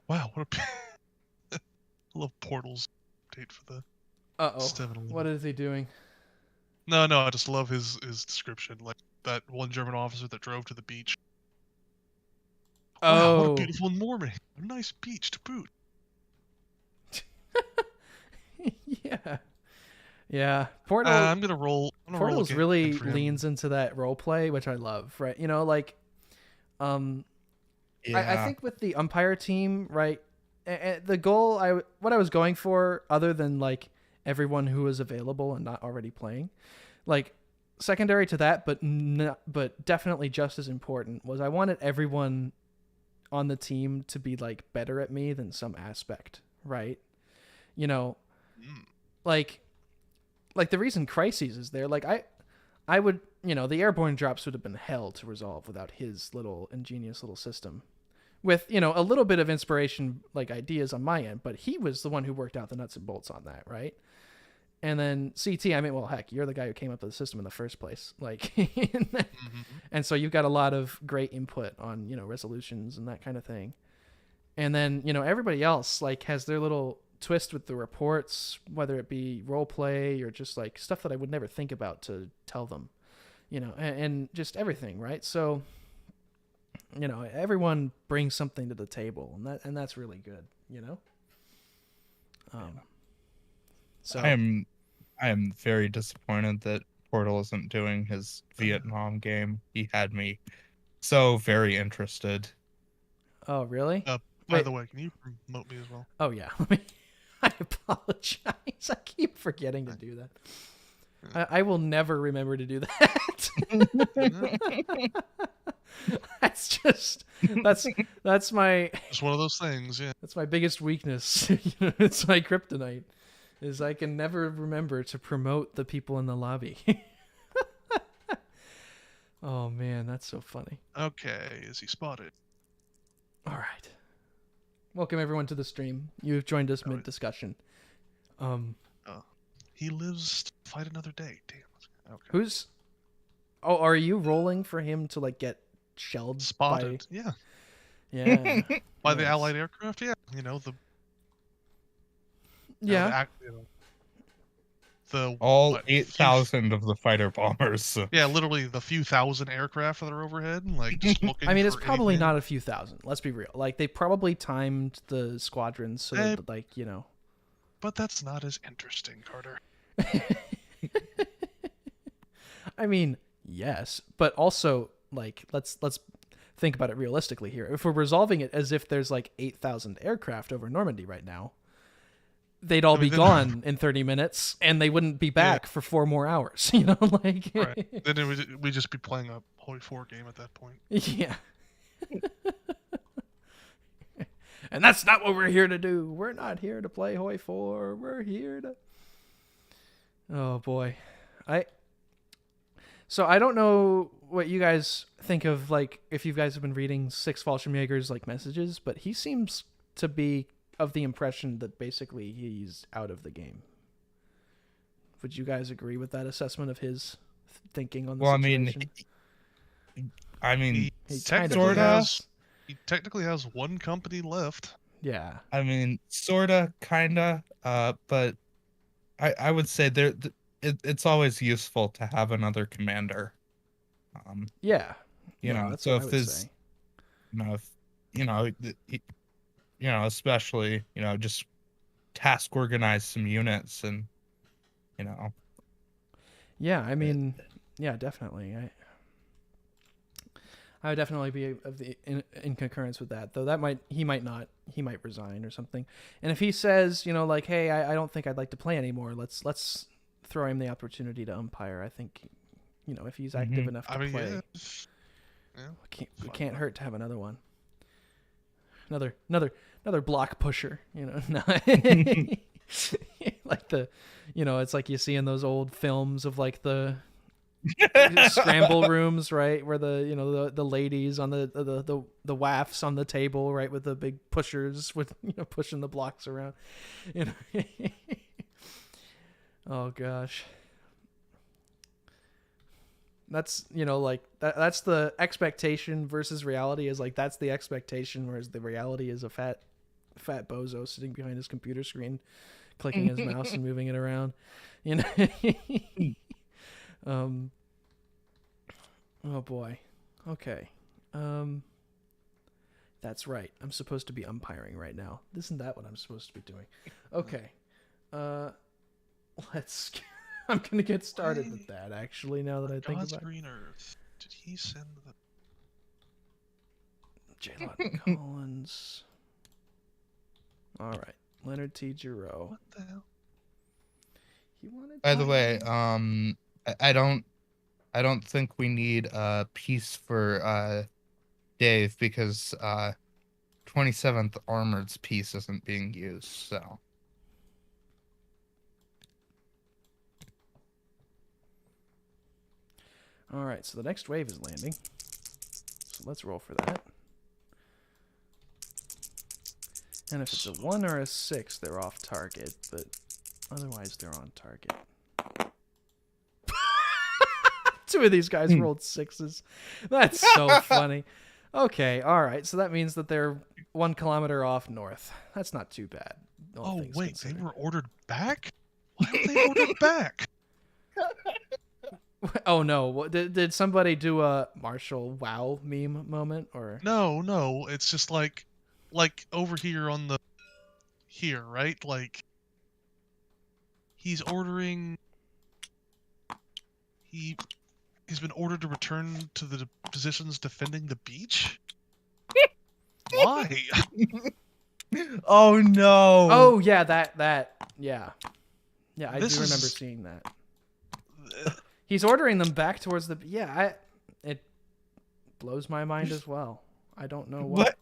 Wow, what a I love Portal's update for the Uh-oh. 7-Eleven. What is he doing? No, I just love his description. Like that one German officer that drove to the beach. Wow, what a Oh. beautiful morning. A nice beach to boot. Yeah. Yeah. Portal I'm gonna roll. I'm gonna roll Portals again really for him. leans into that role play, which I love, right? You know, like um I Yeah. think with the umpire team, right, the goal what I was going for, other than like everyone who was available and not already playing, like secondary to that, but definitely just as important, was I wanted everyone on the team to be like better at me than some aspect, right? You know, Mm. like the reason Crises is there, like I would, you know, the airborne drops would have been hell to resolve without his little ingenious little system. With, you know, a little bit of inspiration, like ideas on my end, but he was the one who worked out the nuts and bolts on that, right? And then CT, I mean, well, heck, you're the guy who came up with the system in the first place, like, Mm-hmm. and so you've got a lot of great input on, you know, resolutions and that kind of thing. And then, you know, everybody else like has their little twist with the reports, whether it be role play or just like stuff that I would never think about to tell them, you know, and just everything, right? So, you know, everyone brings something to the table, and that's really good, you know. So I am very disappointed that Portal isn't doing his Vietnam game. He had me so very interested. oh really? By Wait. the way, can you promote me as well? Oh yeah. I apologize. I keep forgetting to do that. I will never remember to do that. that's my Just one of those things, yeah. that's my biggest weakness. It's my kryptonite, is I can never remember to promote the people in the lobby. Oh man, that's so funny. Okay, is he spotted? All right. Welcome everyone to the stream. You've joined us mid discussion. He lives to fight another day. Damn. Okay. Who's? Oh, are you rolling for him to like get shelled? Spotted? Yeah. Yeah. By the Nice. Allied aircraft? Yeah. You know the. Yeah. All what, 8,000 of the fighter bombers. Yeah, literally the few thousand aircraft that are overhead, like just looking. I mean, it's for probably anything. not a few thousand. Let's be real. Like they probably timed the squadrons so that, like, you know. But that's not as interesting, Carter. I mean, yes, but also like let's think about it realistically here. If we're resolving it as if there's like 8,000 aircraft over Normandy right now, they'd all be gone in 30 minutes and they wouldn't be back for 4 more hours, you know, like right. Then we'd just be playing a Hoi 4 game at that point. Yeah. And that's not what we're here to do. We're not here to play Hoi 4. We're here to... Oh, boy. So I don't know what you guys think of, like, if you guys have been reading Six Fallschirmjäger's, like, messages, but he seems to be of the impression that basically he's out of the game. Would you guys agree with that assessment of his thinking on the situation? I mean, he technically has one company left. Yeah. I mean, sorta, kinda, but I would say it's always useful to have another commander. Yeah. You know, that's so what if I would there's, say. Especially, just task organize some units and, Yeah, I mean, yeah, definitely. I would definitely be in concurrence with that, though. He might resign or something. And if he says, like, hey, I don't think I'd like to play anymore, let's throw him the opportunity to umpire. I think, if he's active enough to play, it can't hurt to have another one. Another block pusher, No. Like it's like you see in those old films of like the scramble rooms, right, where the ladies on the wafts on the table, right, with the big pushers with pushing the blocks around. Oh gosh, that's like that's the expectation versus reality, is like that's the expectation, whereas the reality is a fat fat bozo sitting behind his computer screen, clicking his mouse and moving it around. You know. Oh boy. Okay. That's right. I'm supposed to be umpiring right now. Isn't that what I'm supposed to be doing? Okay. Let's. I'm gonna get started with that. Actually, now that I think God's about it. green earth. Did he send the? J-Lot Collins. All right, Leonard T. Giroux. What the hell? He wanted. By the way, I don't think we need a piece for Dave because 27th Armored's piece isn't being used, so. All right, so the next wave is landing. So let's roll for that. And if it's a 1 or a 6, they're off target, but otherwise they're on target. 2 of these guys rolled 6s. That's so funny. Okay, all right, so that means that they're 1 kilometer off north. That's not too bad. Oh, wait, they were ordered back? Why were they ordered back? Oh no! Did somebody do a Marshall Wow meme moment or? No, it's just like over here on the right? Like he's ordering. He's been ordered to return to the positions defending the beach. Why? Oh no! Oh yeah, that yeah. I do remember seeing that. He's ordering them back towards the it blows my mind as well. I don't know what.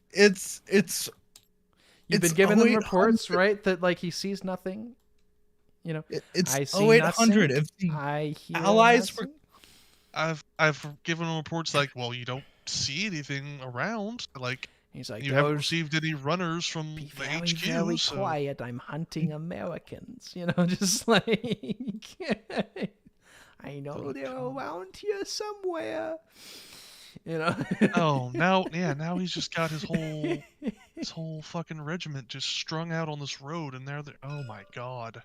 It's You've been giving them reports, right? That like he sees nothing. You know, it's I see 0800. nothing. If the I hear allies nothing. I've given them reports like, well, you don't see anything around. Like he's like, you haven't received any runners from be the very, HQ. very so... quiet. I'm hunting Americans. You know, just like I know they're around here somewhere. You know. Oh, now he's just got his whole fucking regiment just strung out on this road, and they're oh my god.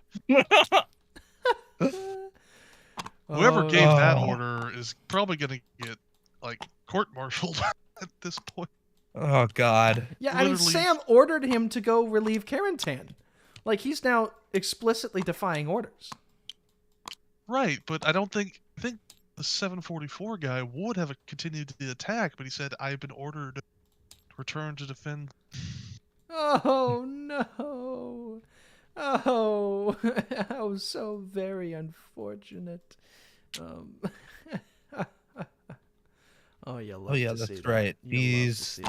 Whoever gave that order is probably gonna get like court-martialed at this point. Oh god. Yeah, Literally. I mean, Sam ordered him to go relieve Carentan. Like he's now explicitly defying orders. Right, but I think the 744 guy would have continued the attack, but he said, I've been ordered to return to defend. Oh, no. Oh, how so very unfortunate. Oh, you love to see that's right. that. These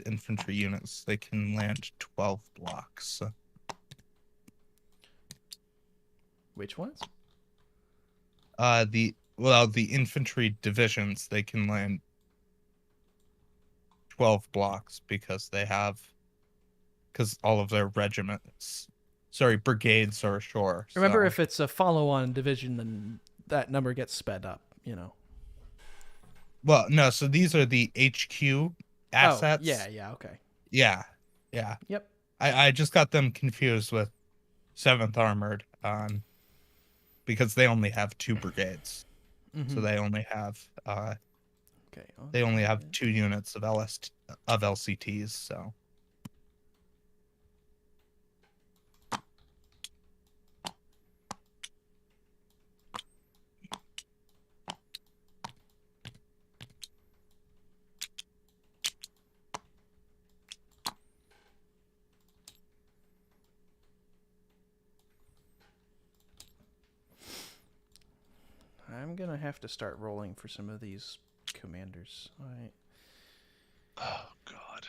infantry units, they can land 12 blocks. Which ones? The infantry divisions, they can land 12 blocks because all of their brigades are ashore. Remember, if it's a follow-on division, then that number gets sped up, you know. Well, no, so these are the HQ assets. Oh, yeah, okay. Yeah. Yep. I just got them confused with 7th Armored, because they only have 2 brigades. Mm-hmm. So they only have okay. They only have 2 units of LCTs, so. I'm gonna have to start rolling for some of these commanders. All right. Oh god.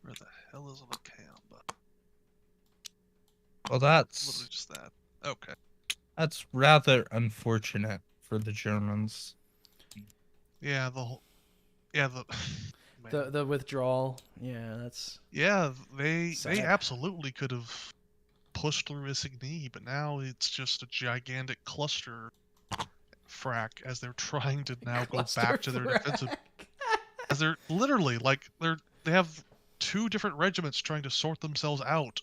Where the hell is the camp? Well, that's literally just that. Okay. That's rather unfortunate for the Germans. Yeah, the withdrawal. Yeah, that's. Yeah, they sad. absolutely could have pushed through Isigny, but now it's just a gigantic cluster frack as they're trying to now go Cluster back to their defensive. frack. As they're literally like they have 2 different regiments trying to sort themselves out,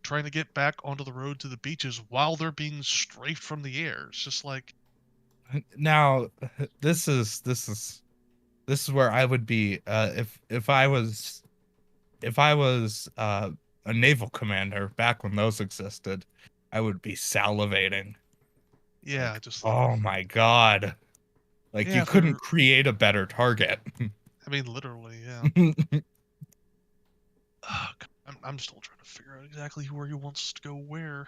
trying to get back onto the road to the beaches while they're being strafed from the air. It's just like, Now, this is where I would be if I was a naval commander back when those existed. I would be salivating. yeah, Like, just oh my god. Like, yeah, you couldn't create a better target. I mean, literally, yeah. I'm still trying to figure out exactly where he wants to go where.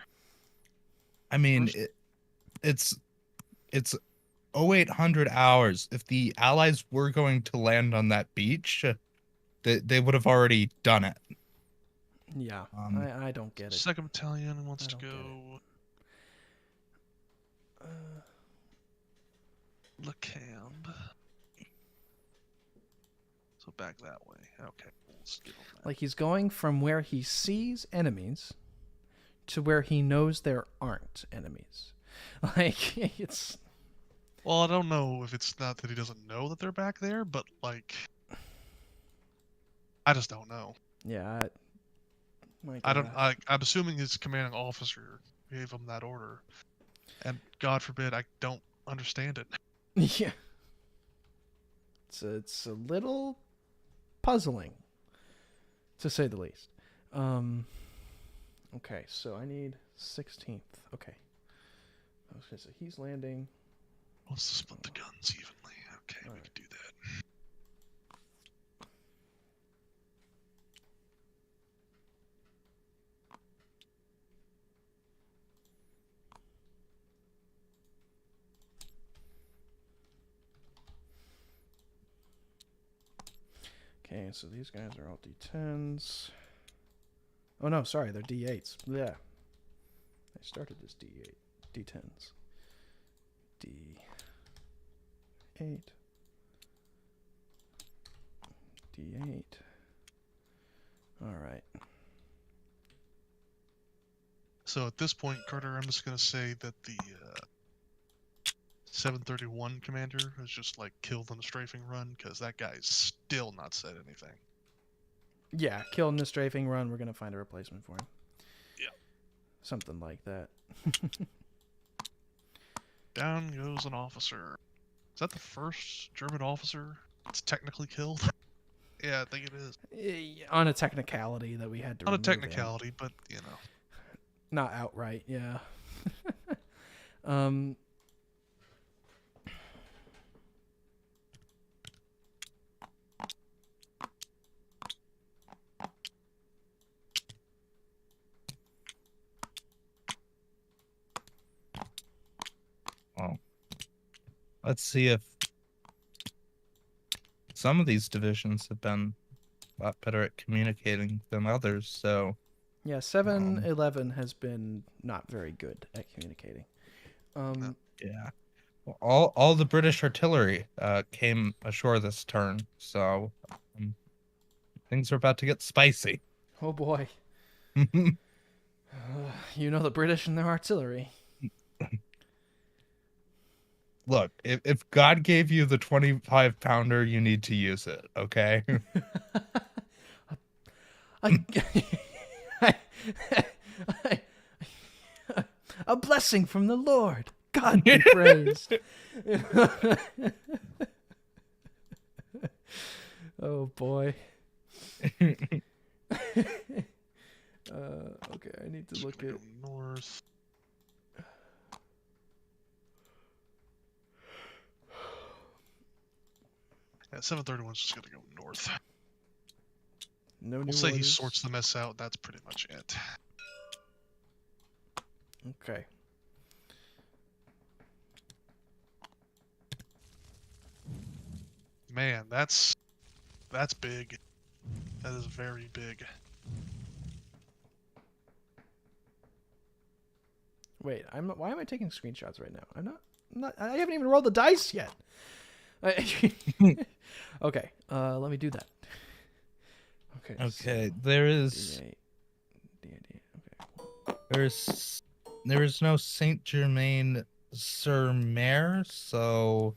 I mean, First- it's 0800 hours. If the Allies were going to land on that beach, they would have already done it. Yeah, I don't get it. 2nd Battalion wants to don't get go Le Camp. So back that way. Okay, let's get on that. Like, he's going from where he sees enemies to where he knows there aren't enemies. Like, it's... Well, I don't know if it's not that he doesn't know that they're back there, but like, I just don't know. Yeah, I'm assuming his commanding officer gave him that order, and God forbid I don't understand it. Yeah. It's a little puzzling, to say the least. Okay, so I need 16th. Okay. So he's landing. Wants to split the guns evenly. Okay, we can do that. Okay, so these guys are all D10s. Oh no, sorry, they're D8s. Yeah. I started as D8. D10s. D8. D8. Alright. So at this point, Carter, I'm just going to say that the 731 commander has just like killed on the strafing run, because that guy's still not said anything. Yeah, killed in the strafing run. We're going to find a replacement for him. Yeah. Something like that. Down goes an officer. Is that the first German officer that's technically killed? Yeah, I think it is. On a technicality that we had to On a remove him. technicality, but you know. Not outright, yeah. Well, let's see if some of these divisions have been a lot better at communicating than others. So yeah, 7-11 has been not very good at communicating. yeah, well, all the British artillery came ashore this turn, so things are about to get spicy. Oh boy. You know the British and their artillery. Look, if God gave you the 25-pounder, you need to use it, okay? A blessing from the Lord. God be praised. Oh boy. Okay, I need to look at north. Yeah, 731's just gonna go north. no new We'll say he orders. sorts the mess out. That's pretty much it. Okay. Man, that's big. That is very big. Wait, why am I taking screenshots right now? I'm not I haven't even rolled the dice yet. Okay, let me do that. Okay. Okay, so there is D8, D8, okay. there is no Saint Germain Sir Mare, so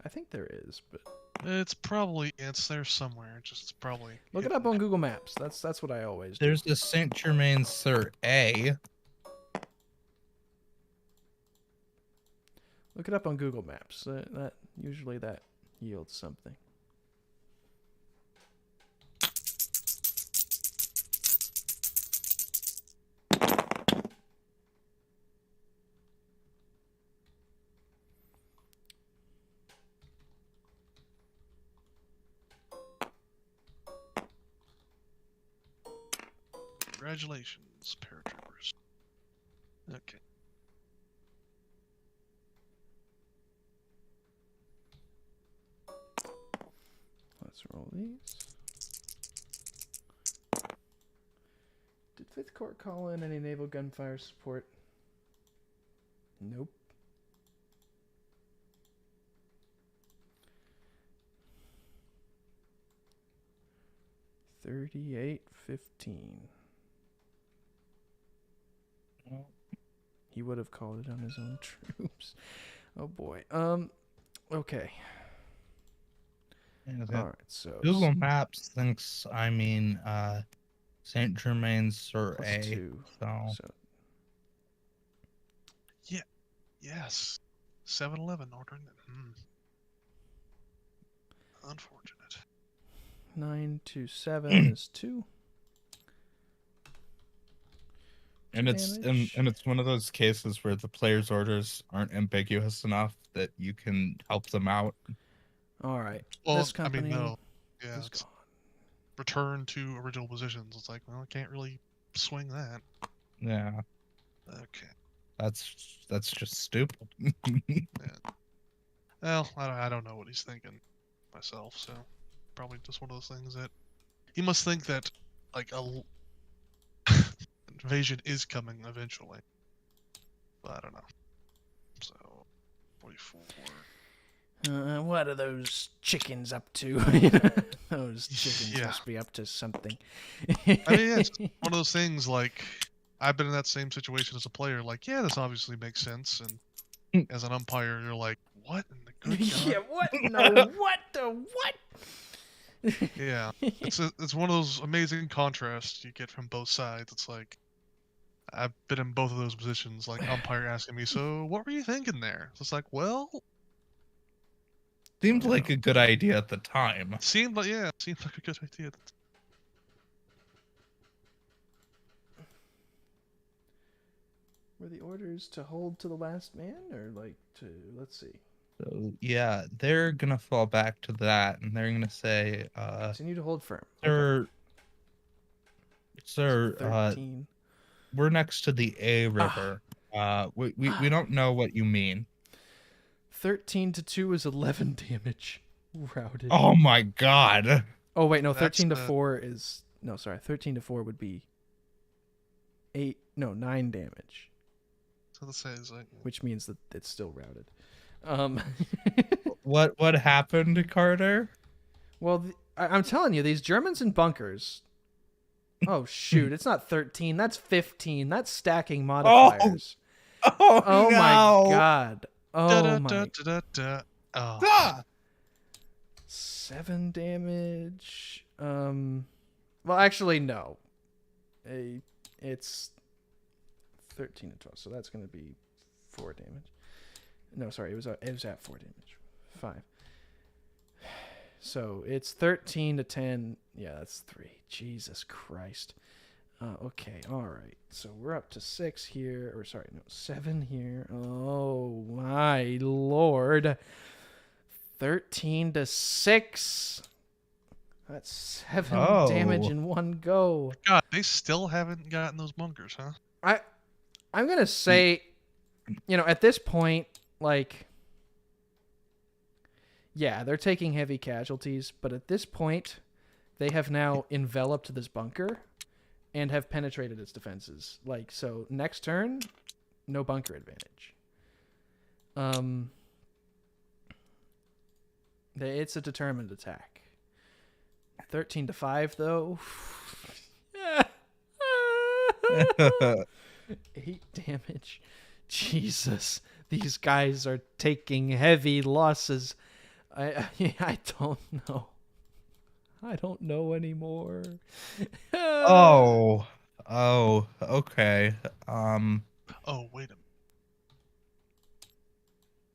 I think there is, but It's there somewhere. Just it's probably look it hidden. up on Google Maps. That's what I always do. there's the Saint Germain Sir A. Look it up on Google Maps. That usually that yields something. Congratulations, paratroopers. Okay. Let's roll these. Did 5th Corps call in any naval gunfire support? Nope. $38.15. He would have called it on his own troops. Oh boy. Okay. All right. So Google Maps thinks I mean Saint Germain Sir plus A. 2. So So Yes. 7-Eleven ordering it. Unfortunate. 927 is 2. and it's Damage. and it's one of those cases where the player's orders aren't ambiguous enough that you can help them out. All right. Well, This company no. Yeah, is it's gone. return to original positions. It's like, well, I can't really swing that. Yeah, Okay. that's just stupid. Well, I don't know what he's thinking myself, so probably just one of those things that he must think that like a invasion is coming eventually. But I don't know. So 44. What are those chickens up to? Those chickens Yeah. must be up to something. I mean, yeah, it's one of those things like I've been in that same situation as a player. Like, yeah, this obviously makes sense, and as an umpire, you're like, what in the good God? Yeah, what? No, what the what? Yeah, it's one of those amazing contrasts you get from both sides. It's like I've been in both of those positions. Like umpire asking me, so what were you thinking there? It's like, well, Seemed like a good idea at the time. seemed like a good idea. Were the orders to hold to the last man, or like to let's see, So yeah, they're gonna fall back to that, and they're gonna say, continue to hold firm? "Sir, Okay. sir, 13. we're next to the A river. We don't know what you mean." 13 to 2 is 11 damage. Routed. Oh my God! Oh wait, no. That's 13 to the- 4 is no. Sorry, 13 to 4 would be 9 damage, So let's say it's like which means that it's still routed. What happened, Carter? Well, I'm telling you, these Germans in bunkers. Oh shoot! It's not 13. That's 15. That's stacking modifiers. Oh, Oh no. my god. Oh da, my. da, da, da, da. Oh. Ah! 7 damage. Well, actually, no. It's 13 to 12, so that's going to be 4 damage. No, sorry, it was at 4 damage. 5. So it's 13 to 10. Yeah, that's 3. Jesus Christ. Okay, all right. So we're up to 6 here, or sorry, no, 7 here. Oh my lord. 13 to 6. That's 7 damage in one go. God, they still haven't gotten those bunkers, huh? I'm gonna say, at this point, like, yeah, they're taking heavy casualties, but at this point, they have now enveloped this bunker and have penetrated its defenses. Like, so next turn, no bunker advantage. It's a determined attack. 13 to 5, though. 8 damage. Jesus, these guys are taking heavy losses. I don't know. I don't know anymore. Oh, okay. Oh, wait a minute.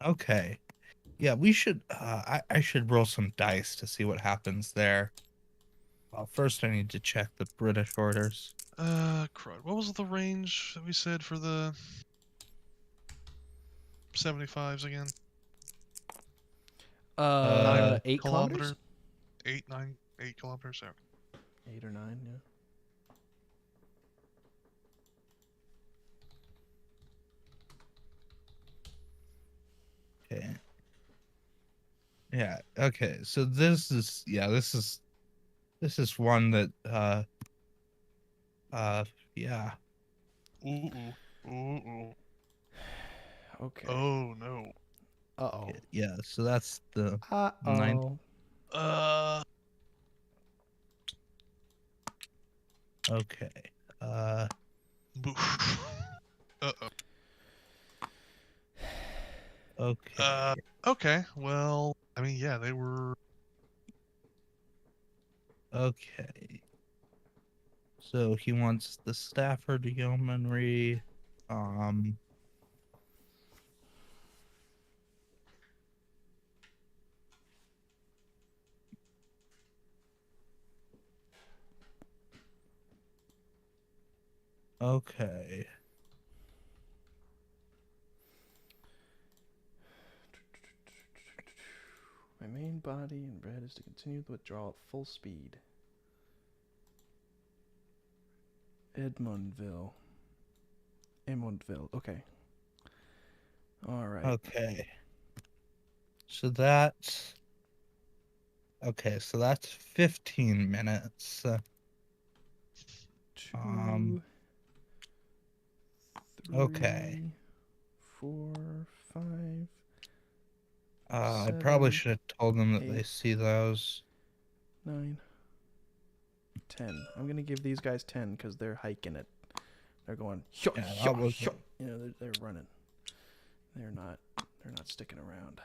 Okay. Yeah, we should. I should roll some dice to see what happens there. Well, first I need to check the British orders. Crud. What was the range that we said for the 75s again? 8 kilometers? 8 kilometers. Okay. 8 or 9, yeah. Okay. Yeah. Okay. So this is one that yeah. Ooh. Ooh. Okay. Oh no. Uh-oh. Yeah. So that's the ninth. Uh-oh. Okay. Uh-oh. Okay. Okay. Well, I mean, yeah, they were. Okay. So he wants the Stafford Yeomanry. Okay. My main body in red is to continue the withdrawal at full speed. Edmundville. Okay. All right. Okay. So that's okay. So that's 15 minutes. 2, 3, Okay. 4, 5. I probably 7, should have told them that they 8. see those. 9, 10. I'm gonna give these guys 10 because they're hiking it. They're going. Yeah, You know, they're running. They're not sticking around.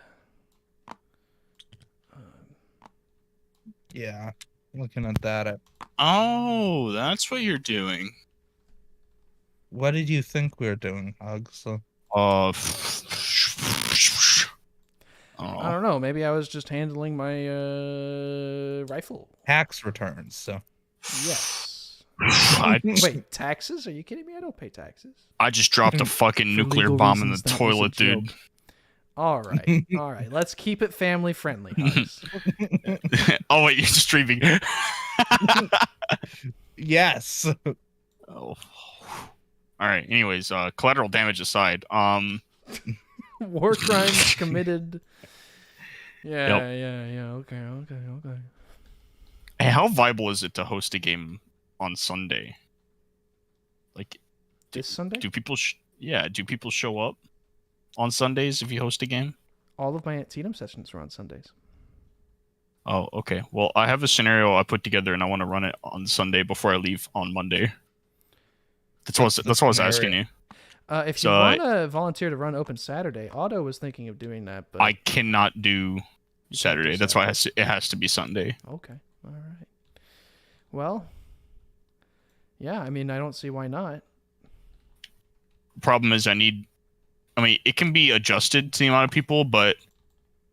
Yeah, looking at that. Oh, that's what you're doing. What did you think we were doing, Hugs? I I don't know. Maybe I was just handling my rifle. Tax returns. So Yes. I, Wait, taxes? Are you kidding me? I don't pay taxes. I just dropped a fucking For nuclear legal bomb in the reasons, that was a toilet, dude. joke. All right. All right. Let's keep it family friendly, Hugs. Oh wait, you're streaming. yes. Oh. All right. Anyways, collateral damage aside, War crimes committed. Yeah, Yep. yeah. Okay. hey, how viable is it to host a game on Sunday? Like, This Sunday? do people? Do people show up on Sundays if you host a game? All of my Antietam sessions are on Sundays. Oh, okay. Well, I have a scenario I put together, and I want to run it on Sunday before I leave on Monday. That's what I was asking you. If So, you want to volunteer to run Open Saturday, Otto was thinking of doing that, but I cannot do can't do Saturday. That's why it has to be Sunday. Okay, all right. Well, yeah. I mean, I don't see why not. Problem is, I mean, it can be adjusted to the amount of people, but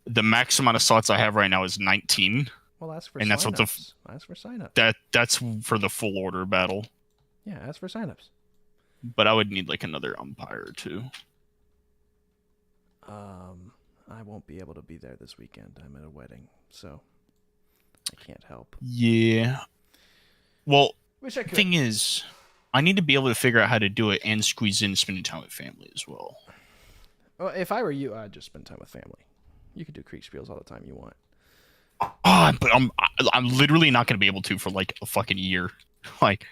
the max amount of slots I have right now is 19. Well, that's for And that's what signups. That's for signups. That's for the full order battle. Yeah, that's for signups. But I would need like another umpire or two. I won't be able to be there this weekend. I'm at a wedding, so I can't help. Yeah. Well, Wish I the could. thing is, I need to be able to figure out how to do it and squeeze in spending time with family as well. Well, if I were you, I'd just spend time with family. You could do creek spiels all the time you want. But I'm literally not going to be able to for like a fucking year. Like,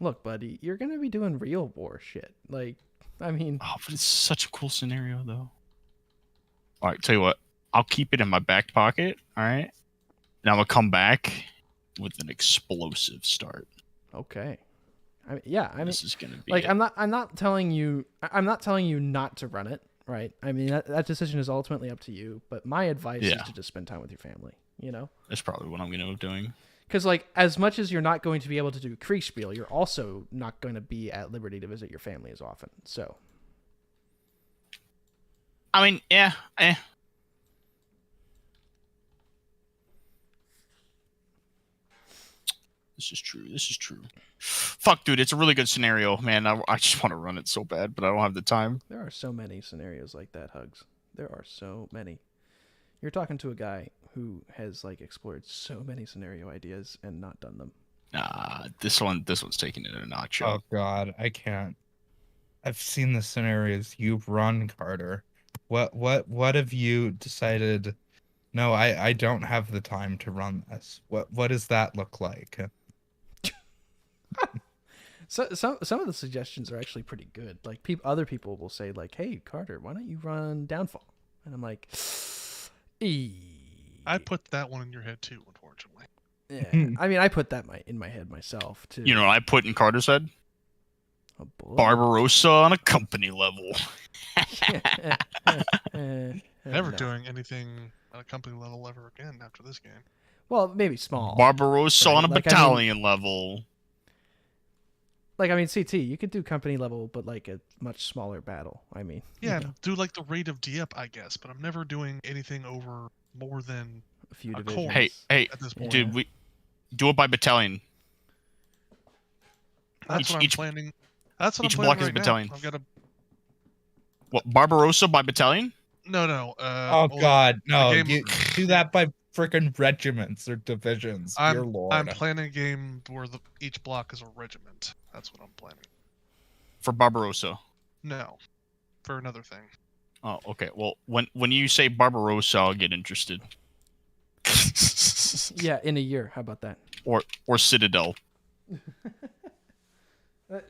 Look, buddy, you're gonna be doing real war shit. Like, I mean, but it's such a cool scenario though. All right, tell you what, I'll keep it in my back pocket. All right, and I'm gonna come back with an explosive start. okay. I mean, yeah, I mean, This is gonna be like it. I'm not telling you not to run it, right? I mean, that decision is ultimately up to you, but my advice is Yeah. to just spend time with your family, you know? That's probably what I'm gonna be doing. Because, like, as much as you're not going to be able to do Kriegspiel, you're also not going to be at liberty to visit your family as often. So, I mean, yeah, This is true. This is true. Fuck, dude, it's a really good scenario, man. I just want to run it so bad, but I don't have the time. there are so many scenarios like that, Hugs. There are so many. You're talking to a guy who has, like, explored so many scenario ideas and not done them. This one's taking it a notch Oh up. God, I can't. I've seen the scenarios you've run, Carter. What have you decided? No, I don't have the time to run this. What does that look like? So some of the suggestions are actually pretty good. Like, other people will say, like, "Hey, Carter, why don't you run Downfall?" And I'm like, I put that one in your head too, unfortunately. yeah. I mean, I put that in my head myself too. You know what I put in Carter's head? Oh, boy. Barbarossa on a company level. Never No. doing anything on a company level ever again after this game. Well, maybe small. Barbarossa Right, on a like, I mean- battalion level. Like, I mean, CT, you could do company level, but like a much smaller battle. I mean, Yeah, you know, do like the rate of Dieppe, I guess, but I'm never doing anything over more than a few a divisions. core. Hey, at this point. dude, we do it by battalion. That's each- what I'm each- planning. That's what each I'm planning block is right now. battalion. I've got a What, Barbarossa by battalion? no. Oh well, God, no! game- You do that by freaking regiments or divisions. Dear Lord. I'm planning a game where each block is a regiment. That's what I'm planning. For Barbarossa. No, for another thing. Oh, okay. Well, when you say Barbarossa, I'll get interested. Yeah, in a year. How about that? or Citadel.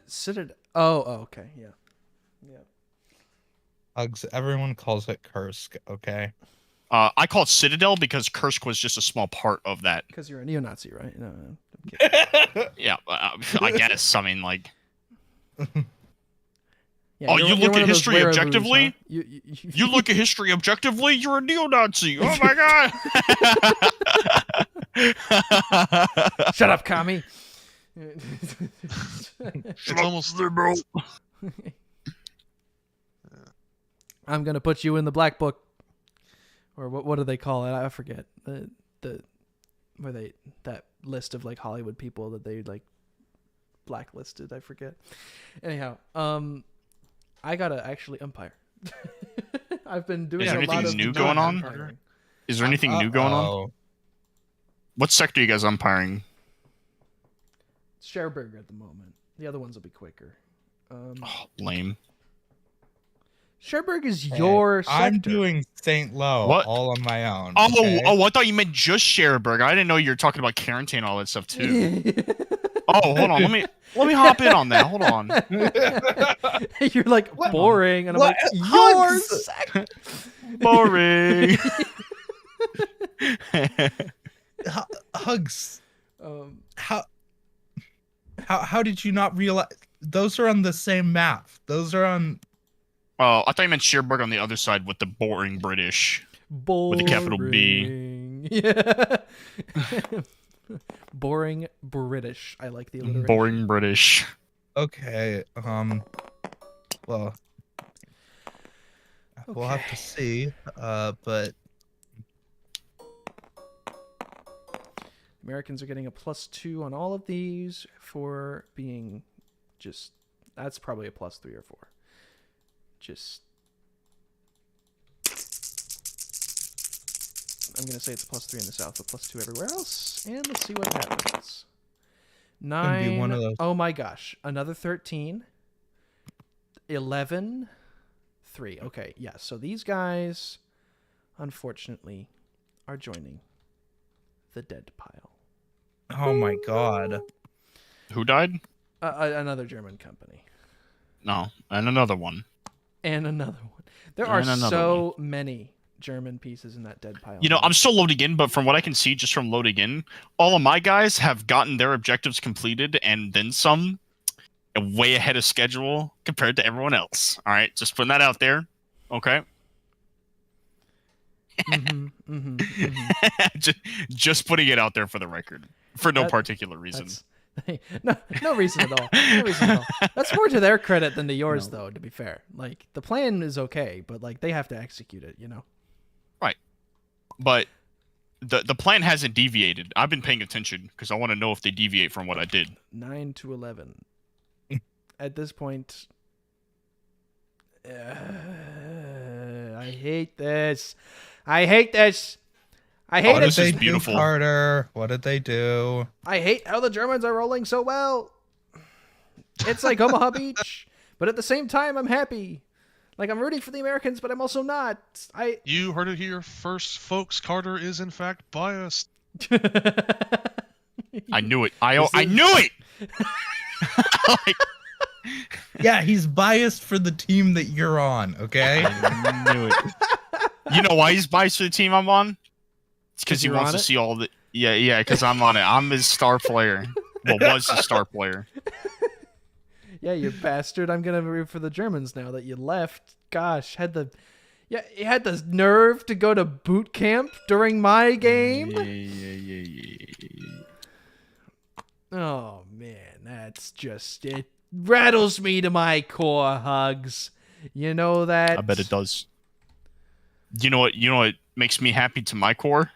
Citadel. Oh, okay, yeah. Hugs. Everyone calls it Kursk. Okay. I call it Citadel because Kursk was just a small part of that. Because you're a neo-Nazi, right? No. I'm kidding. Yeah, I guess. I mean, like, Yeah, Oh, you're- you you're look one at of those history werevoos, objectively? huh? you look at history objectively, you're a neo-Nazi. Oh my god! Shut up, commie. It's almost liberal. I'm gonna put you in the black book, or what do they call it? I forget the where they that list of like Hollywood people that they like blacklisted. I forget. Anyhow, I gotta actually umpire. I've been doing Is there a lot anything of new going on? umpiring. Is there anything new going on? Uh-oh. What sector are you guys umpiring? Cherbourg at the moment. The other ones will be quicker. Oh, lame. Cherbourg is Hey, your sector. I'm doing St. Lo What? all on my own. Oh, okay? oh, I thought you meant just Cherbourg. I didn't know you were talking about Carrington and all that stuff too. Oh, hold on. Let me hop in on that. Hold on. You're like What? boring, and I'm What? like, your Hugs! sector. Boring. Hugs. Um, How did you not realize those are on the same map? Those are on. Oh, I thought you meant Cherbourg on the other side with the boring British. boring. a capital B. Yeah. Boring British. I like the alliteration. Boring British. Okay. Well, we'll have to see. But Americans are getting a +2 on all of these for being just. That's probably a +3 or 4. Just. I'm going to say it's a +3 in the south, but +2 everywhere else. And let's see what happens. Gonna be one of 9. those. Oh my gosh. Another 13. 11. 3. Okay, yeah. So these guys, unfortunately, are joining the dead pile. oh my god. Who died? Another German company. No, and another one. And another one. There are And another so many German pieces in that dead pile. You know, now. I'm still loading in, but from what I can see just from loading in, all of my guys have gotten their objectives completed and then some. way ahead of schedule compared to everyone else. All right, just putting that out there. Okay. just putting it out there for the record, for no particular reason. No reason at all. No reason at all. That's more to their credit than to yours, though. To be fair, like the plan is okay, but like they have to execute it. Right. But the plan hasn't deviated. I've been paying attention because I want to know if they deviate from what I did. 9 to 11. At this point, I hate this. I hate this. I hate it. This is beautiful. Carter, what did they do? I hate how the Germans are rolling so well. It's like Omaha Beach, but at the same time, I'm happy. Like, I'm rooting for the Americans, but I'm also not. You heard it here first, folks. Carter is, in fact, biased. I knew it. I knew it! Like, yeah, he's biased for the team that you're on, okay? I knew it. You know why he's biased for the team I'm on? It's because he wants to see all the... Yeah, because I'm on it. I'm his star player. Well, was his star player. Yeah, you bastard. I'm going to root for the Germans now that you left. Gosh, you had the nerve to go to boot camp during my game? Yeah. Oh, man, that's just... It rattles me to my core, Hugs. You know that? I bet it does. You know what makes me happy to my core?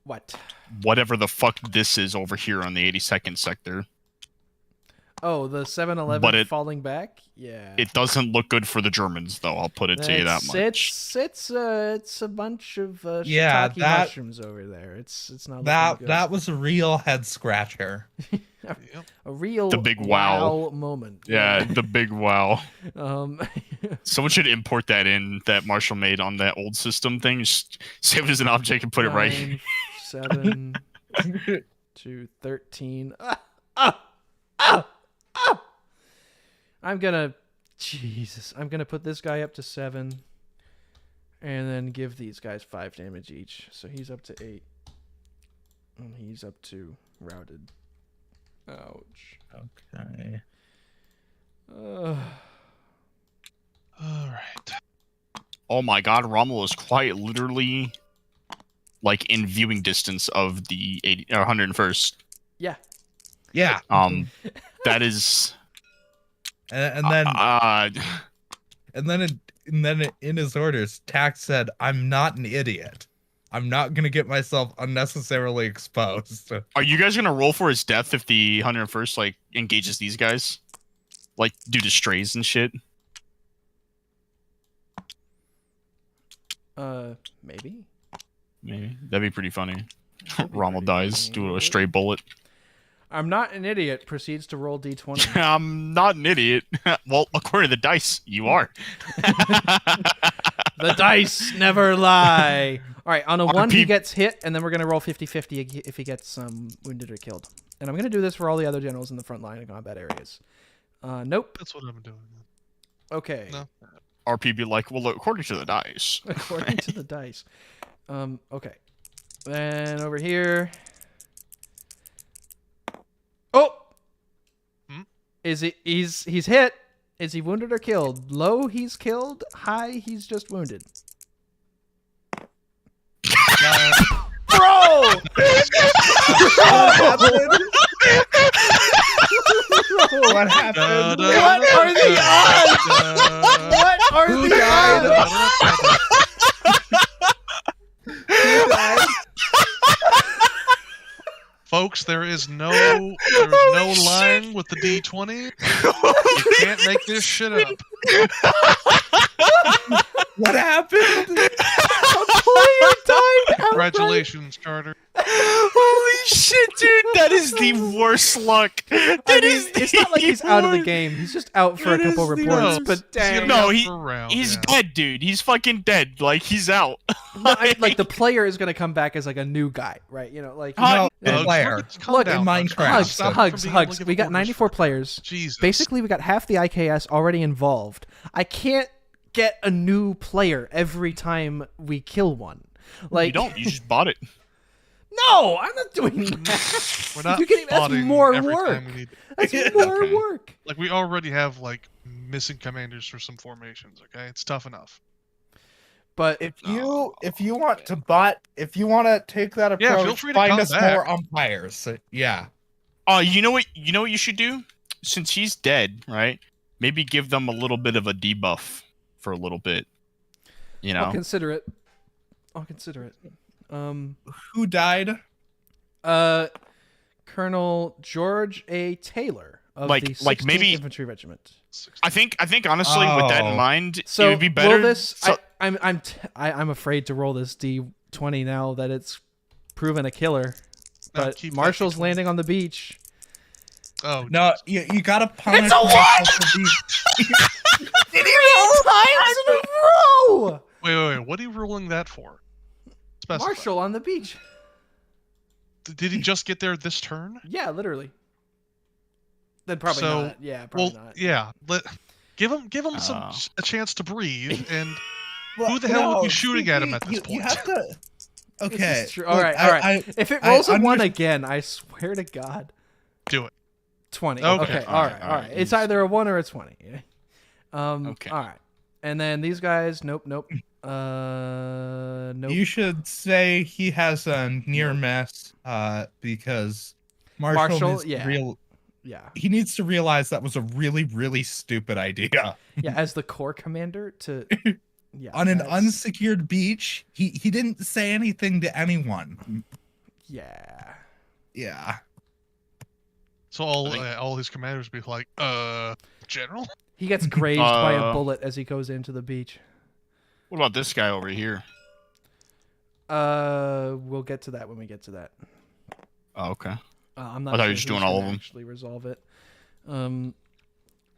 What? Whatever the fuck this is over here on the 82nd sector. Oh, the 7-Eleven falling back? Yeah. It doesn't look good for the Germans, though. I'll put it to you that much. It's a bunch of shiitake mushrooms over there. It's not looking good. That was a real head scratcher. A real the big wow moment. Yeah, the big wow. Someone should import that in that Marshall made on that old system thing. Just save it as an object and put it right here. 7 to 13. I'm gonna put this guy up to 7 and then give these guys 5 damage each. So he's up to 8 and he's up to routed. Ouch. Okay. All right. Oh my god, Rommel is quite literally like in viewing distance of the 101st. Yeah. Yeah. That is and then in his orders, Tax said, "I'm not an idiot. I'm not gonna get myself unnecessarily exposed." Are you guys gonna roll for his death if the 101st like engages these guys, like due to strays and shit? Maybe. That'd be pretty funny. Rommel dies due to a stray bullet. I'm not an idiot. Proceeds to roll d20. I'm not an idiot. Well, according to the dice, you are. The dice never lie. All right, on a 1, he RP gets hit, and then we're going to roll 50-50 if he gets wounded or killed. And I'm going to do this for all the other generals in the front line of combat areas. Nope. That's what I'm doing. Okay. No. RP be like, well, according to the dice. According to the dice. Okay. Then over here. Oh! He's hit. Is he wounded or killed? Low, he's killed. High, he's just wounded. Bro! What happened? What are the odds? What are the odds? Folks, there is no lying with the D20. You can't make this shit up. What happened? Congratulations, Carter. Holy shit, dude! That is the worst luck. It's not like he's out of the game. He's just out for a couple reports. But dang. No, he's dead, dude. He's fucking dead. Like, he's out. Like the player is gonna come back as like a new guy, right? You know, like no, the player. Look, in Minecraft. Hugs. We got 94 players. Jesus. Basically, we got half the IKS already involved. I can't get a new player every time we kill one. Like you don't. You just bought it. No, I'm not doing that. We're not You can- that's spotting more every work. time we need. That's more Okay. work. Like we already have like missing commanders for some formations. Okay, it's tough enough. But If you want to take that approach, Yeah, feel free to find come us back. more umpires. Yeah. You know what? You know what you should do? Since he's dead, right? Maybe give them a little bit of a debuff for a little bit. You know. I'll consider it. Who died? Colonel George A. Taylor of Like- the 16th like maybe- Infantry Regiment. I think honestly, with that in Oh. mind, So it would be better. roll this. so- I'm afraid to roll this D20 now that it's proven a killer. Now But keep that Marshall's D20. landing on the beach. Oh No, you gotta punish. It's a what? Did Times in a row. wait. What are you ruling that for? Specify. Marshall on the beach. Did he just get there this turn? Yeah, literally. Then probably So, not. Yeah, probably Well, not. yeah. Give him Oh. a chance to breathe. And who the hell would be shooting at him at this You point? have to. This Okay. is true. look, All right. If it I rolls a one under- again, I swear to God. Do it. 20. Okay. Okay. All right. It's either a 1 or a 20. Okay. All right. And then these guys, nope. Nope. You should say he has a near miss, because Marshall needs to yeah. Yeah. he needs to realize that was a really, really stupid idea. Yeah, as the corps commander to yeah. On an that's- unsecured beach, he didn't say anything to anyone. Yeah. Yeah. So all his commanders be like, General? He gets grazed by a Uh, bullet as he goes into the beach. What about this guy over here? We'll get to that when we get to that. Oh, okay. I'm not I thought you sure were just who's doing all gonna of them. Actually resolve it.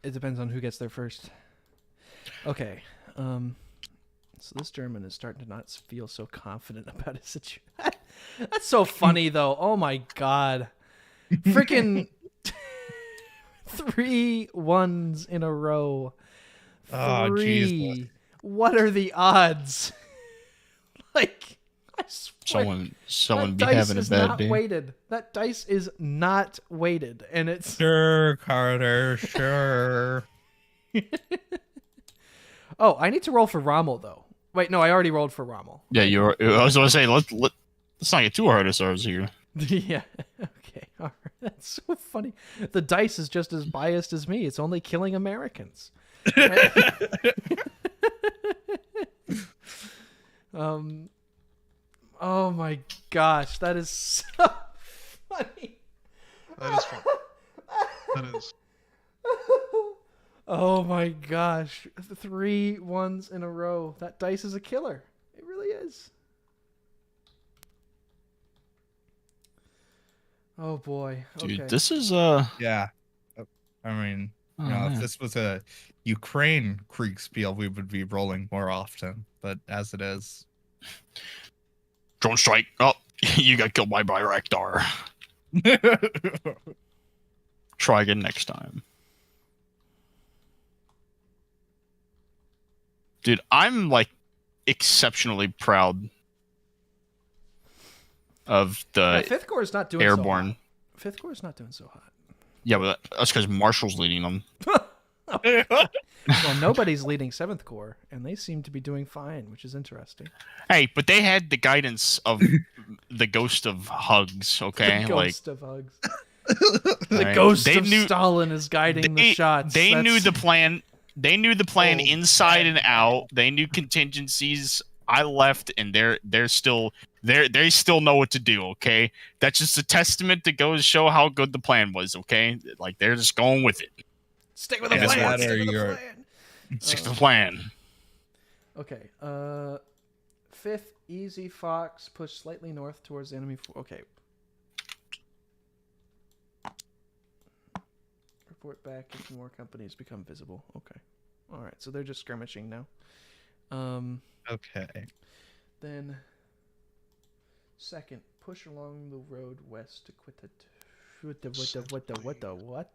It depends on who gets there first. Okay. So this German is starting to not feel so confident about his situation. That's so funny, though. Oh my god. Freaking 3 1s in a row. Oh, 3. Jesus. What are the odds? Like, I swear. Someone that be dice having a is bad not day. weighted. That dice is not weighted, and it's Sure, Carter, sure. oh, I need to roll for Rommel though. Wait, no, I already rolled for Rommel. Yeah, I was gonna say let's not get too hard ourselves here. Yeah. Okay. All right. That's so funny. The dice is just as biased as me. It's only killing Americans. Oh my gosh, that is so funny. That is fun. That is. Oh my gosh, 3 1s in a row. That dice is a killer. It really is. Oh boy. Dude, Okay. this is Yeah. I mean, oh, you know, if man. this was a Ukraine Kriegspiel, we would be rolling more often. But as it is, drone strike. Oh, you got killed by Bayraktar. Try again next time. Dude, I'm like exceptionally proud of Yeah, the Fifth Corps is not doing airborne. So hot. Fifth Corps is not doing so hot. Yeah, but that's because Marshall's leading them. Well, nobody's leading Seventh Corps, and they seem to be doing fine, which is interesting. Hey, but they had the guidance of the ghost of hugs. Okay, The like ghost of hugs. The Right. ghost They of knew- Stalin is guiding the shots. They knew That's- the plan. They knew the plan Oh, inside and out. They knew contingencies. I left, and they're still they still know what to do. Okay, that's just a testament to go show how good the plan was. Okay, like they're just going with it. Stick with the Yeah, plan. that Stick or with the you're- plan. Stick to the plan. Okay. Fifth, Easy Fox, push slightly north towards enemy. Okay. Report back if more companies become visible. Okay. All right. So they're just skirmishing now. okay. Then. Second, push along the road west to Quita. What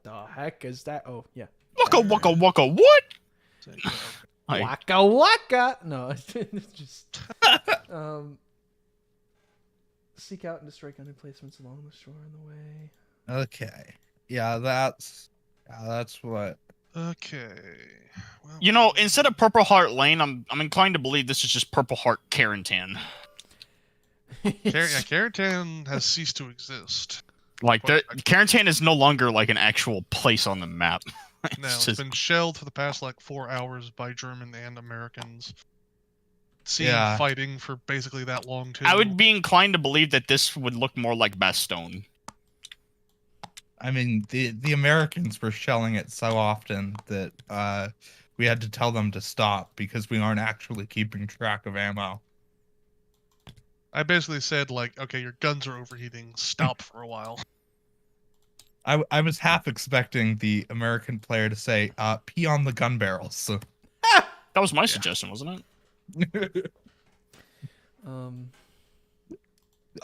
the heck is that? Oh yeah. Waka waka waka. What? Hi. Waka waka. No, it's just Seek out and destroy gun emplacements along the shore on the way. Okay. Yeah, that's what. Okay. Well, You know, instead of Purple Heart Lane, I'm inclined to believe this is just Purple Heart Carentan. Carentan has ceased to exist. Like, Carentan is no longer like an actual place on the map. No, it's been shelled for the past like 4 hours by German and Americans. Seen fighting for basically that long too. I would be inclined to believe that this would look more like Bastogne. I mean, the Americans were shelling it so often that we had to tell them to stop because we aren't actually keeping track of ammo. I basically said like, okay, your guns are overheating. Stop for a while. I was half expecting the American player to say, pee on the gun barrels. So. That was my suggestion, wasn't it? Oh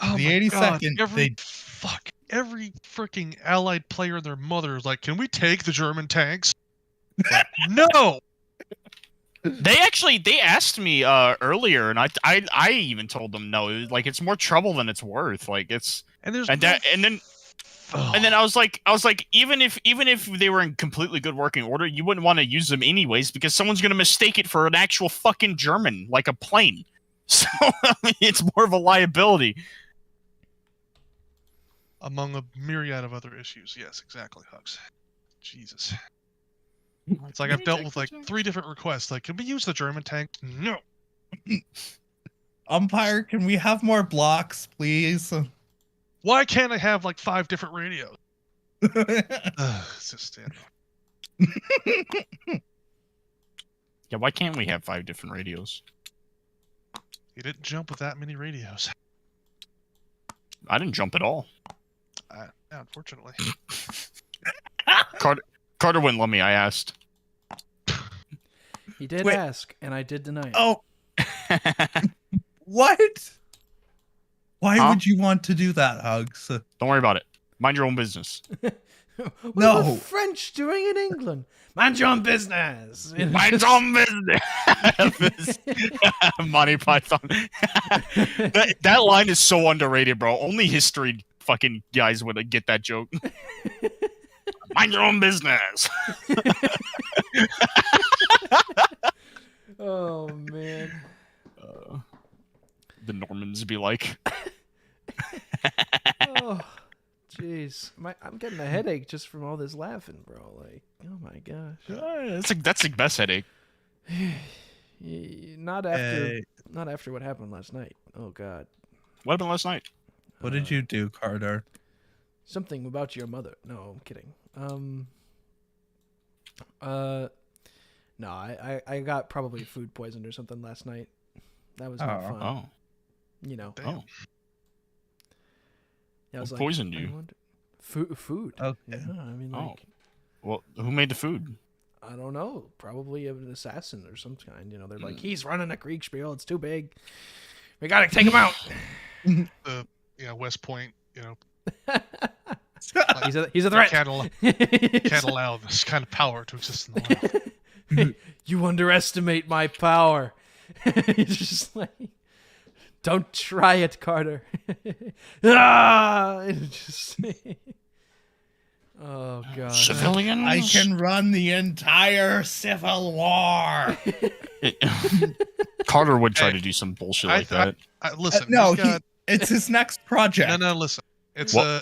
the my 82nd, God, every freaking Allied player and their mother is like, can we take the German tanks? Like, no! They asked me earlier, and I even told them no. Like, it's more trouble than it's worth. Like, it's and then I was like, even if they were in completely good working order, you wouldn't want to use them anyways because someone's gonna mistake it for an actual fucking German, like a plane. So I mean, it's more of a liability. Among a myriad of other issues, yes, exactly, Hugs. Jesus. It's like I've dealt with like 3 different requests. Like, can we use the German tank? No. Umpire, can we have more blocks, please? Why can't I have like 5 different radios? It's just Yeah, why can't we have 5 different radios? You didn't jump with that many radios. I didn't jump at all. Yeah, unfortunately. Carter wouldn't let me. I asked. He did ask, and I did deny it. Oh. What? Why would you want to do that, Hugs? Don't worry about it. Mind your own business. What are the French doing in England? Mind your own business. Mind your own business. Monty Python. that line is so underrated, bro. Only history fucking guys would get that joke. Mind your own business. Oh man. The Normans be like. Oh, jeez. I'm getting a headache just from all this laughing, bro. Like, oh my gosh. That's the best headache. Not after what happened last night. Oh god. What happened last night? What did you do, Carter? Something about your mother. No, I'm kidding. No, I got probably food poisoned or something last night. That was not fun. Oh. You know. Oh. Yeah, Who poisoned you? Food. Okay. Yeah, I mean, like. Well, who made the food? I don't know. Probably an assassin or some kind. You know, they're like, he's running a Kriegspiel. It's too big. We gotta take him out. West Point. You know. He's a threat. Can't allow this kind of power to exist in the world. You underestimate my power. He's just like, don't try it, Carter. Oh god. Civilians. I can run the entire Civil War. Carter would try to do some bullshit like that. Listen, no, it's his next project. No, listen. It's no.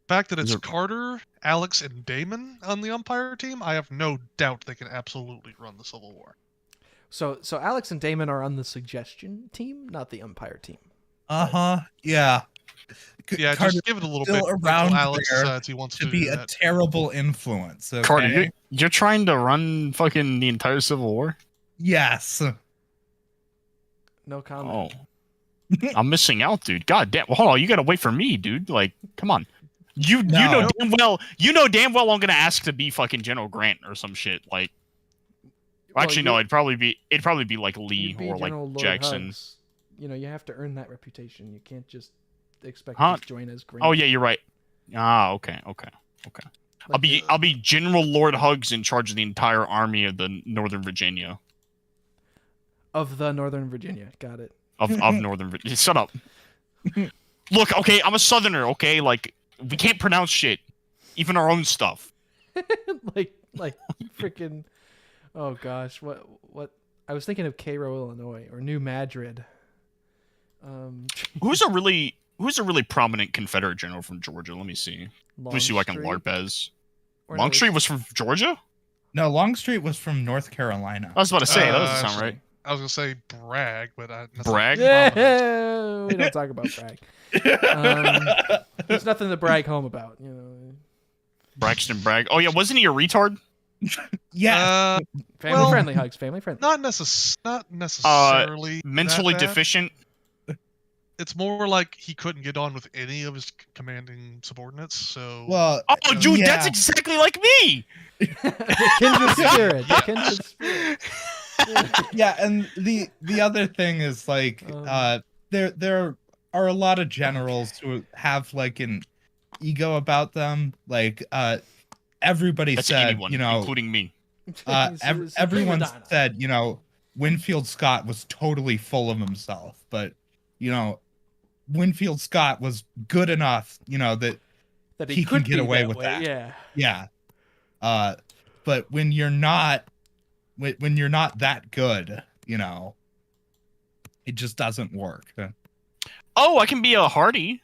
The fact that it's Carter, Alex, and Damon on the umpire team, I have no doubt they can absolutely run the Civil War. So Alex and Damon are on the suggestion team, not the umpire team. Yeah. Yeah, Carter just give it a little bit around until Alex there decides he wants to be do a terrible influence. Okay? Carter, you're trying to run fucking the entire Civil War? Yes. No comment. Oh. I'm missing out, dude. God damn. Well, hold on, you gotta wait for me, dude. Like, come on. You know damn well I'm gonna ask to be fucking General Grant or some shit. Like, actually, no, it'd probably be like Lee or like Lord Jackson. Hugs. You know, you have to earn that reputation. You can't just expect to join as Grant. Oh yeah, you're right. Okay. Like I'll be General Lord Hugs in charge of the entire army of the Northern Virginia. Of the Northern Virginia, got it. of Northern Virginia. Shut up. Look, okay, I'm a Southerner. Okay, like we can't pronounce shit, even our own stuff. like freaking. Oh gosh, what? I was thinking of Cairo, Illinois, or New Madrid. Who's a really prominent Confederate general from Georgia? Let me see. Let me see who I can LARP as. Longstreet was from Georgia? No, Longstreet was from North Carolina. I was about to say, that doesn't sound right. I was gonna say Bragg, but Bragg? Yeah, we don't talk about Bragg. There's nothing to brag home about, you know. Braxton Bragg. Oh yeah, wasn't he a retard? Yeah. Family friendly hugs, family friendly. Not necessarily mentally that bad. deficient. It's more like he couldn't get on with any of his commanding subordinates. So Well, Oh, dude, yeah. that's exactly like me. The kindred spirit. The kindred spirit. Yeah, and the other thing is like there are a lot of generals who have like an ego about them. Like everybody That's said, anyone, you know, including me. everyone Madonna. said, you know, Winfield Scott was totally full of himself, but you know, Winfield Scott was good enough, you know, that he can could get be away that with way, that. Yeah. Yeah. But when you're not that good, you know, it just doesn't work. Oh, I can be a Hardy.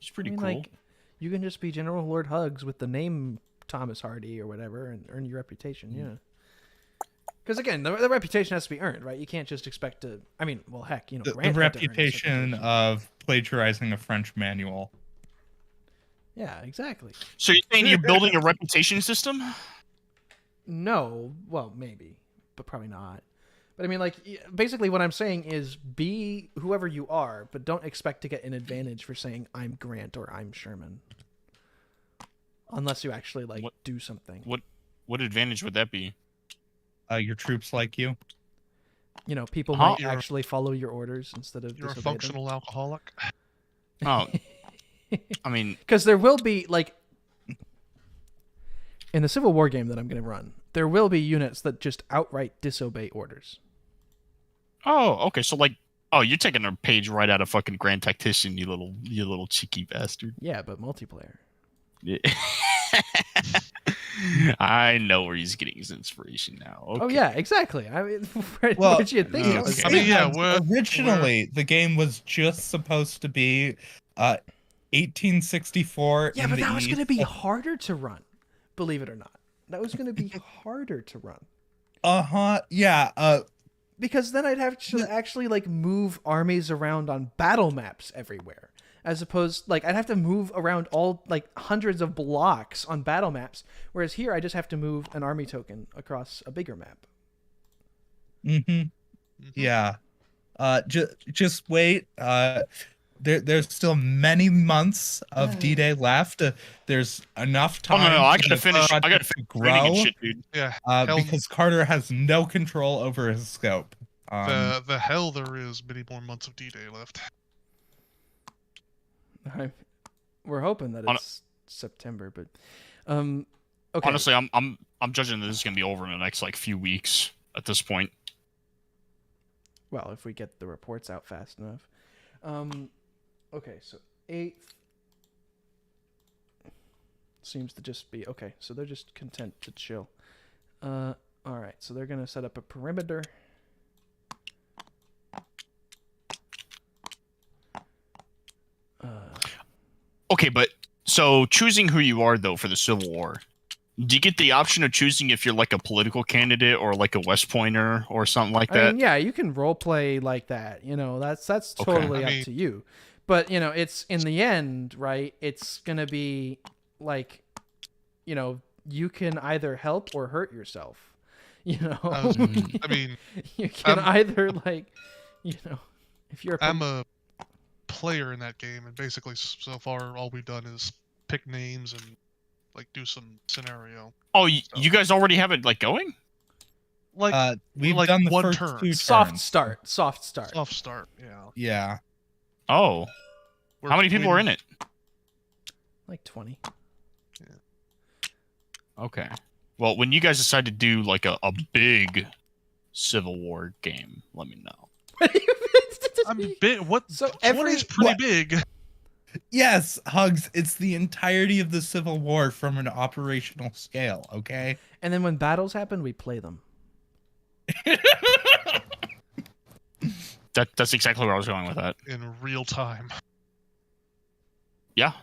It's pretty cool. Like, you can just be General Lord Hugs with the name Thomas Hardy or whatever and earn your reputation, yeah. Because again, the reputation has to be earned, right? You can't just expect to. I mean, well, heck, you know, The Grant had to earn his reputation of plagiarizing a French manual. Yeah, exactly. So you're saying you're building a reputation system? No, well, maybe, but probably not. But I mean, like, basically, what I'm saying is be whoever you are, but don't expect to get an advantage for saying I'm Grant or I'm Sherman, unless you actually do something. What advantage would that be? Your troops like you. You know, people Huh? might actually follow your orders instead of you're a disobey them. functional alcoholic. Oh, I mean, Because there will be, like, in the Civil War game that I'm going to run, there will be units that just outright disobey orders. oh, okay. So like, oh, you're taking a page right out of fucking Grand Tactician, you little cheeky bastard. Yeah, but multiplayer. Yeah. I know where he's getting his inspiration now. Okay. Oh yeah, exactly. I mean, Well, what you think? okay. I was I mean, yeah, originally the game was just supposed to be 1864. Yeah, in but the that was East. going to be harder to run. Believe it or not, that was going to be harder to run. Yeah. Because then I'd have to actually like move armies around on battle maps everywhere, as opposed like I'd have to move around all like hundreds of blocks on battle maps, whereas here I just have to move an army token across a bigger map. Yeah. Just wait. There's still many months of D-Day left. There's enough Oh time. no, I for gotta the finish. I project gotta to finish training and grow. shit, dude. Yeah, Because Carter has no control over his scope. the hell there is many more months of D-Day left. We're hoping that it's September, but okay. Honestly, I'm judging that this is gonna be over in the next like few weeks at this point. Well, if we get the reports out fast enough. Okay, so 8th seems to just be okay. So they're just content to chill. All right, so they're gonna set up a perimeter. Okay, but so choosing who you are though for the Civil War, do you get the option of choosing if you're like a political candidate or like a West Pointer or something like that? I mean, yeah, you can role play like that. You know, that's totally I mean- up to you. But you know, it's in the end, right? It's gonna be like, you know, you can either help or hurt yourself. You know, I mean, you can either like, you know, if you're I'm a player in that game, and basically so far all we've done is pick names and like do some scenario. Oh, you guys already have it like going? Like we've like done the one first turn. 2 soft turns. start. Soft start. Yeah. Yeah. Oh, how many people are in it? Like 20. Okay. Well, when you guys decide to do like a big Civil War game, let me know. I'm big. What? So 20 is pretty What? big. Yes, Hugs, it's the entirety of the Civil War from an operational scale, okay? And then when battles happen, we play them. That's exactly where I was going with that. In real time. Yeah.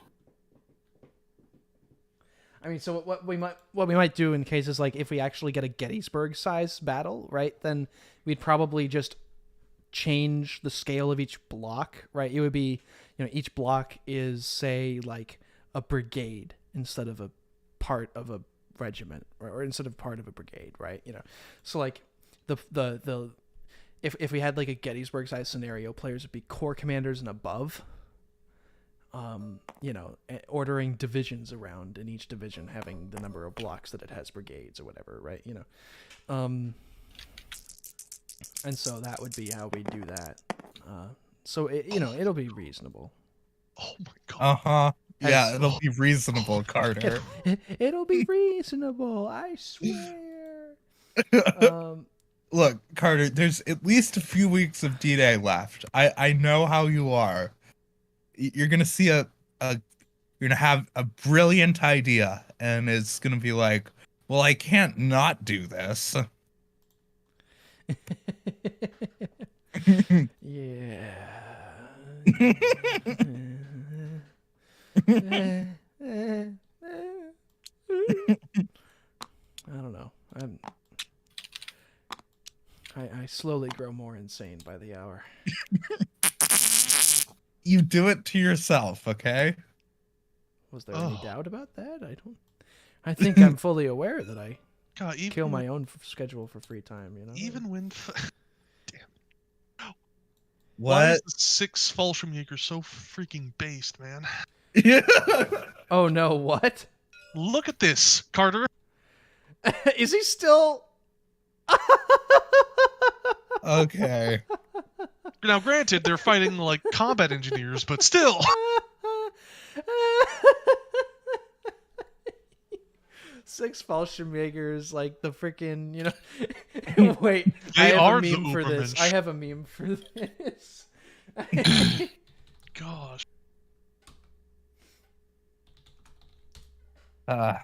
I mean, so what we might do in cases like if we actually get a Gettysburg size battle, right? Then we'd probably just change the scale of each block, right? It would be, each block is say like a brigade instead of a part of a regiment, or instead of part of a brigade, right? So like the if we had like a Gettysburg size scenario, players would be corps commanders and above. Ordering divisions around, and each division having the number of blocks that it has brigades or whatever, right? And so that would be how we do that. So it'll be reasonable. Oh my god. Uh-huh. Yeah, As- it'll be reasonable, Carter. It'll be reasonable, I swear. Look, Carter, there's at least a few weeks of D-Day left. I know how you are. You're gonna see you're gonna have a brilliant idea, and it's gonna be like, well, I can't not do this. Yeah. I don't know. I slowly grow more insane by the hour. You do it to yourself, okay? Was there any Oh. doubt about that? I think I'm fully aware that I God, even kill my own schedule for free time, even when why What? is the 6 Fallschirmjäger so freaking based, man? Oh no, what? Look at this, Carter. Is he still Okay. Now, granted, they're fighting like combat engineers, but still. 6 Fallschirmjägers, like the freaking, Wait, They I are have a the meme for this. Ubermensch. I have a meme for this. Gosh. Man,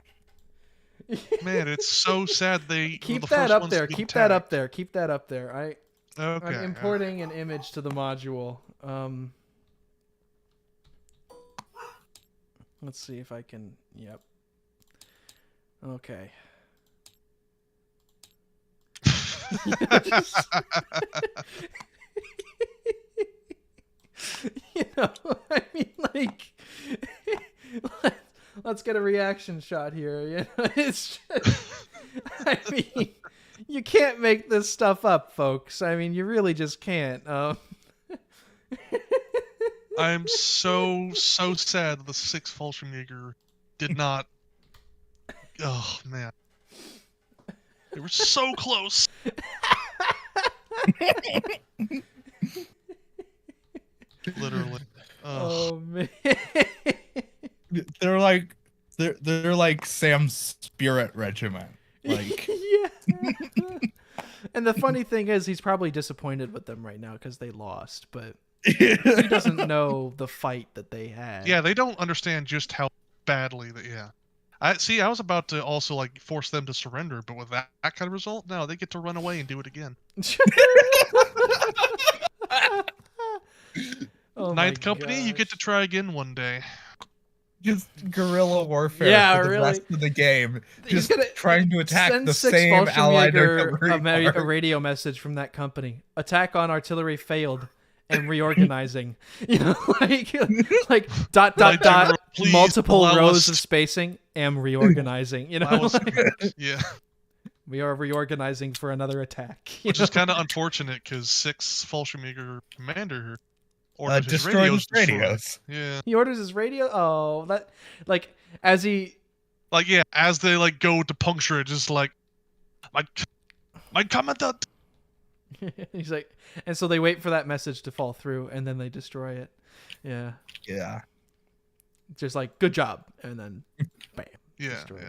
it's so sad they were Keep the that first up ones there. to be Keep that up attacked. there. Keep that up there. Okay. I'm importing an image to the module. Let's see if I can. Yep. Okay. I mean, like, let's get a reaction shot here. It's just, I mean, you can't make this stuff up, folks. I mean, you really just can't. I'm so sad that the 6 Fallschirmjäger did not. Oh man, they were so close. Literally. Oh man. They're like Sam's spirit regiment. Like Yeah. And the funny thing is, he's probably disappointed with them right now because they lost, but he doesn't know the fight that they had. Yeah, they don't understand just how badly that. Yeah. I was about to also like force them to surrender, but with that kind of result, no, they get to run away and do it again. Oh my Ninth Company, you get to gosh. try again one day. just guerrilla warfare Yeah, for the really. rest of the game. He's Just gonna trying to attack Send the 6 same allied Fallschirmjäger artillery. a radio message from that company. Attack on artillery failed and reorganizing. like dot Like, dot please multiple allow rows us of spacing. Am reorganizing. Allow us to- yeah, We are reorganizing for another attack. which is kind of unfortunate because 6 Fallschirmjäger commander ordered his Destroyed radios his radios. Yeah, He orders his radio. Oh, that like as he. like yeah, as they like go to puncture it, just like my commandant. He's like, and so they wait for that message to fall through, and then they destroy it. Yeah, Yeah. just like good job, and then bam. Yeah, Destroyed.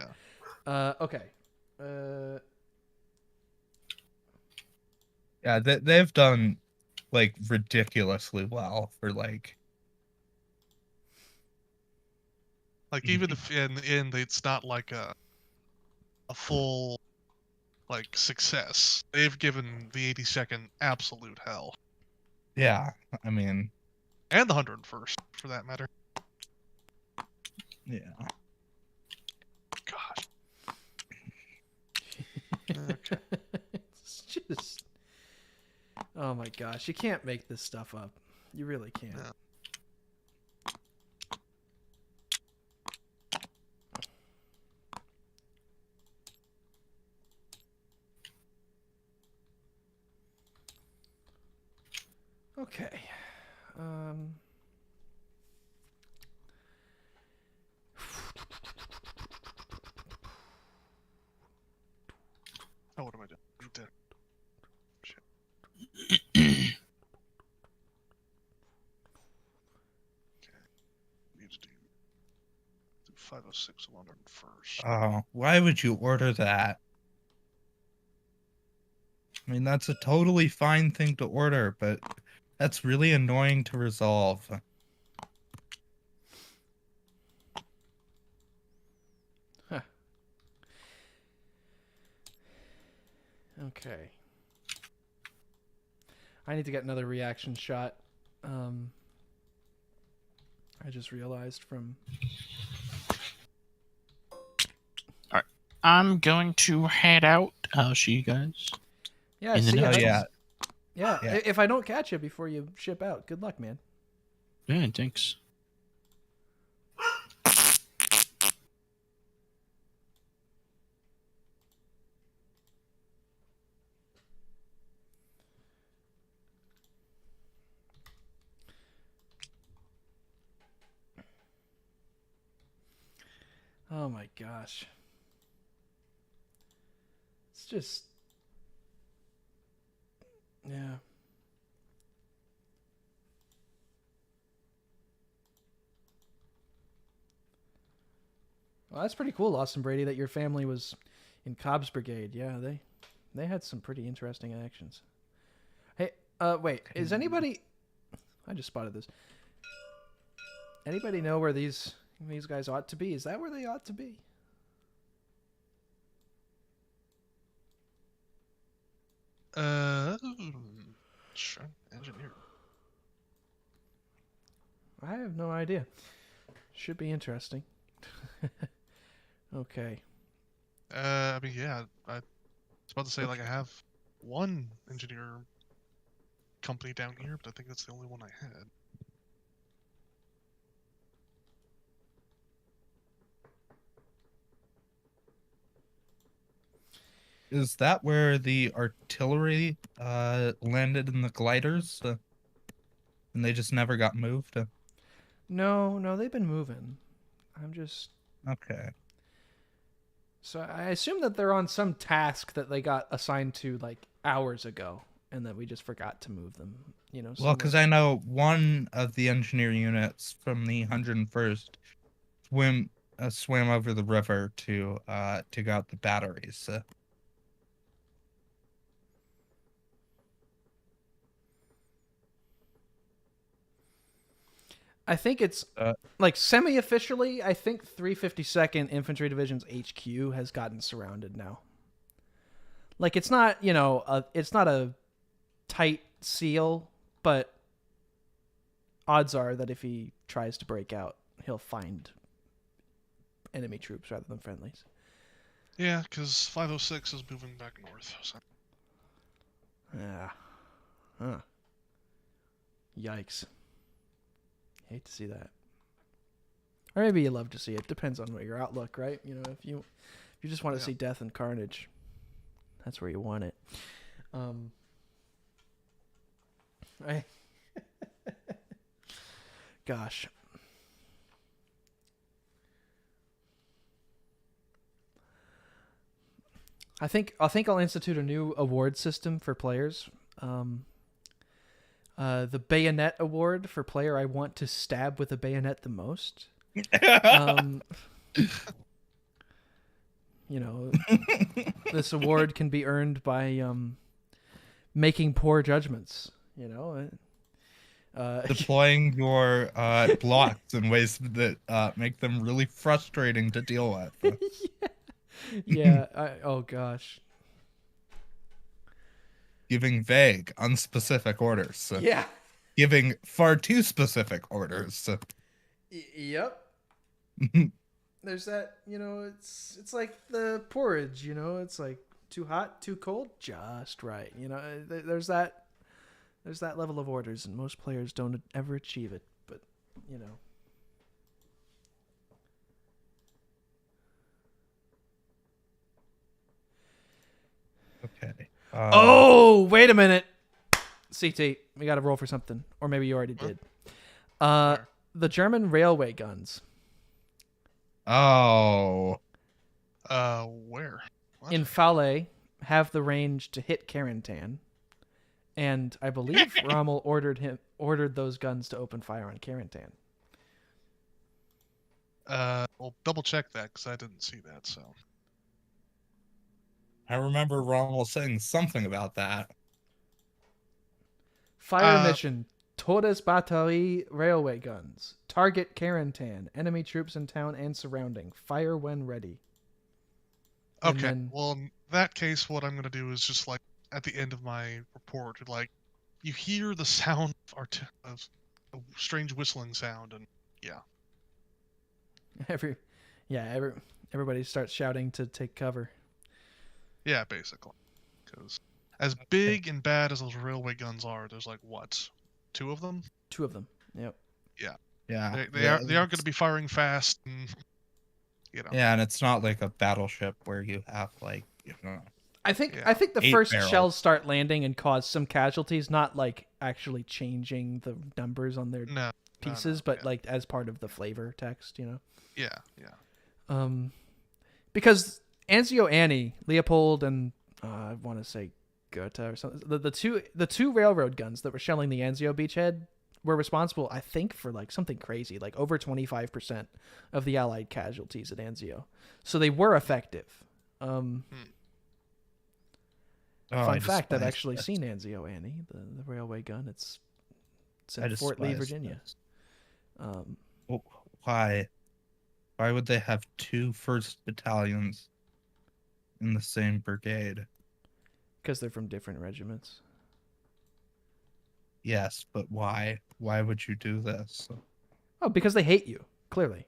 yeah. Okay. Yeah, they've done like ridiculously well for like. Like even if in the end it's not like a full like success, they've given the 82nd absolute hell, Yeah, I mean, and the 101st for that matter. yeah. Gosh. Okay. It's just, oh my gosh, you can't make this stuff up. You really can't. No. Okay. Oh, what am I doing? I'm dead. Shit. Need to do 506 101st. Oh, why would you order that? I mean, that's a totally fine thing to order, but that's really annoying to resolve. Huh. Okay. I need to get another reaction shot. I just realized from... I'm going to head out. I'll see you guys. Yeah, In the see next ya. one. Yeah. Yeah. If I don't catch you before you ship out, good luck, man. Yeah, thanks. Oh my gosh. It's just... Yeah. Well, that's pretty cool, Austin Brady, that your family was in Cobb's Brigade. Yeah, they had some pretty interesting actions. Hey, wait, is anybody... I just spotted this. Anybody know where these guys ought to be? Is that where they ought to be? Sure, engineer. I have no idea. Should be interesting. Okay. I mean, yeah, I was about to say, like, I have one engineer company down here, but I think that's the only one I had. Is that where the artillery landed in the gliders? And they just never got moved? No, they've been moving. I'm just... Okay. So I assume that they're on some task that they got assigned to like hours ago, and that we just forgot to move them. You know. Well, because I know one of the engineer units from the 101st swam over the river to go out the batteries. I think it's like semi-officially. I think 352nd Infantry Division's HQ has gotten surrounded now. Like it's not, it's not a tight seal, but odds are that if he tries to break out, he'll find enemy troops rather than friendlies. Yeah, because 506 is moving back north. So. Yeah. Huh. Yikes. Hate to see that. Or maybe you love to see it. Depends on what your outlook, right? You know, if you just want to see death and carnage, that's where you want it. Gosh. I think I'll institute a new award system for players. The bayonet award for player I want to stab with a bayonet the most. You know, this award can be earned by making poor judgments. Deploying your blocks in ways that make them really frustrating to deal with. Yeah. Oh gosh. Giving vague, unspecific orders. Yeah. Giving far too specific orders. Yep. There's that. It's like the porridge. It's like too hot, too cold, just right. There's that level of orders, and most players don't ever achieve it. But Okay. Oh, wait a minute. CT, we got to roll for something, or maybe you already did. The German railway guns Oh. Where? What? in Fale have the range to hit Carentan, and I believe Rommel ordered those guns to open fire on Carentan. Well, double check that because I didn't see that. So I remember Rommel saying something about that. Fire mission: Torres Batterie railway guns. Target Carentan. Enemy troops in town and surrounding. Fire when ready. And okay. then- Well, in that case, what I'm gonna do is just like at the end of my report, like you hear the sound of a strange whistling sound, and Everybody starts shouting to take cover. yeah, basically, because as big and bad as those railway guns are, there's like what, 2 of them? 2 of them. Yep. Yeah. They aren't going to be firing fast, and Yeah, and it's not like a battleship where you have like, I think Yeah. the 8 first barrels. shells start landing and cause some casualties, not like actually changing the numbers on their no pieces, no, but yeah. like as part of the flavor text, Yeah. Because Anzio Annie, Leopold, and I want to say Goethe or something. The two railroad guns that were shelling the Anzio beachhead were responsible, I think, for like something crazy, like over 25% of the Allied casualties at Anzio. So they were effective. Oh, I Fun fact: I've despise actually this. seen Anzio Annie, the railway gun. It's I in Fort Lee, despise Virginia. this. Why? Why would they have 2 1st battalions in the same brigade? Because they're from different regiments. Yes, but why? Why would you do this? Oh, because they hate you, clearly.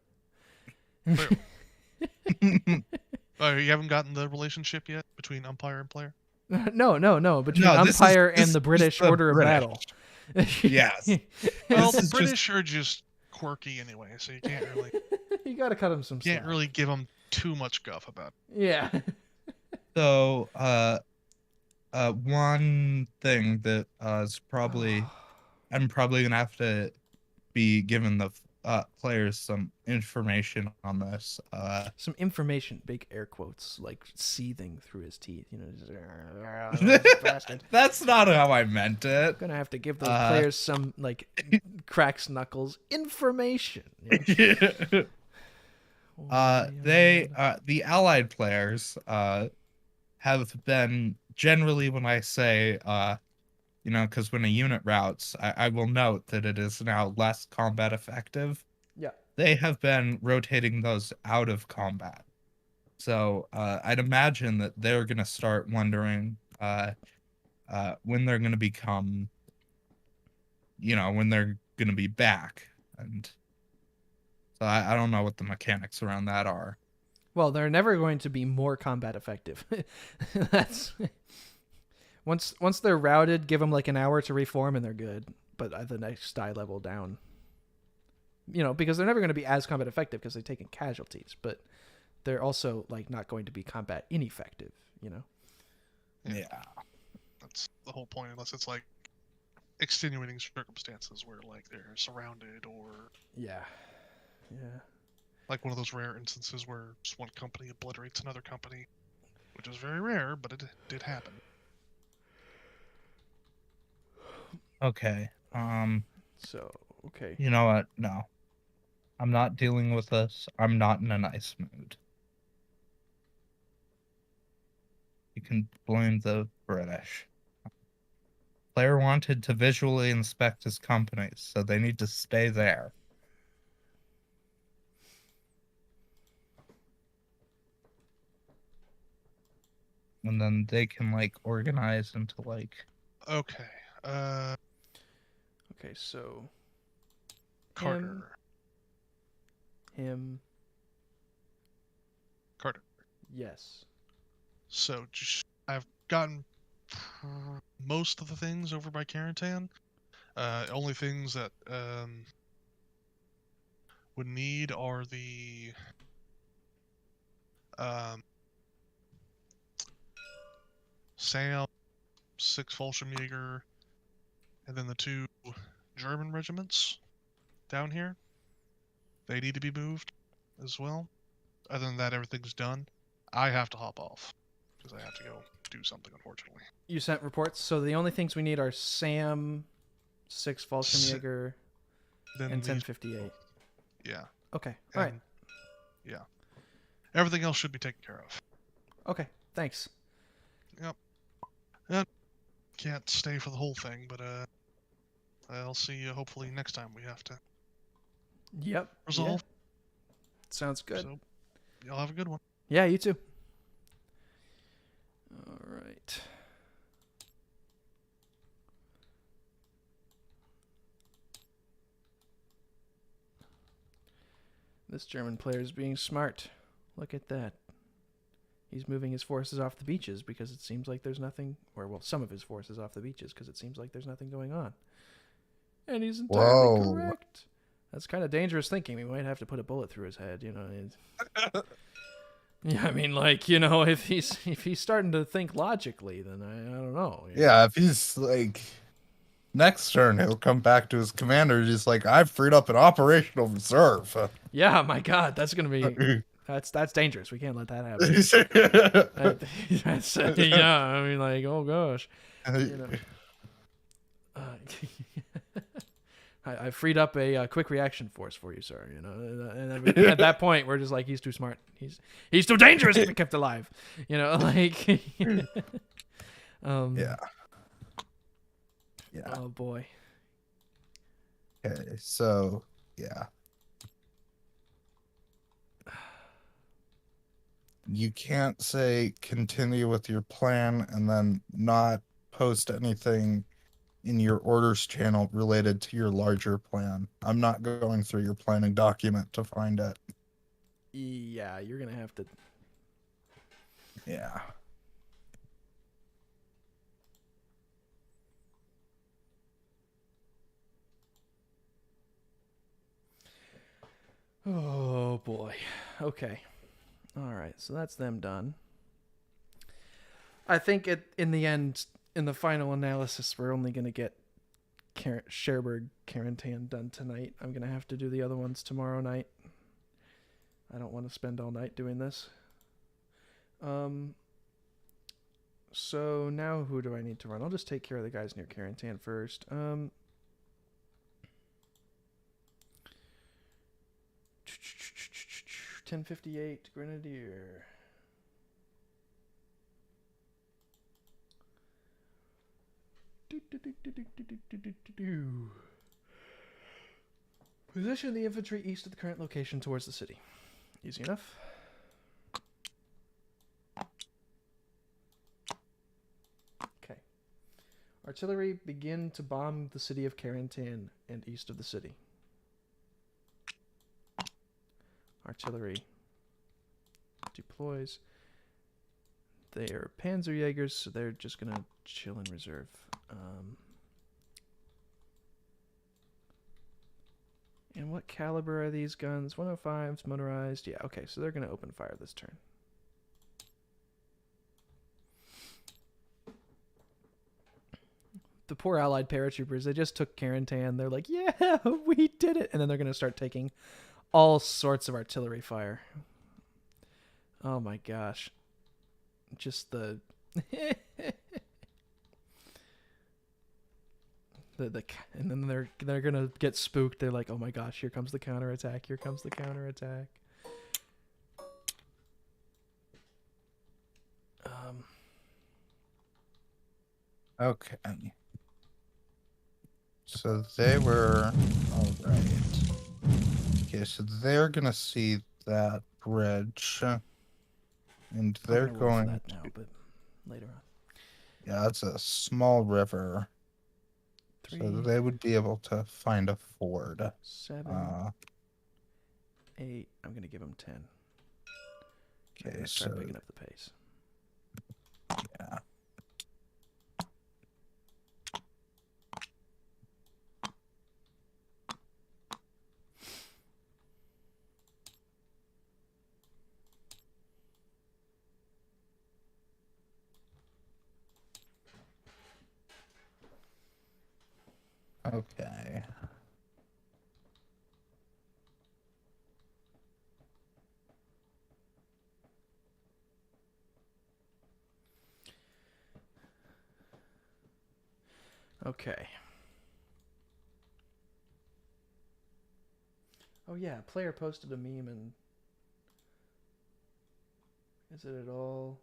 Oh, you haven't gotten the relationship yet between umpire and player? No. Between No, this is- umpire this and the is British the Order British. of Battle. Yes. Well, This the is just- British are just quirky anyway, so you can't really You got to cut them some slack. can't really give them too much guff about it. Yeah. So, one thing that is probably I'm probably gonna have to be giving the players some information on this. Some information, big air quotes, like seething through his teeth. Just, bastard. That's not how I meant it. Gonna have to give those players some like cracks knuckles information. The Allied players have been generally, when I say because when a unit routes, I will note that it is now less combat effective. Yeah. They have been rotating those out of combat. So I'd imagine that they're going to start wondering when they're going to become, when they're going to be back. And so I don't know what the mechanics around that are. Well, they're never going to be more combat effective. That's once they're routed, give them like an hour to reform and they're good. But at the next die level down, because they're never going to be as combat effective because they're taking casualties. But they're also like not going to be combat ineffective. Yeah. That's the whole point, unless it's like extenuating circumstances where like they're surrounded, or Yeah. like one of those rare instances where just one company obliterates another company, which is very rare, but it did happen. Okay. So okay. You know what? No. I'm not dealing with this. I'm not in a nice mood. You can blame the British. Player wanted to visually inspect his companies, so they need to stay there. And then they can like organize into like Okay. Okay, so Carter. him, Carter. yes. So I've gotten most of the things over by Carentan. Only things that would need are the Sam, 6 Fallschirmjäger, and then the 2 German regiments down here. They need to be moved as well. Other than that, everything's done. I have to hop off because I have to go do something, unfortunately. You sent reports, so the only things we need are Sam, 6 Fallschirmjäger, Then and these, 1058. yeah. Okay, all right. And, yeah. Everything else should be taken care of. Okay, thanks. Can't stay for the whole thing, but I'll see you hopefully next time we have to Yep. resolve. Yeah. Sounds good. So, y'all have a good one. Yeah, you too. All right. This German player is being smart. Look at that. He's moving his forces off the beaches because it seems like there's nothing, or well, some of his forces off the beaches because it seems like there's nothing going on. And he's entirely Whoa. correct. That's kind of dangerous thinking. We might have to put a bullet through his head, you know. Yeah, I mean, like, you know, if he's starting to think logically, then I don't know. You know? Yeah, if he's like next turn he'll come back to his commander just like I've freed up an operational reserve. Yeah, my God, that's gonna be that's dangerous. We can't let that happen. That's, yeah, I mean, like, oh gosh, you know. I freed up a quick reaction force for you, sir. You know, and at that point, we're just like, he's too smart. He's too dangerous to be kept alive. You know, like. Yeah. Yeah. Oh boy. Okay, so yeah. You can't say continue with your plan and then not post anything in your orders channel related to your larger plan. I'm not going through your planning document to find it. Yeah, you're gonna have to. Yeah. Oh boy. Okay. All right. So that's them done. I think in the end, in the final analysis, we're only gonna get Cherbourg Carentan done tonight. I'm gonna have to do the other ones tomorrow night. I don't want to spend all night doing this. So now who do I need to run? I'll just take care of the guys near Carentan first. 1058 Grenadier. Position the infantry east of the current location towards the city. Easy enough. Okay. Artillery, begin to bomb the city of Carentan and east of the city. Artillery deploys. They are Panzerjägers, so they're just going to chill in reserve. And what caliber are these guns? 105s, motorized. Yeah, okay, so they're going to open fire this turn. The poor allied paratroopers, they just took Carentan. They're like, yeah, we did it. And then they're going to start taking all sorts of artillery fire. Oh my gosh. Just the... and then they're gonna get spooked. They're like, oh my gosh, here comes the counterattack. Here comes the counterattack. Okay. So they were all right. Okay, so they're gonna see that bridge, and I'm they're gonna roll for going. that now, but later on. Yeah, it's a small river, so 3, they would be able to find a ford. 7, Uh, 8. I'm gonna give them 10. I'm okay, gonna so start picking up the pace. yeah. Okay. Okay. Oh yeah, a player posted a meme and is it at all?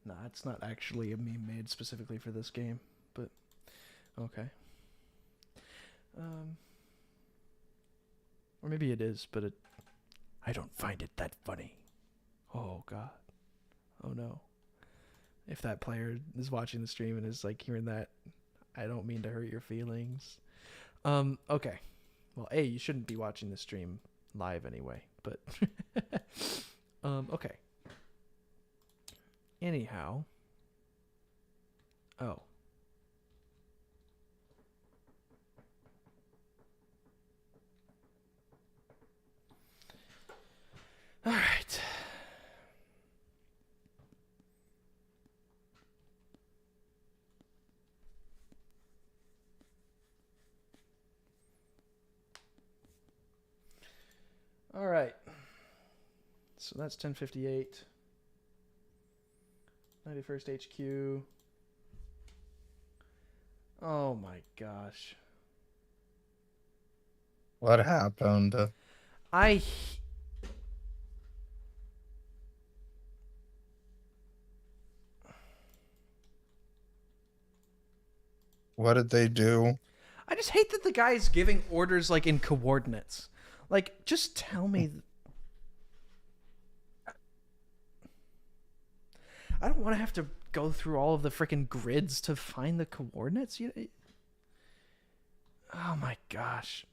Nah, it's not actually a meme made specifically for this game, but okay. Or maybe it is, but I don't find it that funny. Oh god. Oh no. If that player is watching the stream and is like hearing that, I don't mean to hurt your feelings. Okay. Well, A, you shouldn't be watching the stream live anyway, but okay. Anyhow. Oh. All right. All right. So that's 1058. 91st HQ. Oh my gosh. What happened? I What did they do? just hate that the guy's giving orders like in coordinates. Like, just tell me. I don't want to have to go through all of the freaking grids to find the coordinates. Oh my gosh.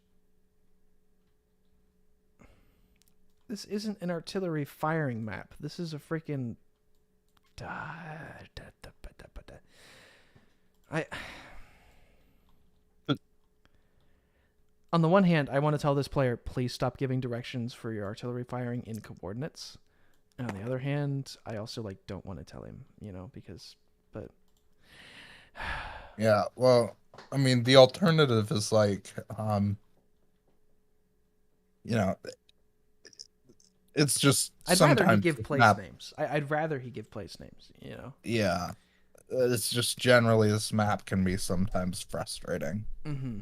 This isn't an artillery firing map. This is a freaking. On the one hand, I want to tell this player, please stop giving directions for your artillery firing in coordinates. And on the other hand, I also don't want to tell him, because, but. Yeah, well, I mean, the alternative is it's just I'd rather he sometimes give the place map, names. I'd rather he give place names, yeah, it's just generally this map can be sometimes frustrating. Mm-hmm.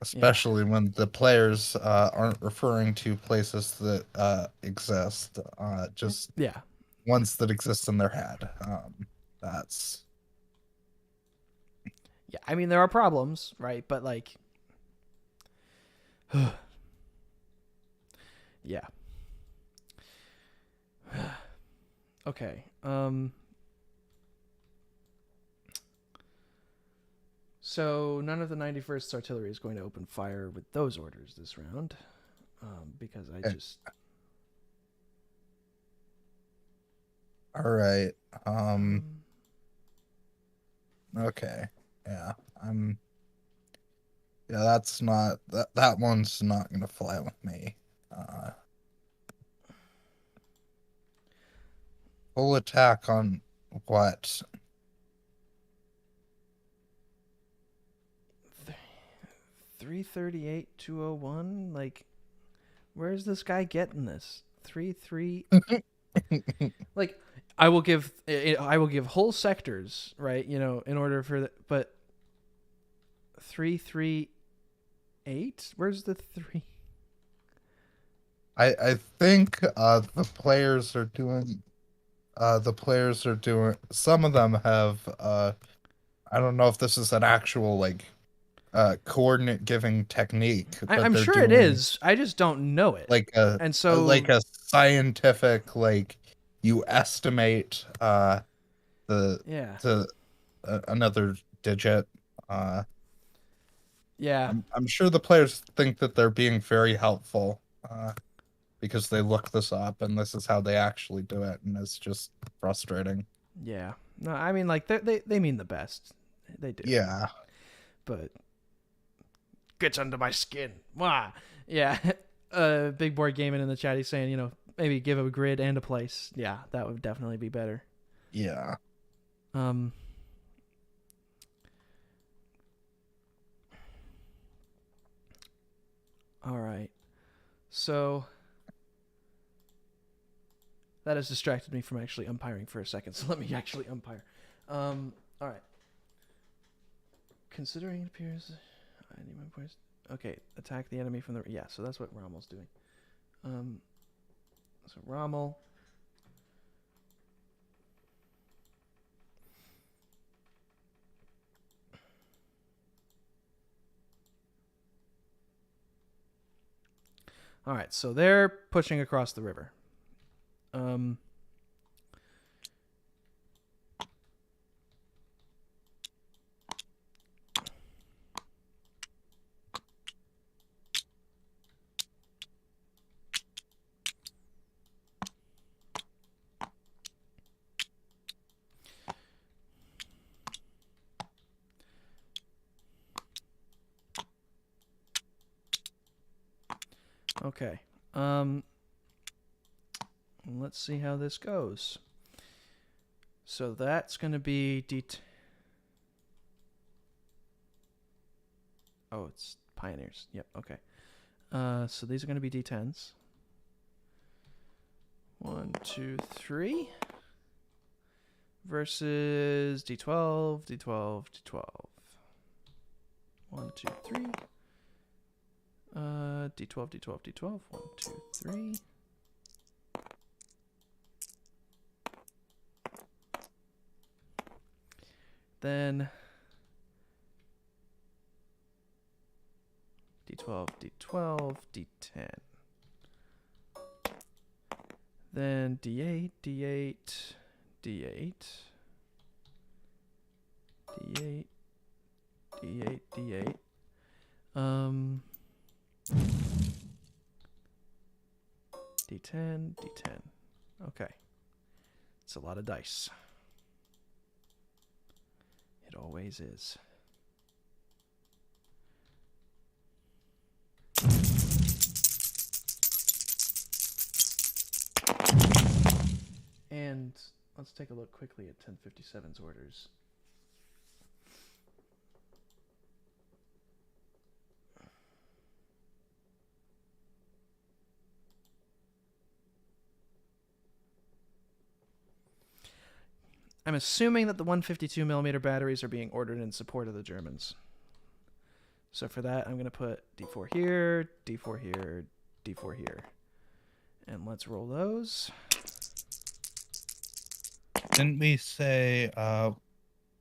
Especially when the players aren't referring to places that exist, just Yeah. ones that exist in their head. That's Yeah, I mean, there are problems, right? But, yeah. Okay. So none of the 91st artillery is going to open fire with those orders this round, because I just. all right. Okay. Yeah. Yeah, that's not that one's not gonna fly with me. Full attack on what? 338-201. Where's this guy getting this? 3-3. I will give whole sectors, right? In order for the, but 338. Where's the 3? I think the players are doing the players are doing. Some of them have. I don't know if this is an actual like coordinate giving technique, but I'm they're sure it doing is. I just don't know it. like And so like a scientific like you estimate the yeah. to another digit. Yeah. I'm sure the players think that they're being very helpful because they look this up and this is how they actually do it, and it's just frustrating. Yeah. No, I mean, like, they mean the best. They do. Yeah. But gets under my skin. Wah. Yeah. Big Board Gaming in the chat, he's saying, you know, maybe give a grid and a place. Yeah, that would definitely be better. Yeah. All right. So that has distracted me from actually umpiring for a second. So let me actually umpire. All right. Considering it appears, I need my points. Okay, attack the enemy from the yeah. So that's what Rommel's doing. So Rommel. All right, so they're pushing across the river. Okay. Let's see how this goes. So that's going to be oh, it's Pioneers. Yep, okay. So these are going to be D10s. 1, 2, 3. Versus D12, D12, D12. 1, 2, 3. D12, D12, D12. 1, 2, 3. Then D12, D12, D10. Then D8, D8, D8, D8, D8, D8. D10, D10. Okay. It's a lot of dice. It always is. And let's take a look quickly at 1057's orders. I'm assuming that the 152mm batteries are being ordered in support of the Germans. So for that, I'm going to put D4 here, D4 here, D4 here. And let's roll those. Didn't we say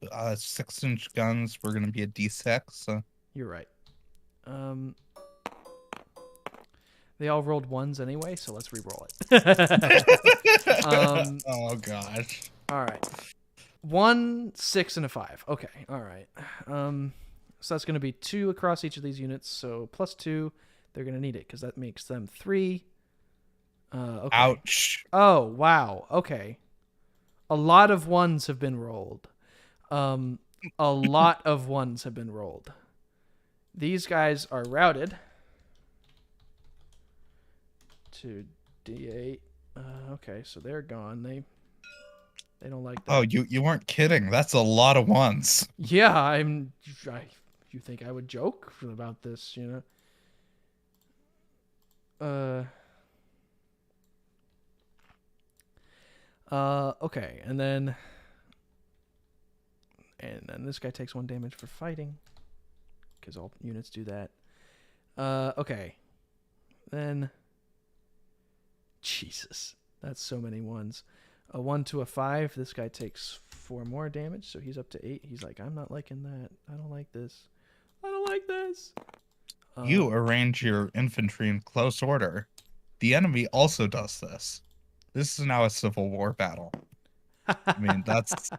6-inch guns were going to be a D6? So. You're right. They all rolled ones anyway, so let's re-roll it. Oh gosh. All right. 1, 6, and a 5. Okay. All right. So that's going to be 2 across each of these units. So +2, they're going to need it because that makes them 3. Okay. Ouch. Oh, wow. Okay. A lot of ones have been rolled. A lot of ones have been rolled. These guys are routed to D8. Okay, so they're gone. They don't like that. Oh, you weren't kidding. That's a lot of ones. Yeah, you think I would joke about this, you know? Okay, and then this guy takes 1 damage for fighting, because all units do that. Okay, then Jesus, that's so many ones. a 1 to a 5. This guy takes 4 more damage, so he's up to 8. He's like, I'm not liking that. I don't like this. I don't like this. You arrange your infantry in close order. The enemy also does this. This is now a civil war battle. I mean, that's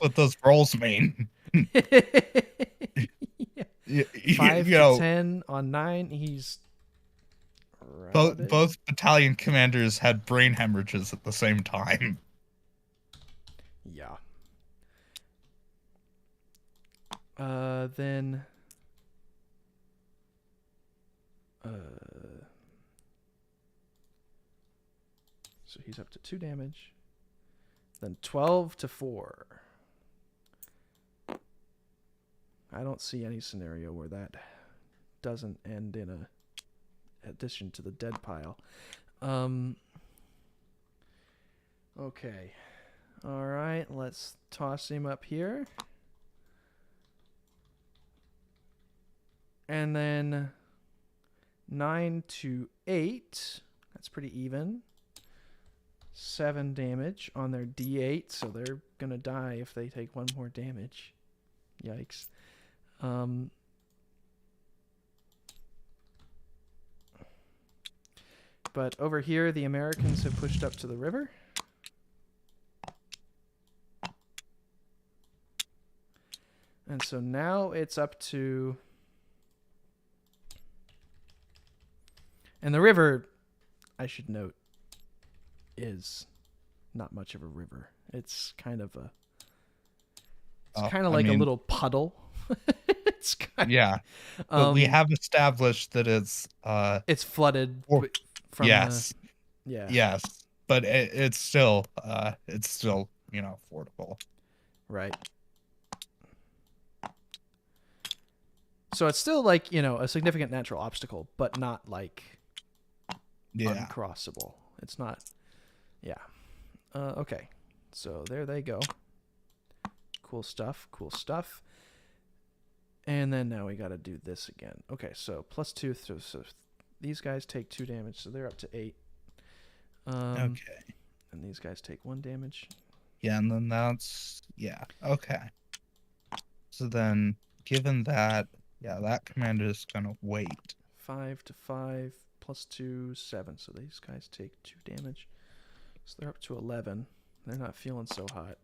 what those rolls mean. Yeah. 5 you to know, 10 on 9. He's both battalion commanders had brain hemorrhages at the same time. Yeah. Then. So he's up to 2 damage. Then 12 to 4. I don't see any scenario where that doesn't end in a addition to the dead pile. Okay. All right, let's toss him up here. And then 9 to 8. That's pretty even. 7 damage on their D8, so they're going to die if they take 1 more damage. Yikes. But over here, the Americans have pushed up to the river. And so now it's up to... And the river, I should note, is not much of a river. It's kind of a... It's kind of like a little puddle. It's kind yeah. But we have established that it's flooded from yes. Yeah. Yes. But it's still fordable. Right. So it's still like, a significant natural obstacle, but not like uncrossable. It's not. Yeah. Okay. So there they go. Cool stuff. Cool stuff. And then now we got to do this again. Okay, so +2. So these guys take 2 damage, so they're up to 8. Okay. And these guys take 1 damage. Yeah, and then that's... Yeah, okay. So then, given that, that commander is going to wait. 5 to 5, +2, 7. So these guys take 2 damage. So they're up to 11. They're not feeling so hot.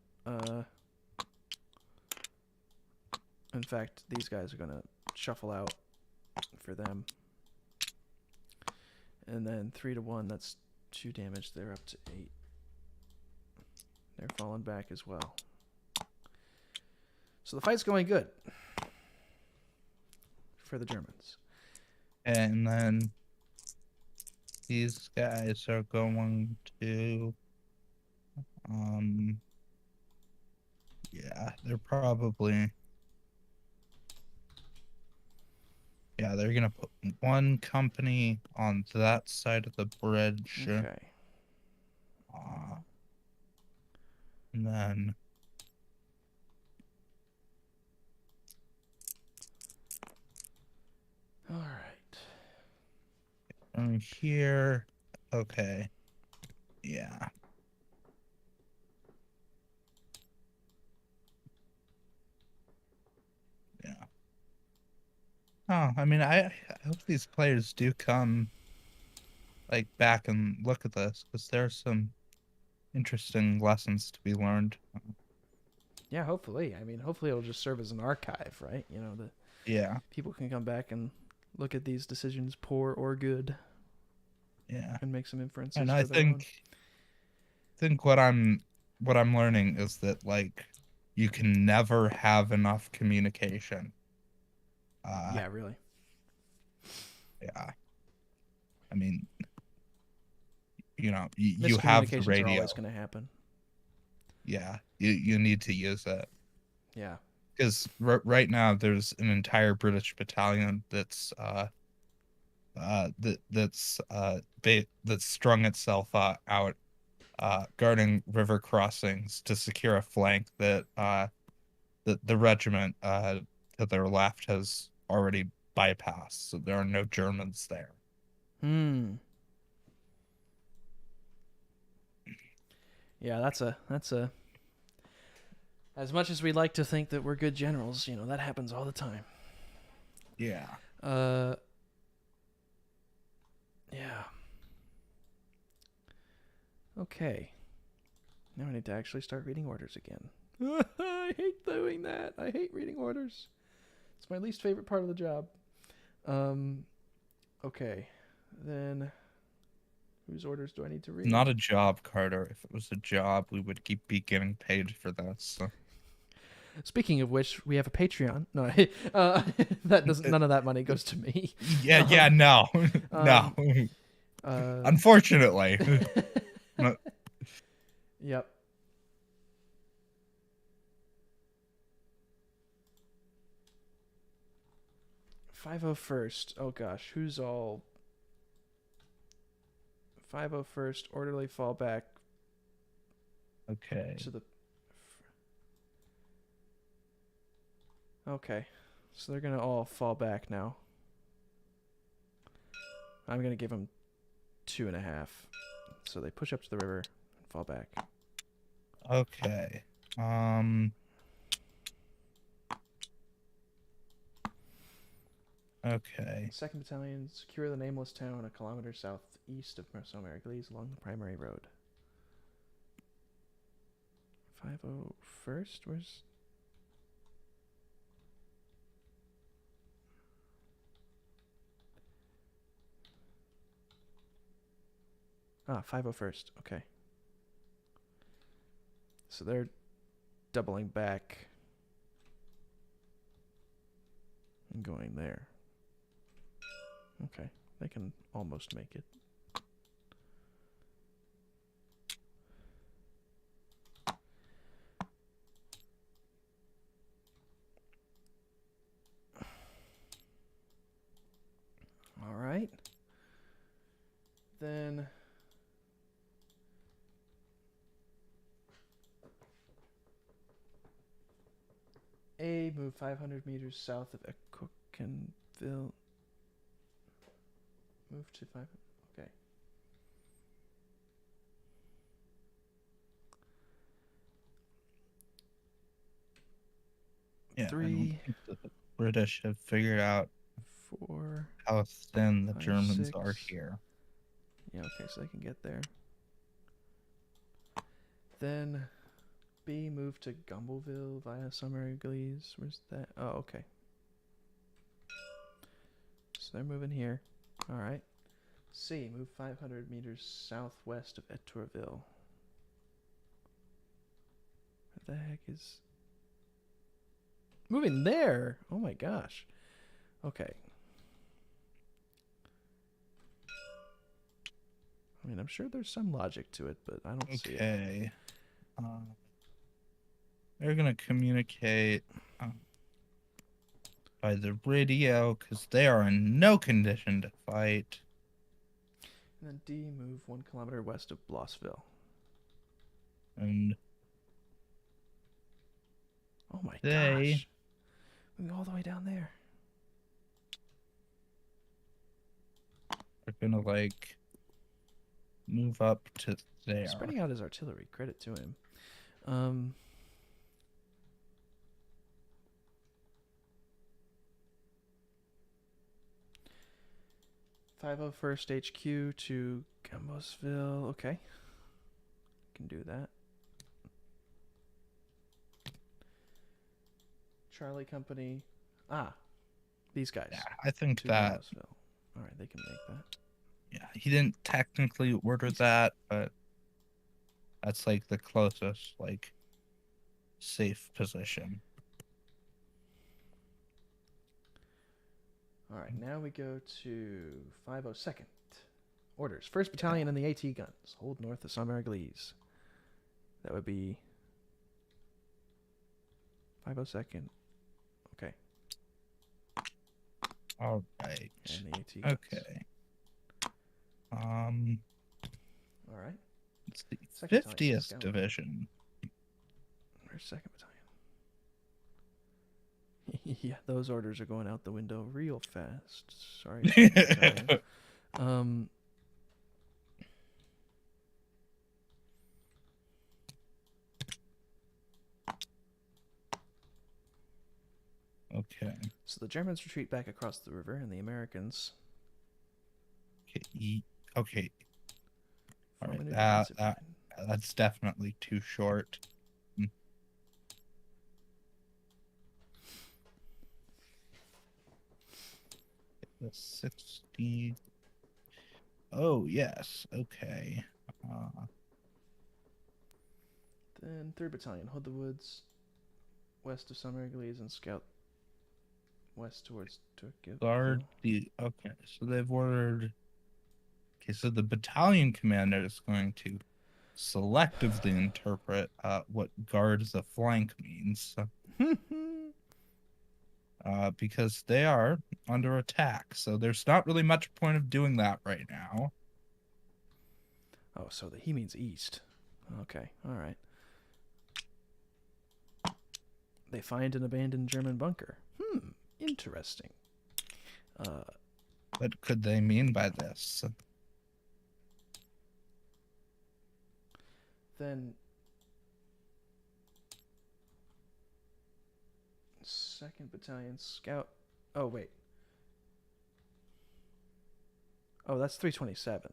In fact, these guys are going to shuffle out for them. And then 3 to 1, that's 2 damage. They're up to 8. They're falling back as well. So the fight's going good for the Germans. And then these guys are going to... they're probably... Yeah, they're going to put 1 company on that side of the bridge. Okay. And then... All right. Here. Okay. Yeah. Yeah. Oh, I mean, I hope these players do come back and look at this, because there's some interesting lessons to be learned. Yeah, hopefully. I mean, hopefully it'll just serve as an archive, right? Yeah. People can come back and look at these decisions, poor or good. Yeah. And make some inferences. And I think what I'm learning is that you can never have enough communication. Yeah, really. Yeah. I mean, you have the Miscommunications radio. are always going to happen. Yeah, you need to use it. Yeah. Because right now there's an entire British battalion that's strung itself out guarding river crossings to secure a flank that the regiment to their left has already bypassed, so there are no Germans there. Yeah, that's a. As much as we like to think that we're good generals, you know, that happens all the time. Yeah. Yeah. Okay. Now I need to actually start reading orders again. I hate doing that. I hate reading orders. It's my least favorite part of the job. Okay. Then whose orders do I need to read? Not a job, Carter. If it was a job, we would be getting paid for that. So. Speaking of which, we have a Patreon. No, that doesn't. None of that money goes to me. Yeah, no, no. Unfortunately. Yep. "501st. Oh gosh, who's all 501st orderly fallback Okay. to the. Okay, so they're gonna all fall back now. I'm gonna give them 2.5, so they push up to the river and fall back. Okay. Okay. 2nd Battalion, secure the nameless town a kilometer southeast of Marceau-Mariglies along the primary road. 501st? Where's... Ah, 501st. Okay. So they're doubling back and going there. Okay, they can almost make it. All right. Then A, move 500 meters south of Ecoquenville. Move to 5. Okay. Yeah. 3, I don't think the British have figured out 4. how thin the 5, Germans are 6. here. Yeah, okay, so they can get there. Then B, move to Gumbleville via Somerglees. Where's that? Oh, okay. So they're moving here. All right. C, move 500 meters southwest of Etourville. What the heck is... Moving there? Oh my gosh. Okay. I mean, I'm sure there's some logic to it, but I don't see it. Okay. They're gonna communicate by the radio because they are in no condition to fight. And then D, move 1 kilometer west of Blossville. And Oh my They- gosh. Moving all the way down there. they're gonna like move up to there. Spreading out his artillery. Credit to him. 501st HQ to Gambosville. Okay. Can do that. Charlie Company. Ah. These guys. Yeah, I think To that. Gambosville. Alright, they can make that. Yeah, he didn't technically order that, but that's like the closest like safe position. Alright, now we go to 502nd. Orders. 1st Battalion and the AT guns. Hold north of Somerglees. That would be 502nd. Okay. All right. And the AT guns. Okay. Alright. It's the 2nd Battalion, 50th Scout. Division. Where's 2nd Battalion? Yeah, those orders are going out the window real fast. Sorry. 2nd Battalion. Okay. So the Germans retreat back across the river, and the Americans Okay. All form a right. new defensive line. That's definitely too short. The 60. Oh yes. Okay. Then 3rd Battalion, hood the woods west of Summer Glades and scout west towards Turkey. Guard the. Okay. So they've ordered. Okay. So the battalion commander is going to selectively interpret what guard the flank means. Because they are under attack. So there's not really much point of doing that right now. Oh, so he means east. Okay, all right. They find an abandoned German bunker. Interesting. What could they mean by this? Then 2nd Battalion scout. Oh wait. Oh, that's 327th.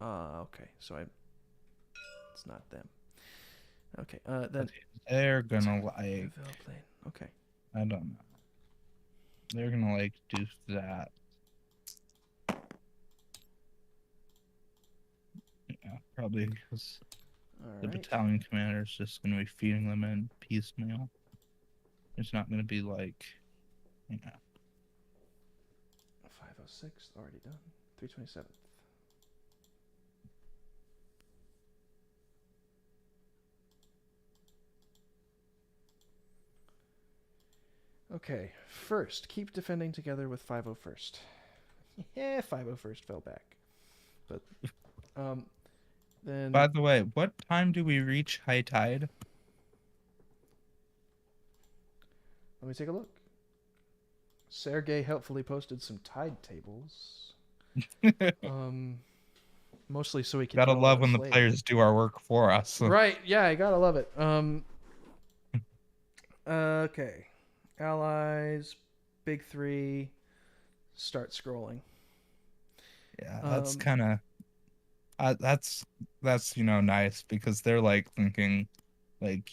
Okay. So it's not them. Okay. Then They're gonna like. Okay. I don't know. They're gonna like do that. Yeah, probably because the battalion commander is just gonna be feeding them in piecemeal. It's not gonna be like, 506 already done. 327th. Okay, first, keep defending together with 501st. Yeah, 501st fell back. But, then... By the way, what time do we reach high tide? Let me take a look. Sergey helpfully posted some tide tables. Mostly so we can... Gotta love when the players do our work for us. Right, yeah, I gotta love it. Okay. Allies, big 3, start scrolling. Yeah, that's kind of that's nice because they're like thinking like,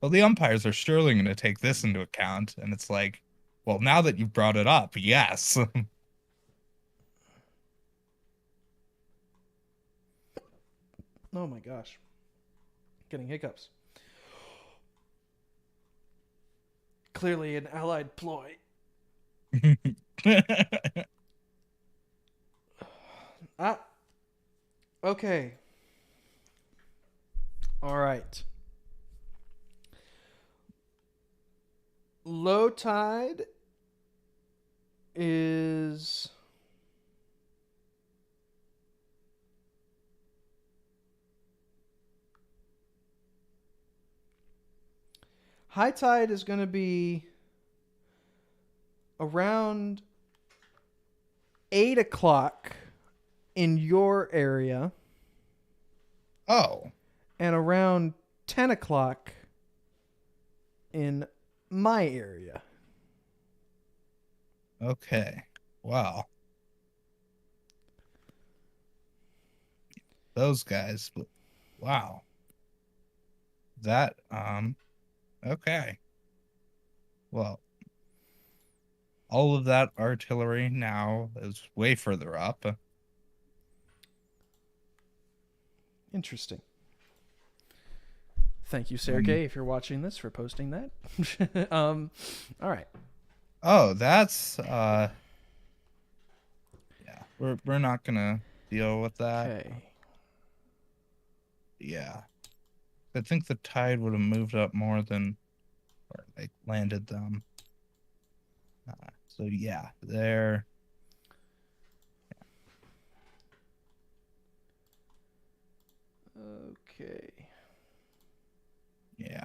well, the umpires are surely going to take this into account, and it's like, well, now that you've brought it up, yes. Oh my gosh. Getting hiccups. Clearly an allied ploy. Okay. All right. Low tide is high tide is going to be around 8 o'clock in your area. Oh. And around 10 o'clock in my area. Okay. Wow. Those guys. Wow. That, okay. Well, all of that artillery now is way further up. Interesting. Thank you, Sergey, if you're watching this, for posting that. All right. Oh, that's yeah. We're not gonna deal with that. Okay. Yeah. I think the tide would have moved up more than, or like landed them. So yeah, there. Okay. Yeah.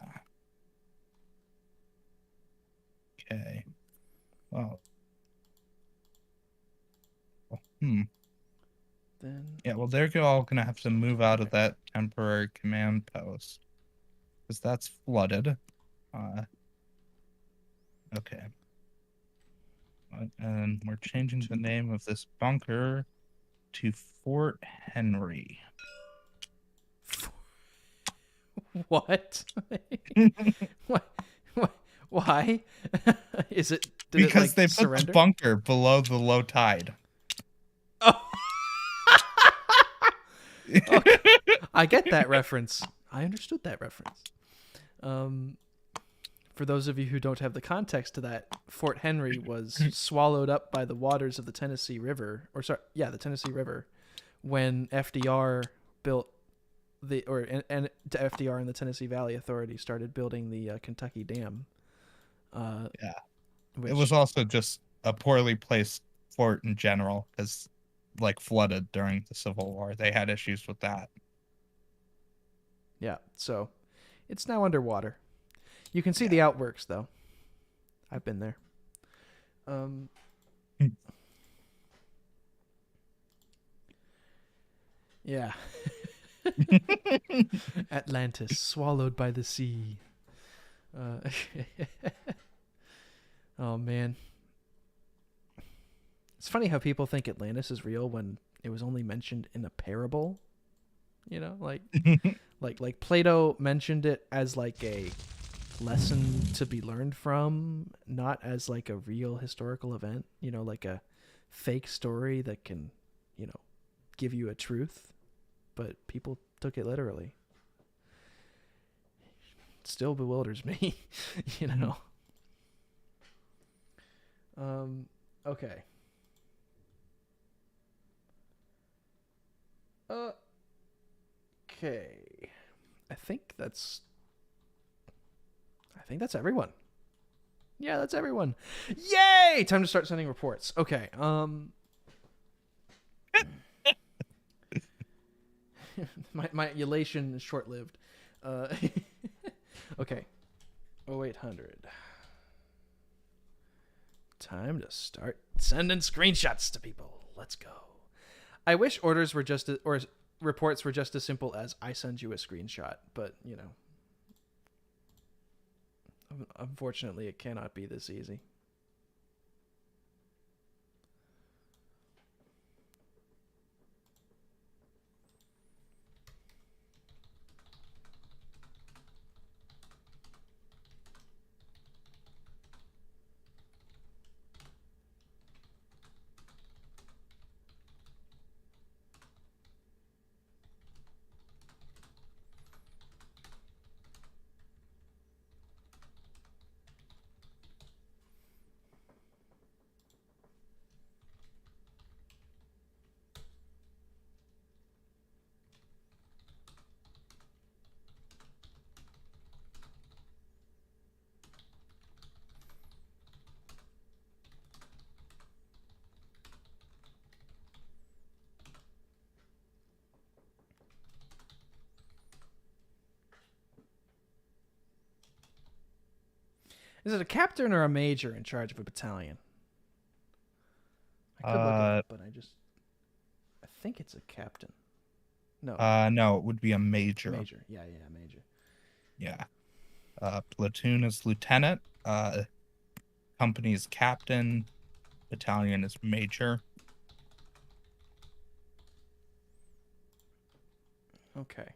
Okay. Well. Then. Yeah. Well, they're all gonna have to move out of that temporary command post because that's flooded. Okay. And we're changing the name of this bunker to Fort Henry. What? What? Why? Is it? Did Because it like they put surrender? the bunker below the low tide. Oh. Okay. I get that reference. I understood that reference. For those of you who don't have the context to that, Fort Henry was swallowed up by the waters of the Tennessee River, the Tennessee River, when FDR built and FDR and the Tennessee Valley Authority started building the Kentucky Dam. Yeah. Which, It was also just a poorly placed fort in general, because like flooded during the Civil War. They had issues with that. yeah, so it's now underwater. You can see the outworks though. I've been there. Yeah. Atlantis swallowed by the sea. Oh man. It's funny how people think Atlantis is real when it was only mentioned in a parable. You know, like Plato mentioned it as like a lesson to be learned from, not as like a real historical event, you know, like a fake story that can, you know, give you a truth, but people took it literally. It still bewilders me, you know. Okay. Okay. I think that's everyone. Yeah, that's everyone. Yay! Time to start sending reports. Okay. My elation is short-lived. Okay. 0800. Time to start sending screenshots to people. Let's go. I wish orders were or reports were just as simple as I send you a screenshot, but you know, unfortunately, it cannot be this easy. Is it a captain or a major in charge of a battalion? I could look it up, but I think it's a captain. No. No, it would be a major. Major. Yeah, major. Yeah. Platoon is lieutenant. Company is captain. Battalion is major. Okay.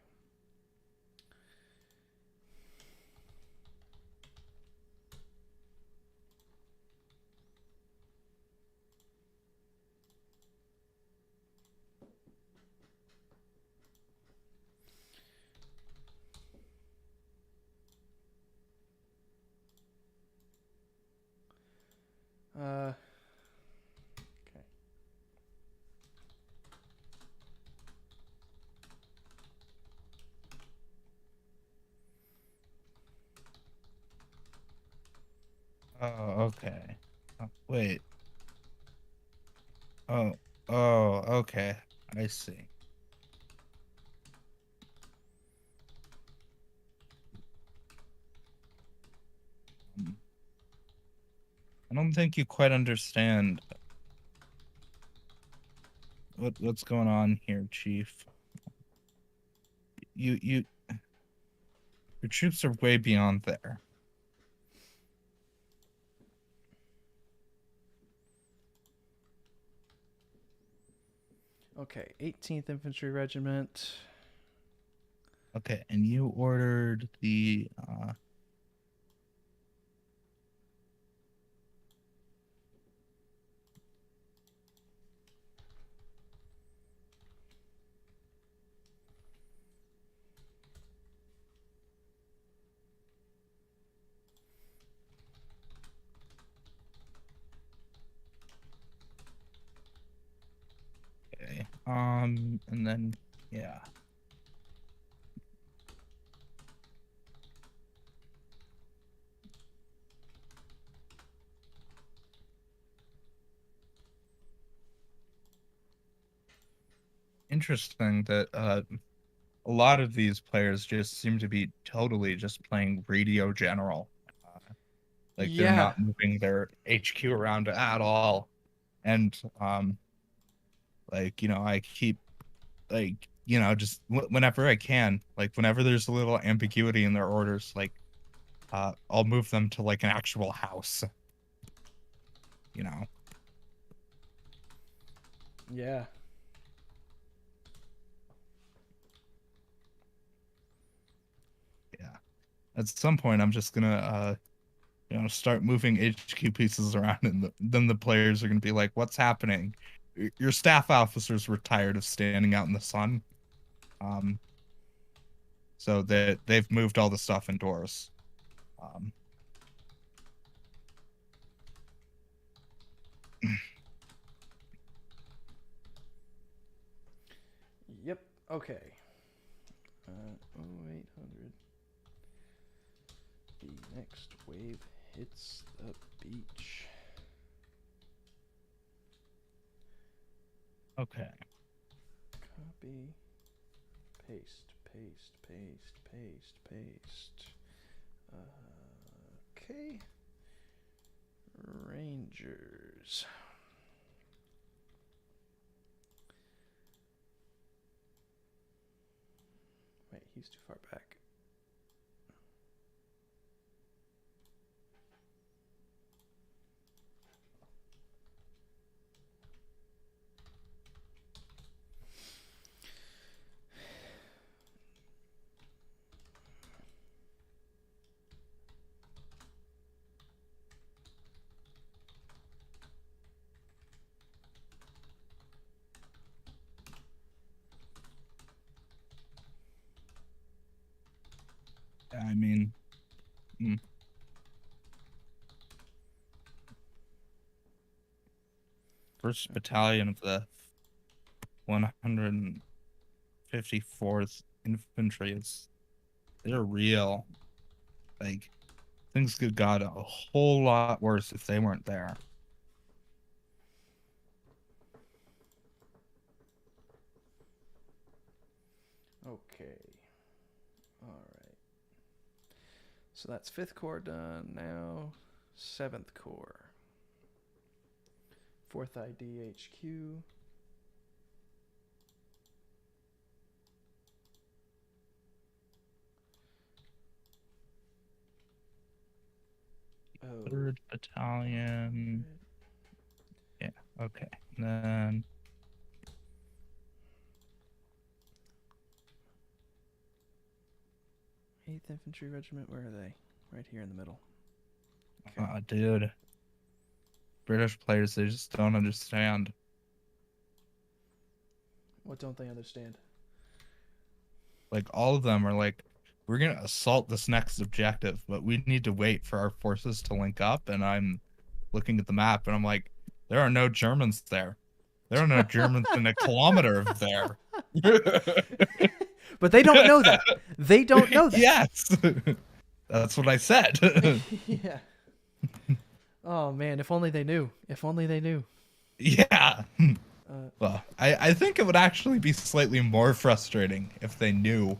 Okay. Oh, okay. Wait. Oh, okay. I see. I don't think you quite understand what's going on here, Chief. Your troops are way beyond there. Okay, 18th Infantry Regiment. Okay, and you ordered the okay. And then yeah. Interesting that a lot of these players just seem to be totally just playing Radio General. Like they're Yeah. not moving their HQ around at all. And like, I keep like, just whenever I can, like whenever there's a little ambiguity in their orders, like I'll move them to like an actual house. You know. Yeah. Yeah. At some point I'm just gonna start moving HQ pieces around, and then the players are going to be like, what's happening? Your staff officers were tired of standing out in the sun. So that they've moved all the stuff indoors. Yep. Okay. 0800. The next wave hits the beach. Okay. Copy. Paste. Paste. Paste. Paste. Paste. Okay. Rangers. Wait, he's too far back. I mean, First Battalion of the 154th Infantry they're real. Like, things could got a whole lot worse if they weren't there. Okay. All right. So that's 5th Corps done. Now 7th Corps. 4th ID HQ. Oh. 3rd Battalion. Yeah, okay. And then 8th Infantry Regiment, where are they? Right here in the middle. Okay. Dude. British players, they just don't understand. What don't they understand? Like, all of them are like, we're going to assault this next objective, but we need to wait for our forces to link up. And I'm looking at the map, and I'm like, there are no Germans there. There are no Germans in a kilometer of there. But they don't know that. They don't know that. Yes. That's what I said. Yeah. Oh, man. If only they knew. If only they knew. Yeah. Well, I think it would actually be slightly more frustrating if they knew,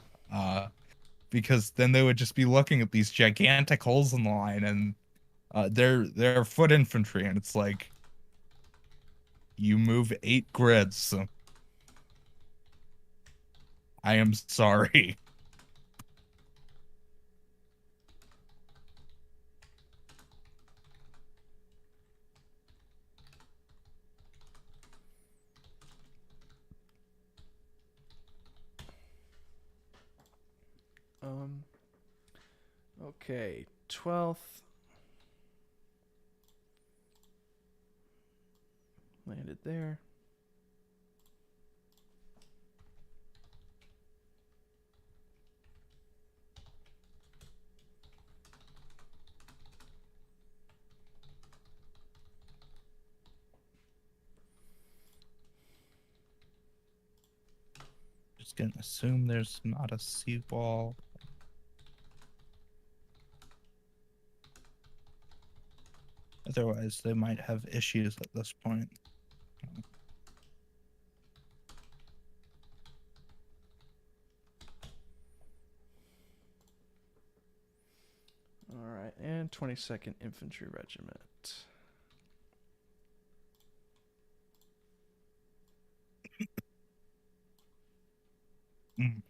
because then they would just be looking at these gigantic holes in the line, and they're foot infantry, and it's like, you move 8 grids. I am sorry. Okay, 12th. Landed there. Just gonna assume there's not a seawall. Otherwise, they might have issues at this point. All right, and 22nd Infantry Regiment. Mm.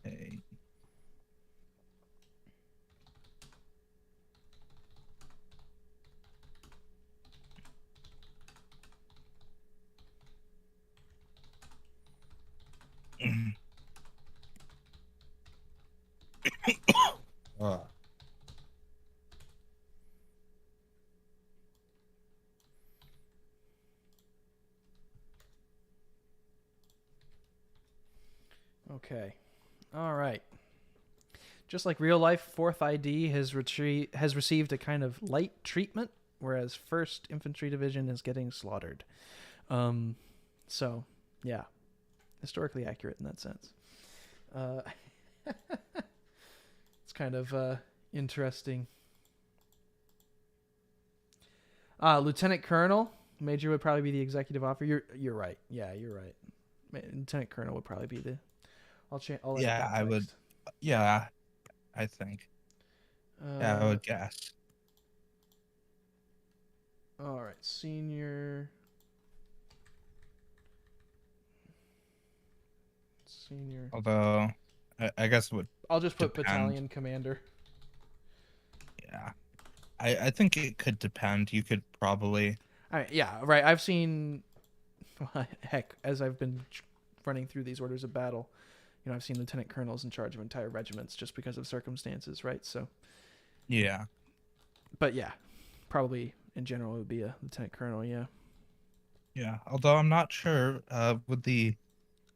Okay. Uh, Okay. All right. Just like real life, 4th ID has received a kind of light treatment, whereas 1st Infantry Division is getting slaughtered. So, yeah, historically accurate in that sense. It's kind of interesting. Lieutenant Colonel, Major would probably be the executive officer. You're right. Yeah, you're right. Lieutenant Colonel would probably be the. I'll edit yeah, that I would. text. Yeah, I think. Yeah, I would guess. All right, senior. Although, I guess it would. I'll just put depend. battalion commander. Yeah, I think it could depend. You could probably. All right, yeah, right. I've seen. Heck, as I've been running through these orders of battle, I've seen lieutenant colonels in charge of entire regiments just because of circumstances, right? So. Yeah. But yeah, probably in general it would be a lieutenant colonel. Yeah. Yeah. Although I'm not sure. Would the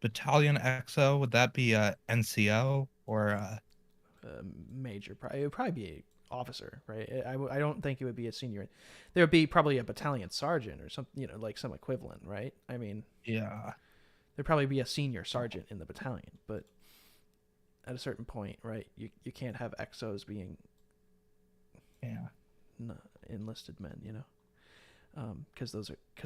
battalion XO would that be a NCO or a Major? It would probably be a officer, right? I don't think it would be a senior. There would be probably a battalion sergeant or something, like some equivalent, right? I mean, yeah. There'd probably be a senior sergeant in the battalion, but at a certain point, right, you can't have XOs being enlisted men, because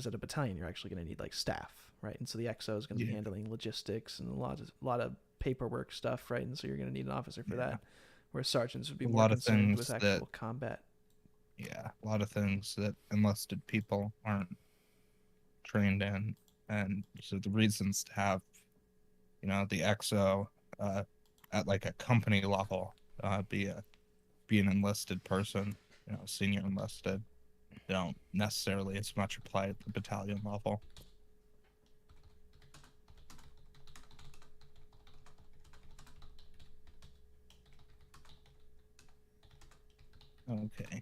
at a battalion you're actually going to need like staff, right? And so the XO is going to be handling logistics and a lot of paperwork stuff, right? And so you're going to need an officer for that, where sergeants would be more concerned with actual combat. Yeah, a lot of things that enlisted people aren't trained in, and so the reasons to have, the XO at like a company level be an enlisted person, senior enlisted, they don't necessarily as much apply at the battalion level. Okay.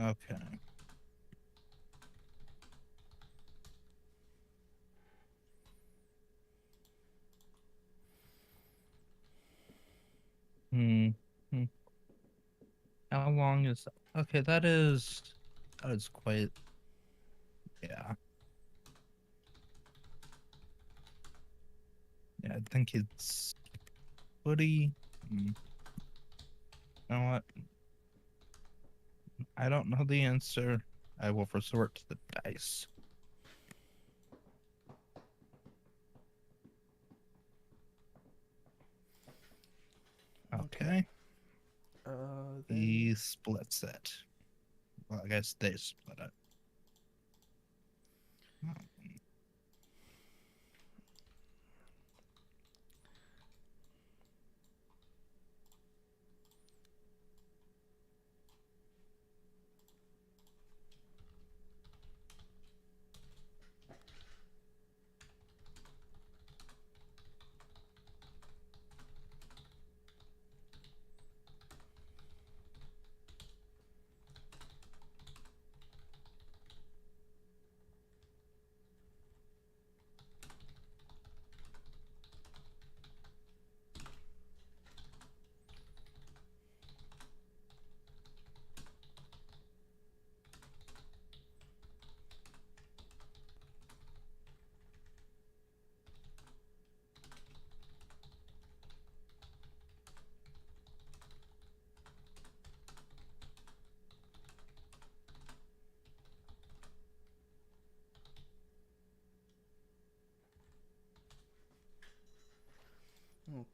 Okay. How long is that? Okay, that is quite, yeah. Yeah, I think it's footy. You know what? I don't know the answer. I will resort to the dice. splits it. Well, I guess they split it.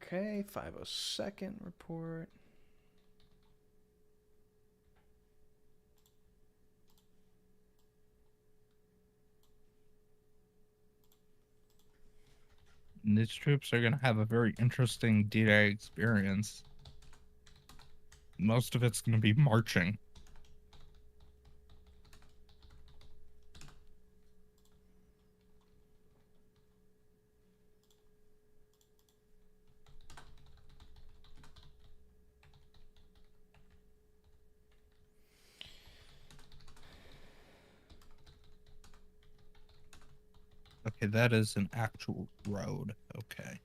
Okay, 502nd report. And these troops are going to have a very interesting D-Day experience. Most of it's going to be marching. Okay, that is an actual road. Okay.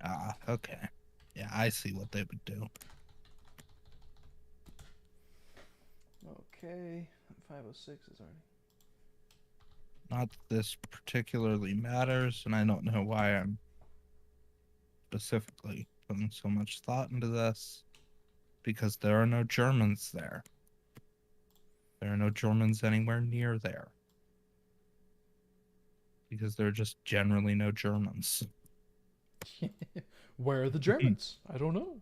Ah, okay. Yeah, I see what they would do. Okay, 506 is already. Not that this particularly matters, and I don't know why I'm specifically putting so much thought into this, because there are no Germans there. There are no Germans anywhere near there. Because there are just generally no Germans. Where are the Germans? I don't know.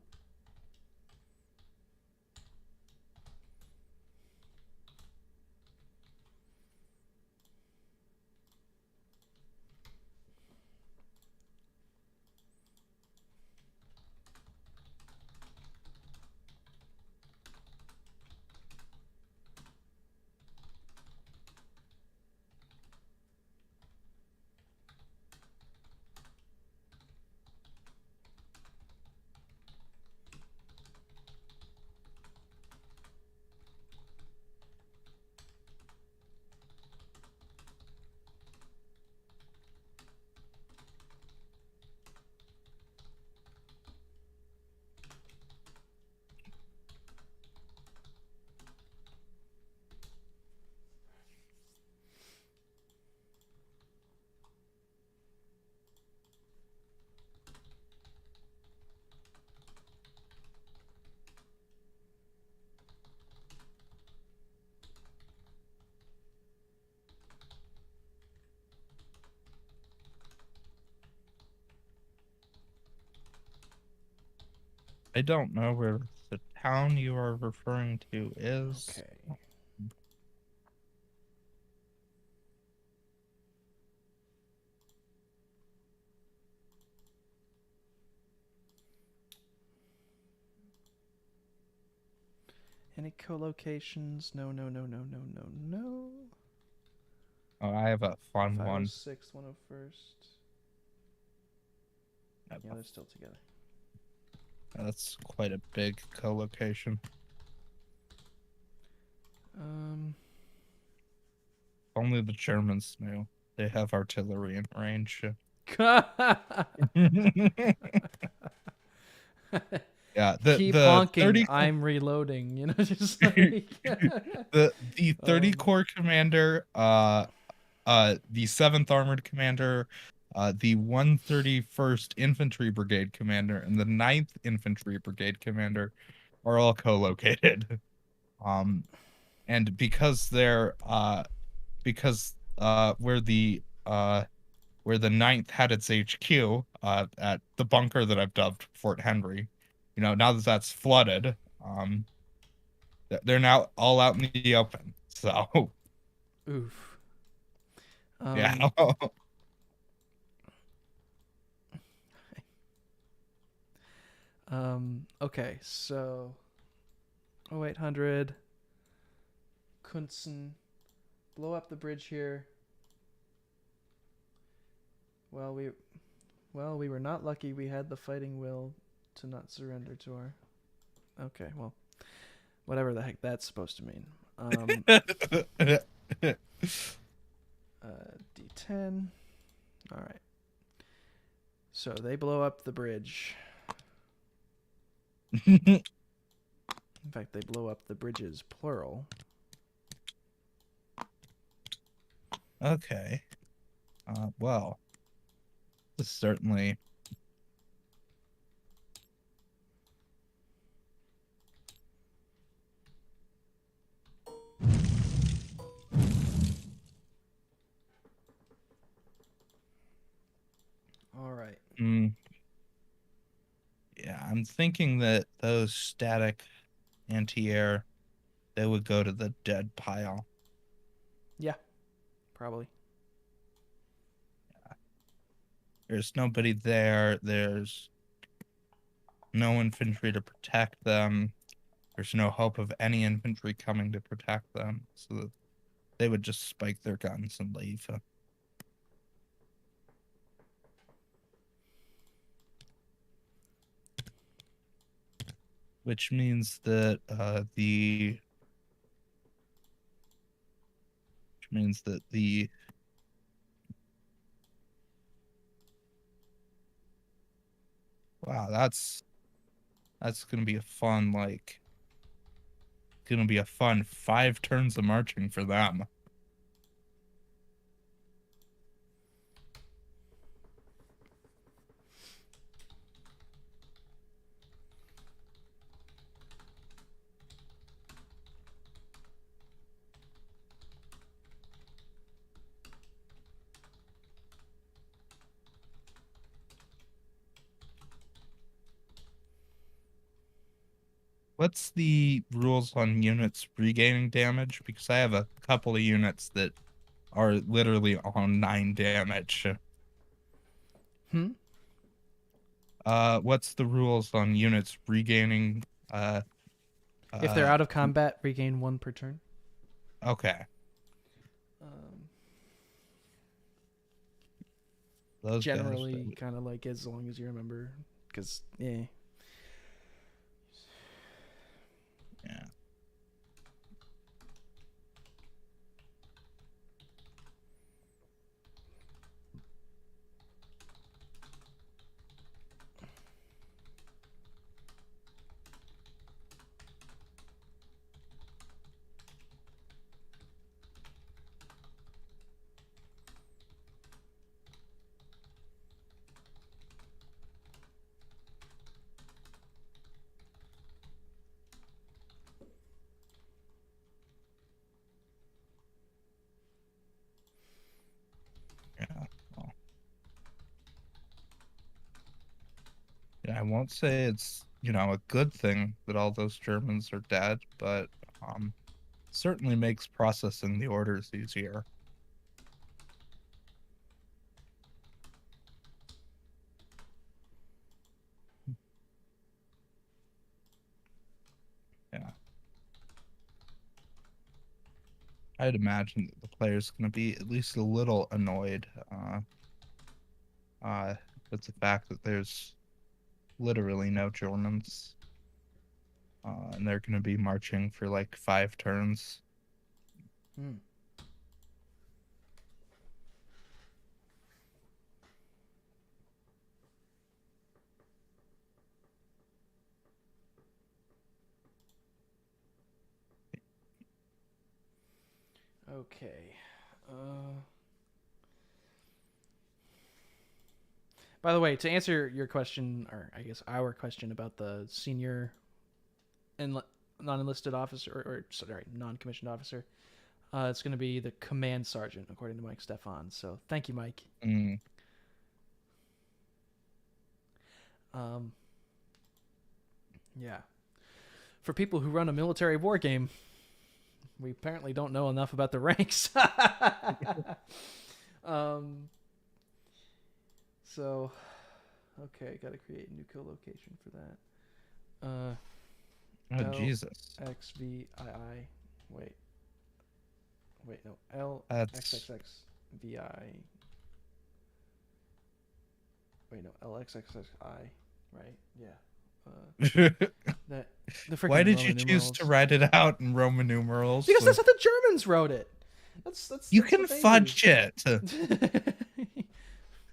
I don't know where the town you are referring to is. Okay. Any co-locations? No, no, no, no, no, no, no. Oh, I have a fun one. 506, 101st. Yeah, they're still together. That's quite a big co-location. Only the Germans knew. They have artillery in range. Yeah, Keep the honking. 30 I'm reloading. You know, just like the 30 Corps commander, the 7th Armored Commander, the 131st Infantry Brigade Commander, and the 9th Infantry Brigade Commander are all co-located. And because they're where the where the Ninth had its HQ, at the bunker that I've dubbed Fort Henry. Now that that's flooded, they're now all out in the open. So Oof. yeah. Okay, so 0800 Kunzen, blow up the bridge here. Well, we were not lucky. We had the fighting will to not surrender to our. Okay, well, whatever the heck that's supposed to mean. D10. All right. So they blow up the bridge. In fact, they blow up the bridges, plural. Okay. Well, this is certainly. All right. Yeah, I'm thinking that those static anti-air, they would go to the dead pile. Yeah, probably. There's nobody there. There's no infantry to protect them. There's no hope of any infantry coming to protect them. So that they would just spike their guns and leave. Which means that wow, that's gonna be a fun, gonna be a fun 5 turns of marching for them. What's the rules on units regaining damage? Because I have a couple of units that are literally on 9 damage. What's the rules on units regaining? If they're out of combat, regain 1 per turn. Okay. Those Generally, kind of like as long as you remember, because yeah. Yeah. Yeah, I won't say it's, a good thing that all those Germans are dead, but certainly makes processing the orders easier. Yeah. I'd imagine that the player's going to be at least a little annoyed with the fact that there's literally no Germans. And they're going to be marching for like 5 turns. Okay. By the way, to answer your question, or I guess our question about the senior non-enlisted officer, or sorry, non-commissioned officer, it's going to be the command sergeant, according to Mike Stefan. So thank you, Mike. Yeah. For people who run a military war game, we apparently don't know enough about the ranks. So, okay, got to create a new co-location for that. Oh, L Jesus. X V I I. Wait, no. L That's X X X V I. Wait, no. L X X X I. Right? Yeah. That the freaking Why did you Roman choose numerals. to write it out in Roman numerals? Because that's how the Germans wrote it. You That's can what they fudge it. use.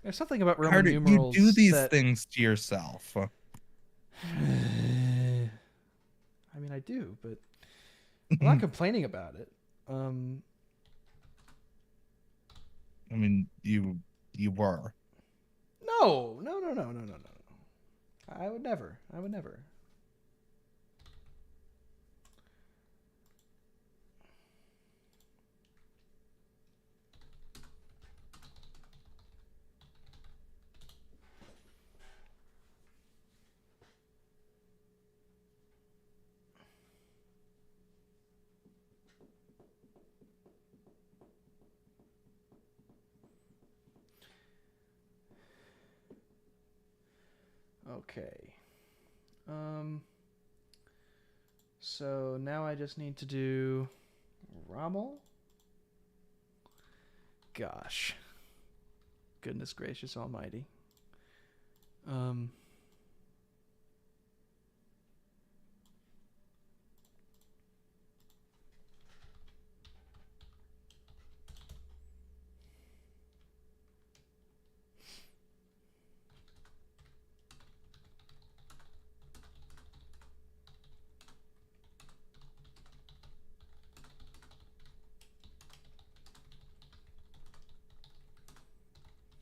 There's something about Roman Carter, numerals. you do these that... things to yourself. I mean, I do, but I'm not complaining about it. I mean, you were. No. I would never. Okay. So now I just need to do Rommel. Gosh. Goodness gracious almighty.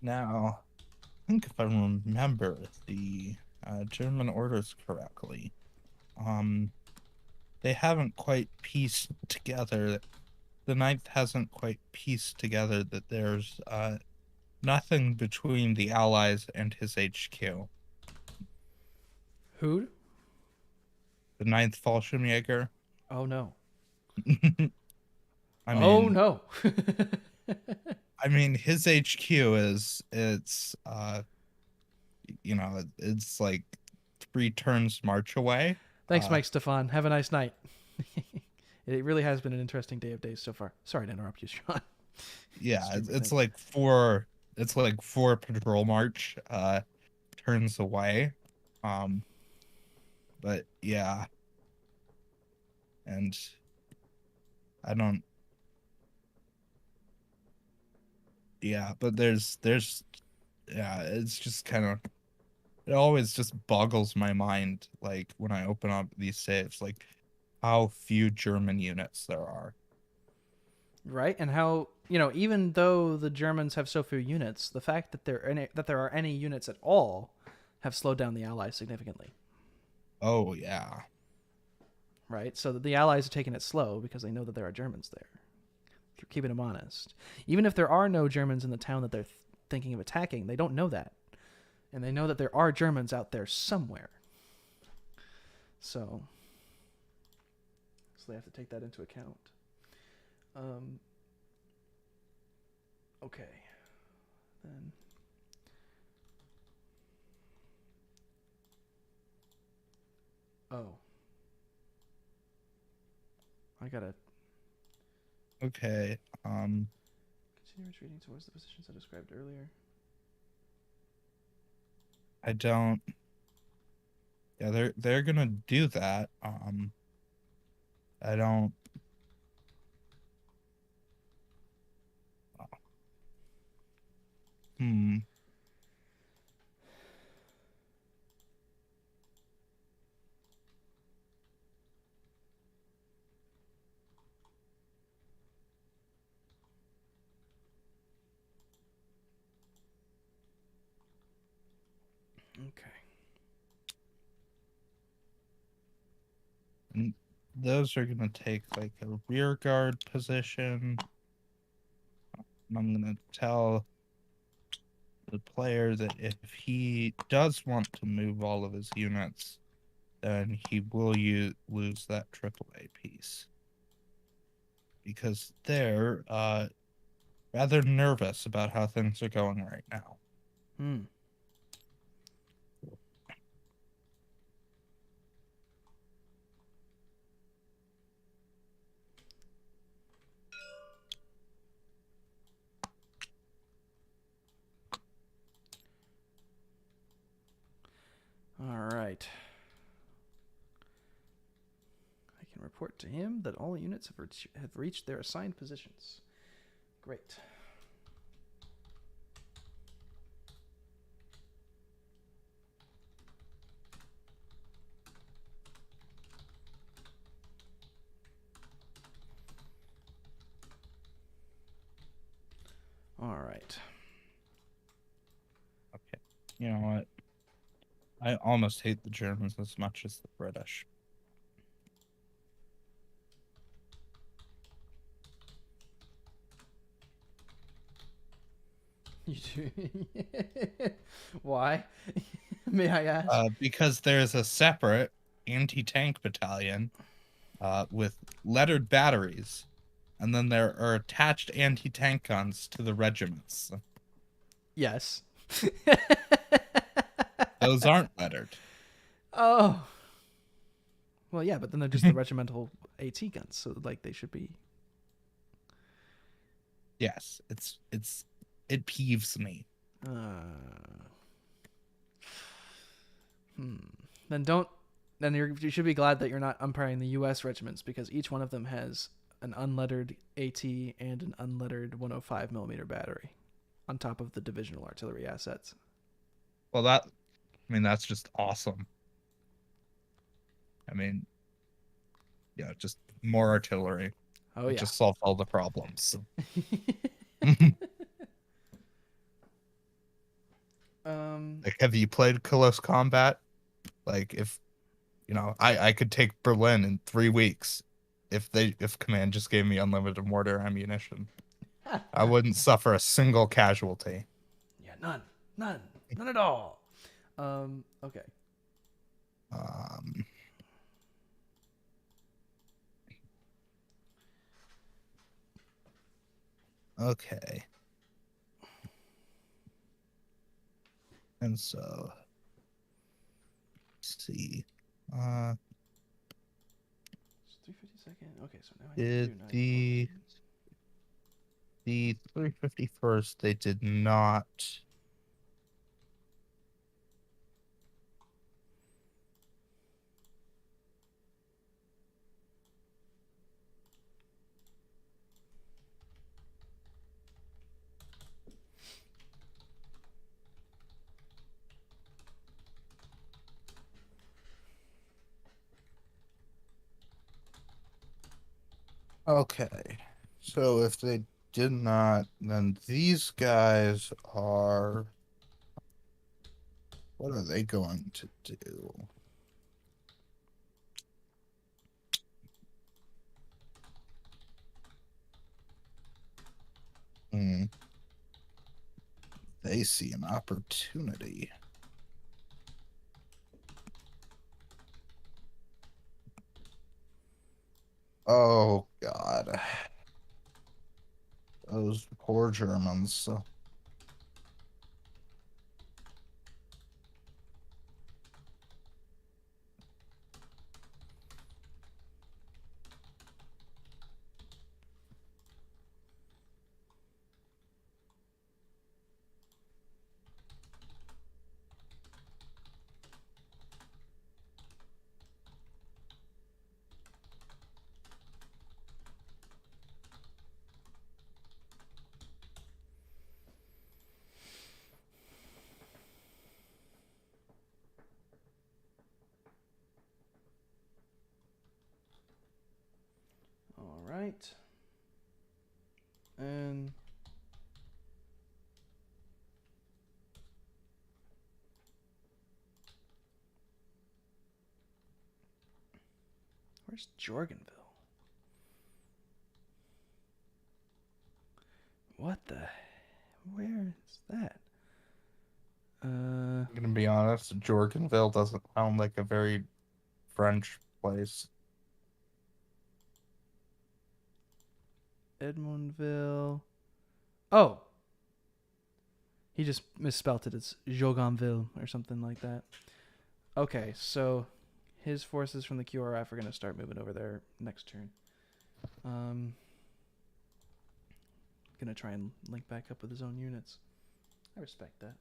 Now, I think if I remember the German orders correctly, they haven't quite pieced together. The Ninth hasn't quite pieced together that there's nothing between the Allies and his HQ. Who? The Ninth Fallschirmjäger. Oh no. I mean, Oh no. I mean, his HQ it's it's like 3 turns march away. Thanks, Mike Stefan. Have a nice night. It really has been an interesting day of days so far. Sorry to interrupt you, Sean. Yeah, it's like 4 patrol march turns away. But yeah. And I don't yeah, but there's yeah, it's just kind of, it always just boggles my mind, like when I open up these saves, like how few German units there are. Right, and how, even though the Germans have so few units, the fact that there are any units at all have slowed down the Allies significantly. Oh yeah. Right, so the Allies are taking it slow because they know that there are Germans there. They're keeping them honest. Even if there are no Germans in the town that they're thinking of attacking, they don't know that. And they know that there are Germans out there somewhere. So they have to take that into account. Okay. Then I gotta Okay. continue retreating towards the positions I described earlier. I don't. Yeah, they're gonna do that. I don't. Hmm. Okay. And those are gonna take like a rear guard position. And I'm gonna tell the player that if he does want to move all of his units, then he will lose that AAA piece. Because they're rather nervous about how things are going right now. Hmm. All right. I can report to him that all units have reached their assigned positions. Great. All right. Okay. You know what? I almost hate the Germans as much as the British. You do. Why? May I ask? Because there's a separate anti-tank battalion with lettered batteries, and then there are attached anti-tank guns to the regiments. Yes. Those aren't lettered. Oh. Well, yeah, but then they're just the regimental AT guns, so like they should be. Yes, it peeves me. Then don't. Then you should be glad that you're not umpiring the U.S. regiments because each one of them has an unlettered AT and an unlettered 105 millimeter battery, on top of the divisional artillery assets. Well, that's just awesome. I mean, yeah, just more artillery. Oh It yeah. just solves all the problems. Like, have you played Close Combat? Like, if I could take Berlin in 3 weeks if command just gave me unlimited mortar ammunition. I wouldn't suffer a single casualty. Yeah, none at all. Okay. Okay. And so, let's see. It's 352nd. Okay, so now I Did need to do the 351st, they did not. Okay. So if they did not, then these guys are. What are they going to do? They see an opportunity. Oh, God. Those poor Germans. All right. And where's Jorgenville? What the? Where is that? I'm gonna be honest, Jorgenville doesn't sound like a very French place. Edmondville. Oh, he just misspelt it. It's Joganville or something like that. Okay, so his forces from the QRF are going to start moving over there next turn. Gonna try and link back up with his own units. I respect that.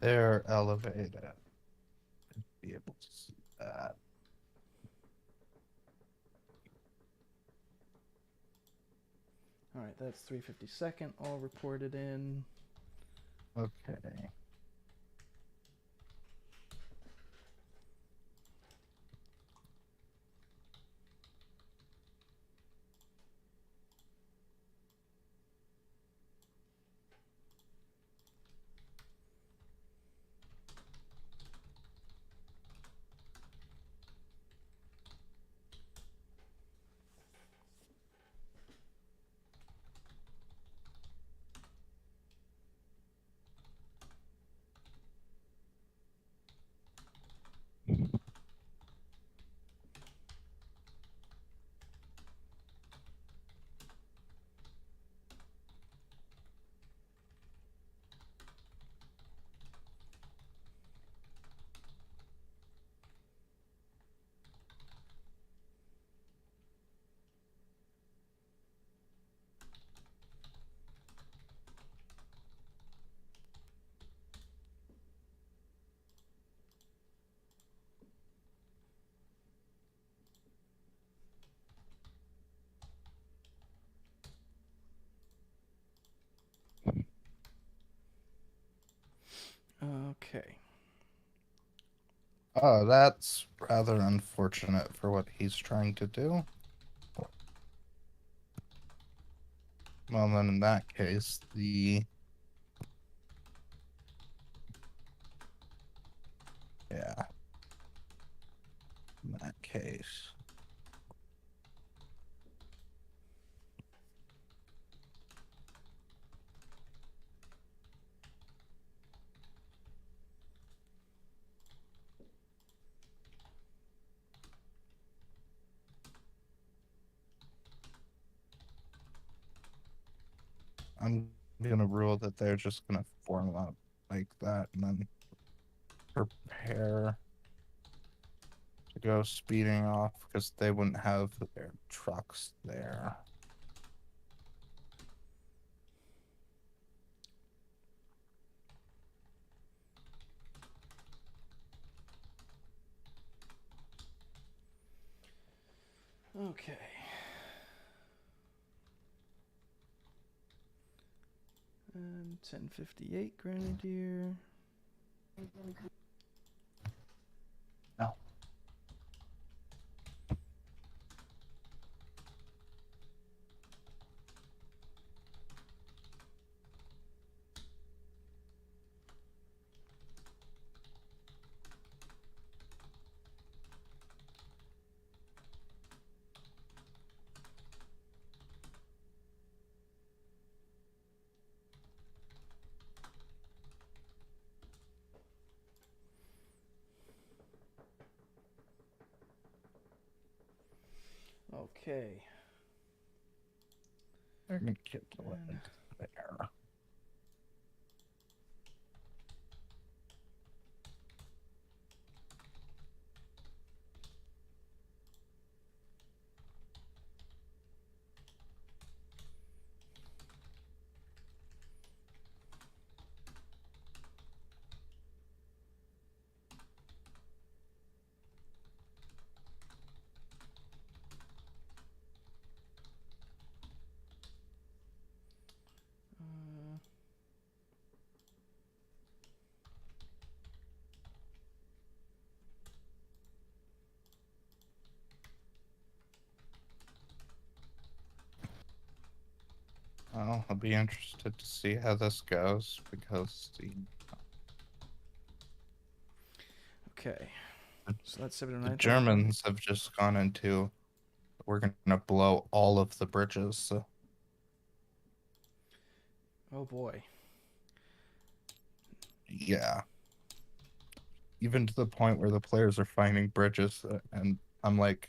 They're elevated. Be able to see that. All right, that's 352nd all reported in. Okay. Okay. Oh, that's rather unfortunate for what he's trying to do. Well, then in that case, yeah. In that case. I'm gonna rule that they're just gonna form up like that and then prepare to go speeding off because they wouldn't have their trucks there. Okay. And 1058 Grenadier. No. Okay. They're gonna get the limit there. Well, I'll be interested to see how this goes because Okay. So that's 7 and the 9. Germans have just gone into, we're gonna blow all of the bridges. So. Oh boy. Yeah. Even to the point where the players are finding bridges, and I'm like,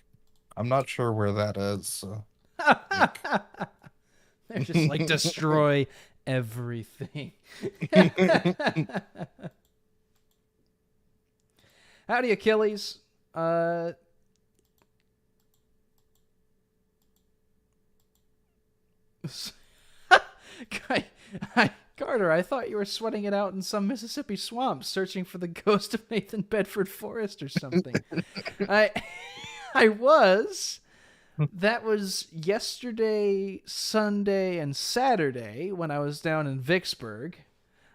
I'm not sure where that is. So. They're just like destroy everything. Howdy, Achilles. Carter, I thought you were sweating it out in some Mississippi swamp, searching for the ghost of Nathan Bedford Forrest or something. I was. That was yesterday, Sunday, and Saturday when I was down in Vicksburg.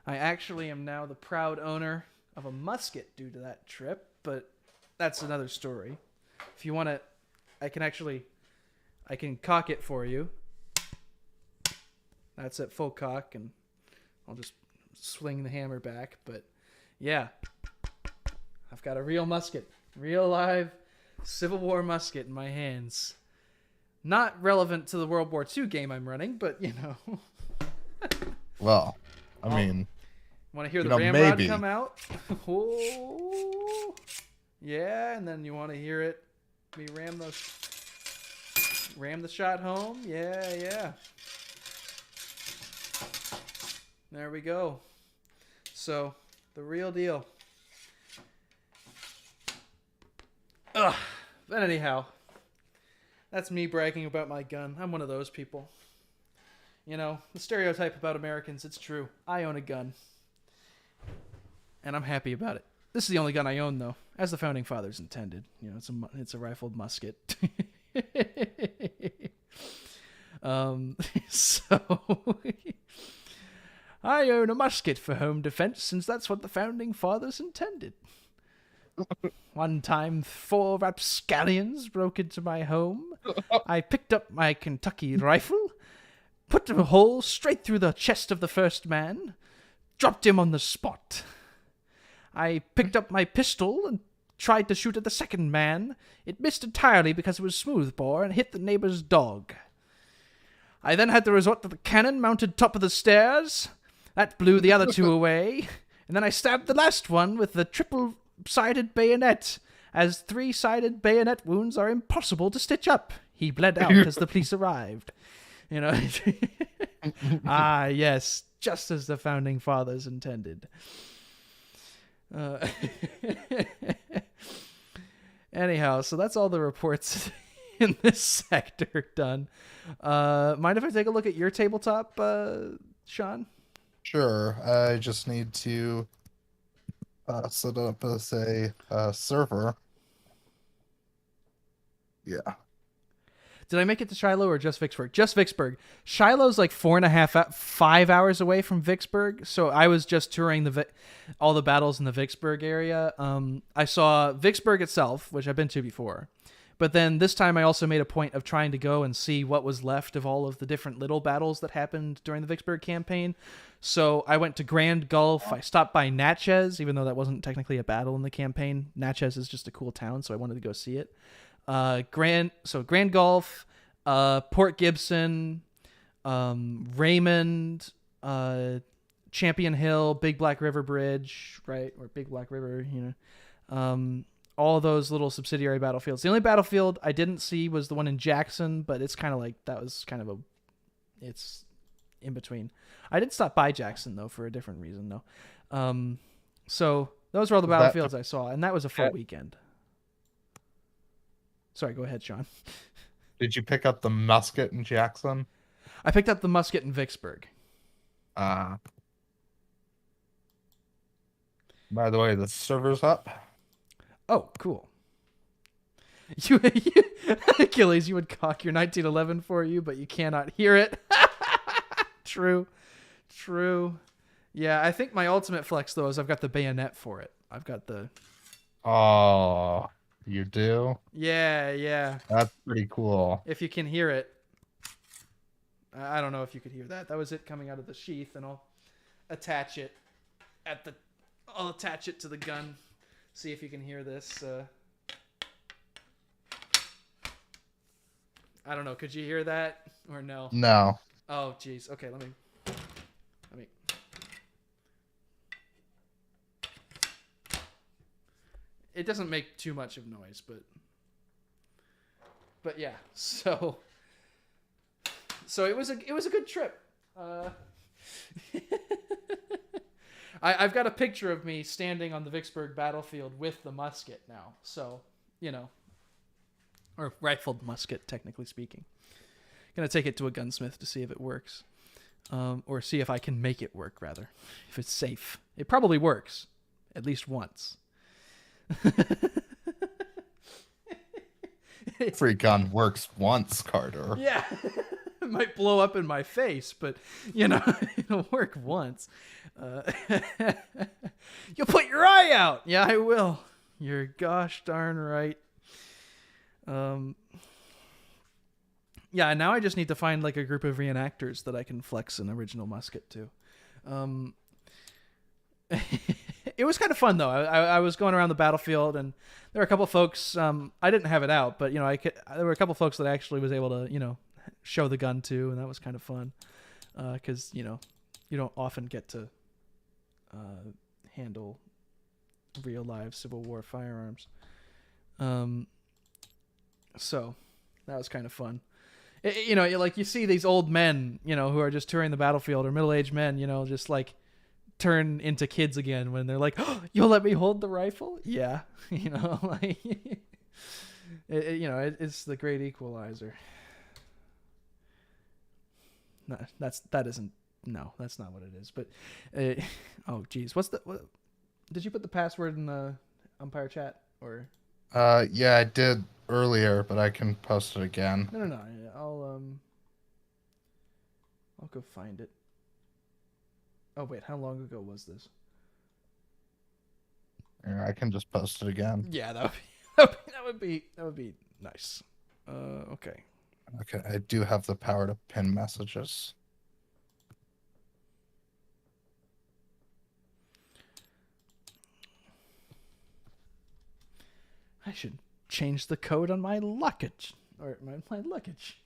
I actually am now the proud owner of a musket due to that trip, but that's another story. If you want to, I can cock it for you. That's at full cock, and I'll just swing the hammer back. But yeah, I've got a real musket, real live Civil War musket in my hands. Not relevant to the World War II game I'm running, but you know. Well, I mean, want to hear the ramrod maybe. come out? Oh, yeah, and then you want to hear it. Me ram the shot home. Yeah. There we go. So, the real deal. Ugh. But anyhow, that's me bragging about my gun. I'm one of those people. You know, the stereotype about Americans, it's true. I own a gun. And I'm happy about it. This is the only gun I own, though, as the Founding Fathers intended. You know, it's a rifled musket. So... I own a musket for home defense since that's what the Founding Fathers intended. One time, 4 rapscallions broke into my home. I picked up my Kentucky rifle, put a hole straight through the chest of the first man, dropped him on the spot. I picked up my pistol and tried to shoot at the second man. It missed entirely because it was smoothbore and hit the neighbor's dog. I then had to resort to the cannon mounted top of the stairs. That blew the other 2 away. And then I stabbed the last one with the triple-sided bayonet, as 3-sided bayonet wounds are impossible to stitch up. He bled out as the police arrived. You know. Ah, yes, just as the Founding Fathers intended. Anyhow, so that's all the reports in this sector done. Mind if I take a look at your tabletop, Sean? Sure. I just need to set up as a server. Yeah. Did I make it to Shiloh or just Vicksburg? Just Vicksburg. Shiloh's like 5 hours away from Vicksburg, so I was just touring all the battles in the Vicksburg area. I saw Vicksburg itself, which I've been to before. But then this time I also made a point of trying to go and see what was left of all of the different little battles that happened during the Vicksburg campaign. So I went to Grand Gulf. I stopped by Natchez, even though that wasn't technically a battle in the campaign. Natchez is just a cool town, so I wanted to go see it. Grand Gulf, Port Gibson, Raymond, Champion Hill, Big Black River Bridge, right? Or Big Black River, you know. All those little subsidiary battlefields. The only battlefield I didn't see was the one in Jackson, but it's kind of like, that was kind of it's in between. I did stop by Jackson, though, for a different reason, though. So those were all the battlefields I saw, and that was a full weekend. Sorry, go ahead, Sean. Did you pick up the musket in Jackson? I picked up the musket in Vicksburg. By the way, the server's up. Oh, cool. You Achilles, you would cock your 1911 for you, but you cannot hear it. True. Yeah, I think my ultimate flex, though, is I've got the bayonet for it. I've got the... Oh, you do? Yeah. That's pretty cool. If you can hear it. I don't know if you could hear that. That was it coming out of the sheath, and I'll attach it I'll attach it to the gun. See if you can hear this. I don't know. Could you hear that or no? No. Oh, jeez. Okay, let me. It doesn't make too much of noise, but yeah. So it was a good trip. I've got a picture of me standing on the Vicksburg battlefield with the musket now. So, or rifled musket, technically speaking. Gonna take it to a gunsmith to see if it works, or see if I can make it work. Rather, if it's safe. It probably works, at least once. Every gun works once, Carter. Yeah. It might blow up in my face, but it'll work once. You'll put your eye out. Yeah, I will. You're gosh darn right. Yeah, now I just need to find like a group of reenactors that I can flex an original musket to. It was kind of fun though. I was going around the battlefield, and there were a couple of folks. I didn't have it out, but there were a couple of folks that I actually was able to show the gun to, and that was kind of fun. Because you don't often get to handle real live Civil War firearms. So that was kind of fun. Like you see these old men, who are just touring the battlefield, or middle-aged men, just like turn into kids again when they're like, oh, you'll let me hold the rifle? Yeah. Like it's the great equalizer. No, that's not what it is. But oh geez, what did you put the password in the Umpire chat or? Yeah, I did earlier, but I can post it again. No. I'll go find it. Oh wait, how long ago was this? Yeah, I can just post it again. Yeah, that would be nice. Okay. Okay, I do have the power to pin messages. I should change the code on my luggage. Or my luggage.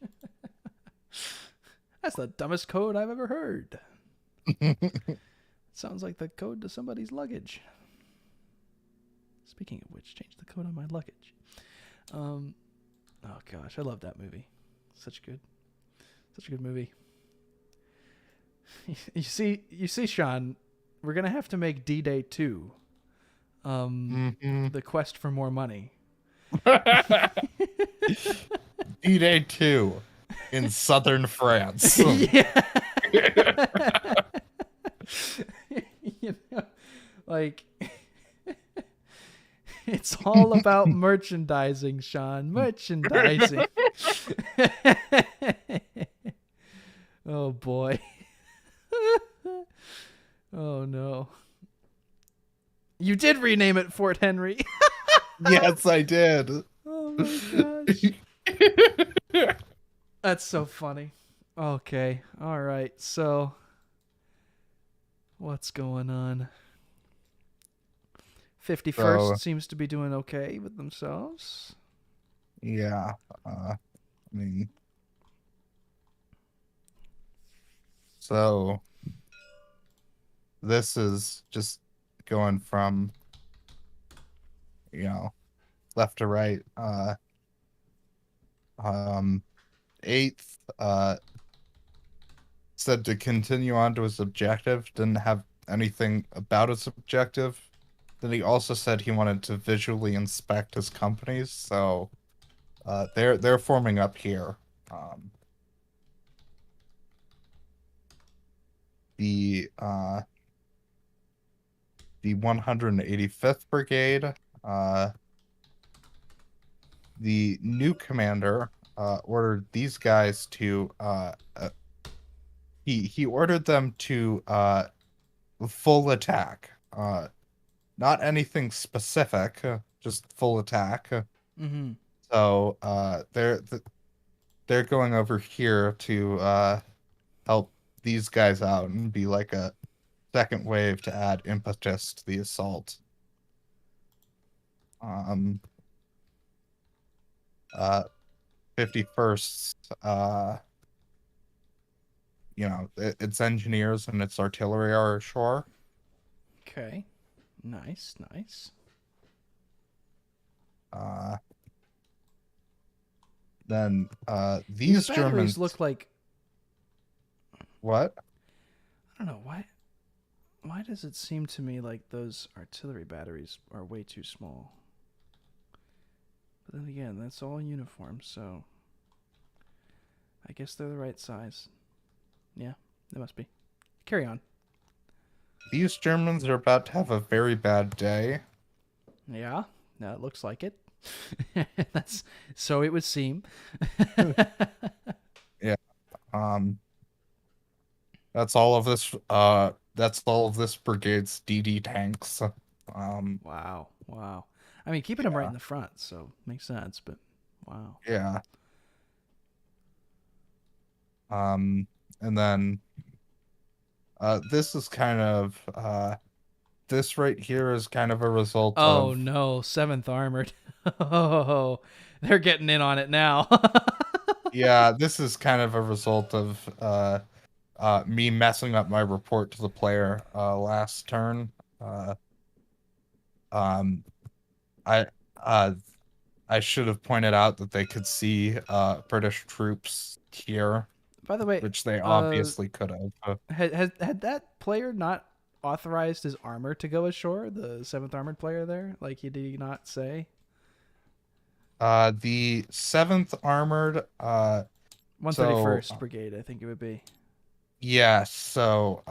That's the dumbest code I've ever heard. Sounds like the code to somebody's luggage. Speaking of which, change the code on my luggage. Oh gosh, I love that movie. Such a good movie. You see, Sean, we're gonna have to make D-Day 2. The quest for more money. D-Day 2 in southern France. Yeah. Like it's all about merchandising, Sean. Merchandising. Oh boy. Oh no. You did rename it Fort Henry. Yes, I did. Oh my gosh. That's so funny. Okay. All right. So what's going on? 51st seems to be doing okay with themselves. Yeah. I mean, so this is just going from, left to right. 8th said to continue on to his objective, didn't have anything about his objective. Then he also said he wanted to visually inspect his companies, so they're forming up here. The 185th Brigade, the new commander ordered these guys to he ordered them to full attack. Not anything specific, just full attack. So they're going over here to help these guys out and be like a second wave to add impetus to the assault. 51st, its engineers and its artillery are ashore. Okay. Nice. Then These these batteries Germans look like, what? I don't know why. Why does it seem to me like those artillery batteries are way too small? But then again, that's all uniform, so I guess they're the right size. Yeah, they must be. Carry on. These Germans are about to have a very bad day. Yeah, no, it looks like it. That's so it would seem. Yeah. That's all of this. That's all of this brigade's DD tanks. Wow. I mean, keeping them right in the front, so makes sense. But wow. Yeah. And then, this is kind of this right here is kind of a result Oh of. no, 7th Armored. Oh, they're getting in on it now. Yeah, this is kind of a result of me messing up my report to the player last turn. I I should have pointed out that they could see British troops here, By the way, which they obviously could have. had that player not authorized his armor to go ashore? The 7th Armored player there, like did he not say? The 7th Armored 131st Brigade, I think it would be. Yes, so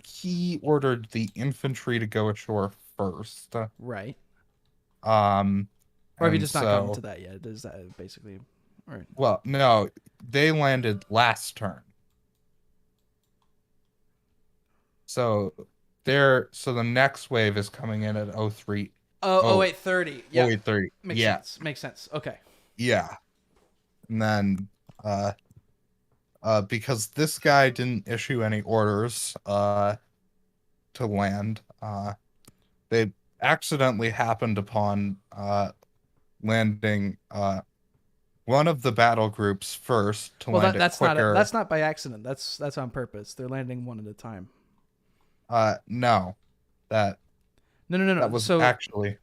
he ordered the infantry to go ashore first. Right. Or have you just not gotten to that yet? Is that basically right? Well, no, they landed last turn. So the next wave is coming in at 03. Oh, 0830. Yeah. 0830. Makes sense. Okay. Yeah. And then because this guy didn't issue any orders to land, they accidentally happened upon landing one of the battle groups first to land it quicker. That's not by accident. That's on purpose. They're landing one at a time. No. No. That was actually.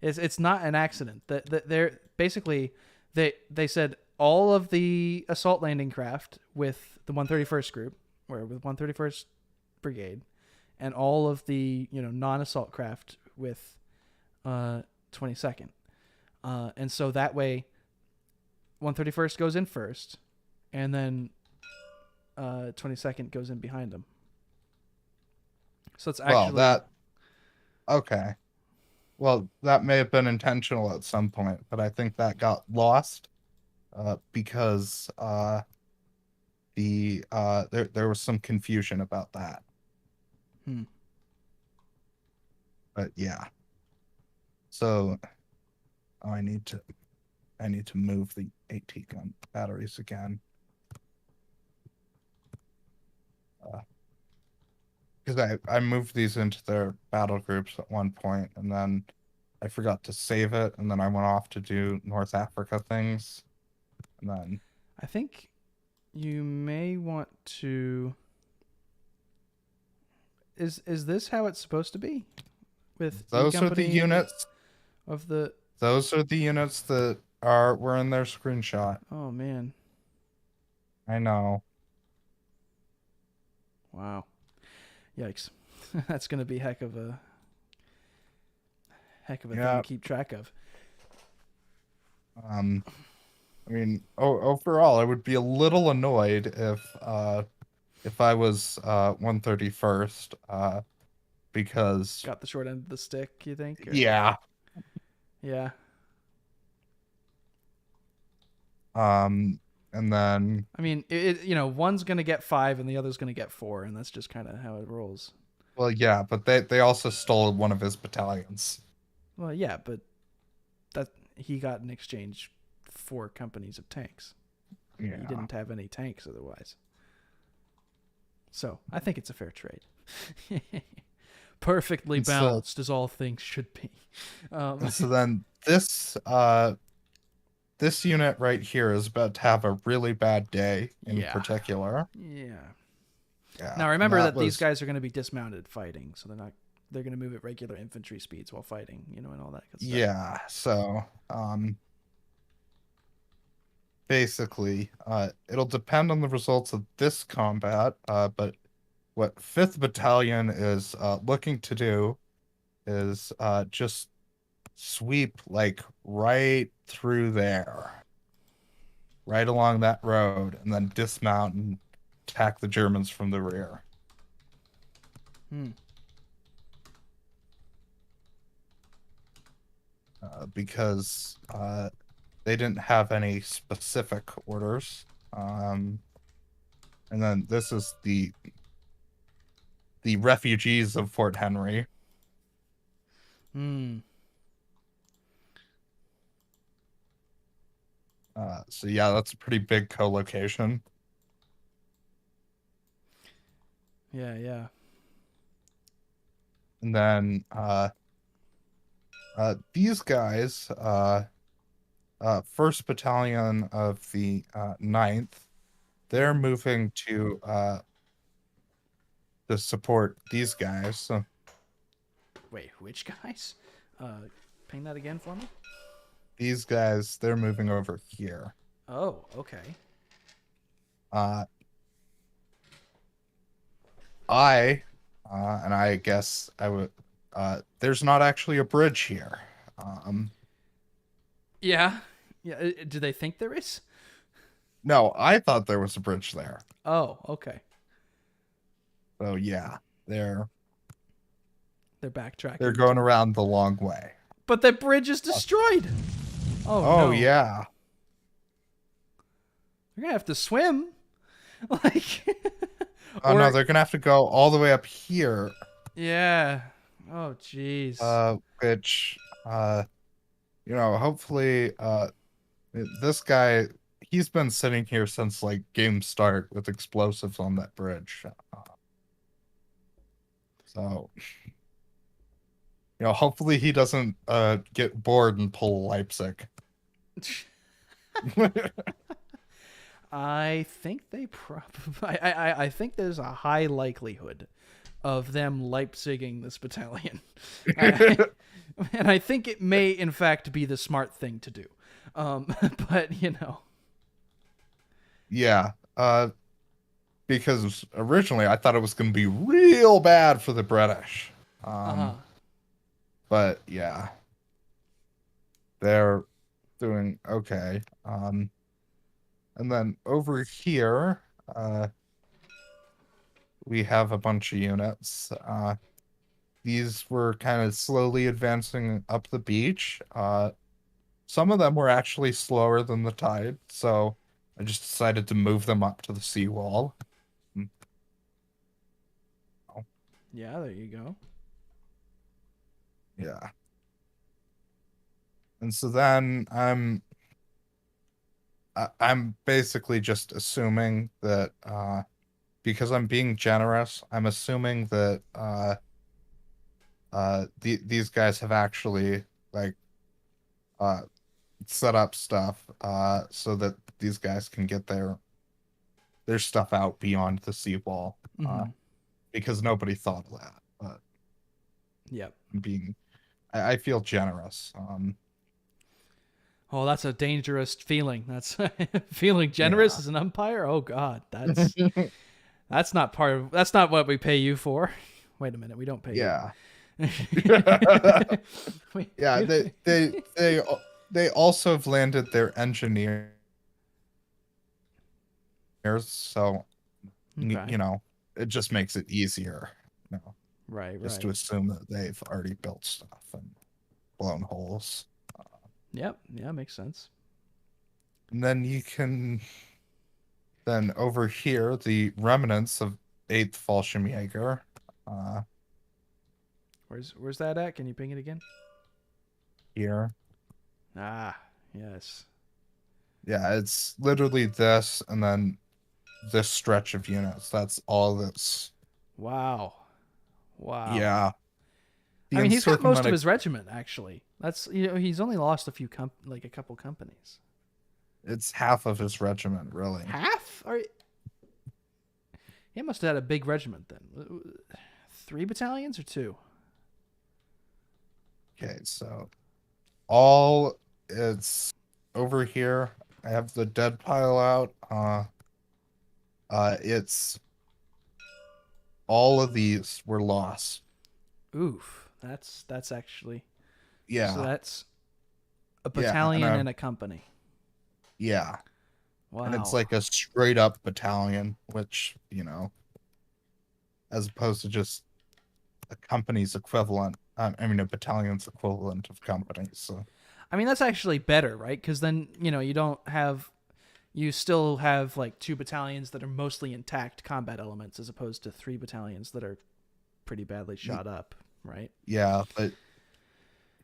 It's not an accident. They're basically they said all of the assault landing craft with the 131st group, or with 131st Brigade, and all of the non-assault craft with 22nd, and so that way 131st goes in first, and then 22nd goes in behind them. So it's actually okay. Well, that may have been intentional at some point, but I think that got lost because there was some confusion about that. But yeah. So I need to move the AT gun batteries again. Because I moved these into their battle groups at one point, and then I forgot to save it, and then I went off to do North Africa things, and then I think you may want to. Is this how it's supposed to be? With those are the units of the. Those are the units that were in their screenshot. Oh man. I know. Wow. Yikes. That's going to be heck of a thing to keep track of. I mean, overall, I would be a little annoyed if I was 131st, because got the short end of the stick, you think? Or? Yeah. Yeah. And then I mean, one's gonna get 5 and the other's gonna get 4, and that's just kind of how it rolls. Well, yeah, but they also stole one of his battalions. Well, yeah, but that he got in exchange 4 companies of tanks. Yeah. He didn't have any tanks otherwise. So I think it's a fair trade. Perfectly And so- balanced as all things should be. And so then this unit right here is about to have a really bad day in Yeah. particular. Yeah. Yeah. Now remember that these was- guys are going to be dismounted fighting, so they're going to move at regular infantry speeds while fighting, and all that good stuff. Yeah, so basically, it'll depend on the results of this combat, but what 5th Battalion is looking to do is just sweep like right through there, right along that road, and then dismount and attack the Germans from the rear. Because they didn't have any specific orders. And then this is the refugees of Fort Henry. So yeah, that's a pretty big co-location. Yeah. And then these guys, 1st Battalion of the 9th, they're moving to support these guys. So Wait, which guys? Ping that again for me. these guys, they're moving over here. Oh, okay. And I guess I would. There's not actually a bridge here. Yeah. Do they think there is? No, I thought there was a bridge there. Oh, okay. So yeah, they're backtracking. they're going around the long way. But the bridge is destroyed. Oh, no. Yeah. They're gonna have to swim. Like. Oh no, they're gonna have to go all the way up here. Yeah. Oh, jeez. Which, hopefully, this guy, he's been sitting here since like game start with explosives on that bridge. So, hopefully he doesn't get bored and pull Leipzig. I think they probably. I think there's a high likelihood of them Leipziging this battalion, and I think it may, in fact, be the smart thing to do. But Yeah. Because originally I thought it was going to be real bad for the British. But yeah, they're doing okay. And then over here, we have a bunch of units. These were kind of slowly advancing up the beach. Some of them were actually slower than the tide, so I just decided to move them up to the seawall. Yeah, there you go. Yeah. And so then I'm basically just assuming that because I'm being generous, I'm assuming that these guys have actually set up stuff so that these guys can get their stuff out beyond the seawall. Because nobody thought of that. But yep. I feel generous. Oh, that's a dangerous feeling. That's feeling generous as an umpire. Oh God, that's not what we pay you for. Wait a minute, we don't pay you. Yeah. Yeah, they also have landed their engineers, so Okay. it just makes it easier. Right. Just to assume that they've already built stuff and blown holes. Yep. Yeah, makes sense. And then you can over here, the remnants of 8th Fallschirmjäger. Where's that at? Can you ping it again? Here. Ah, yes. Yeah, it's literally this, and then this stretch of units. That's all that's. Wow. Wow. Yeah. The I mean, he's got most of encirclement- his regiment actually. That's he's only lost a couple companies. It's half of his regiment, really. Half? He must have had a big regiment then. 3 battalions or 2? Okay, so all it's over here. I have the dead pile out. It's all of these were lost. Oof. That's actually Yeah. So that's a Yeah, and battalion and a company. Yeah. Wow. And it's like a straight up battalion, which, as opposed to just a company's equivalent. I mean, a battalion's equivalent of companies. So, I mean, that's actually better, right? Because then, you still have like 2 battalions that are mostly intact combat elements as opposed to 3 battalions that are pretty badly shot up, right? yeah, but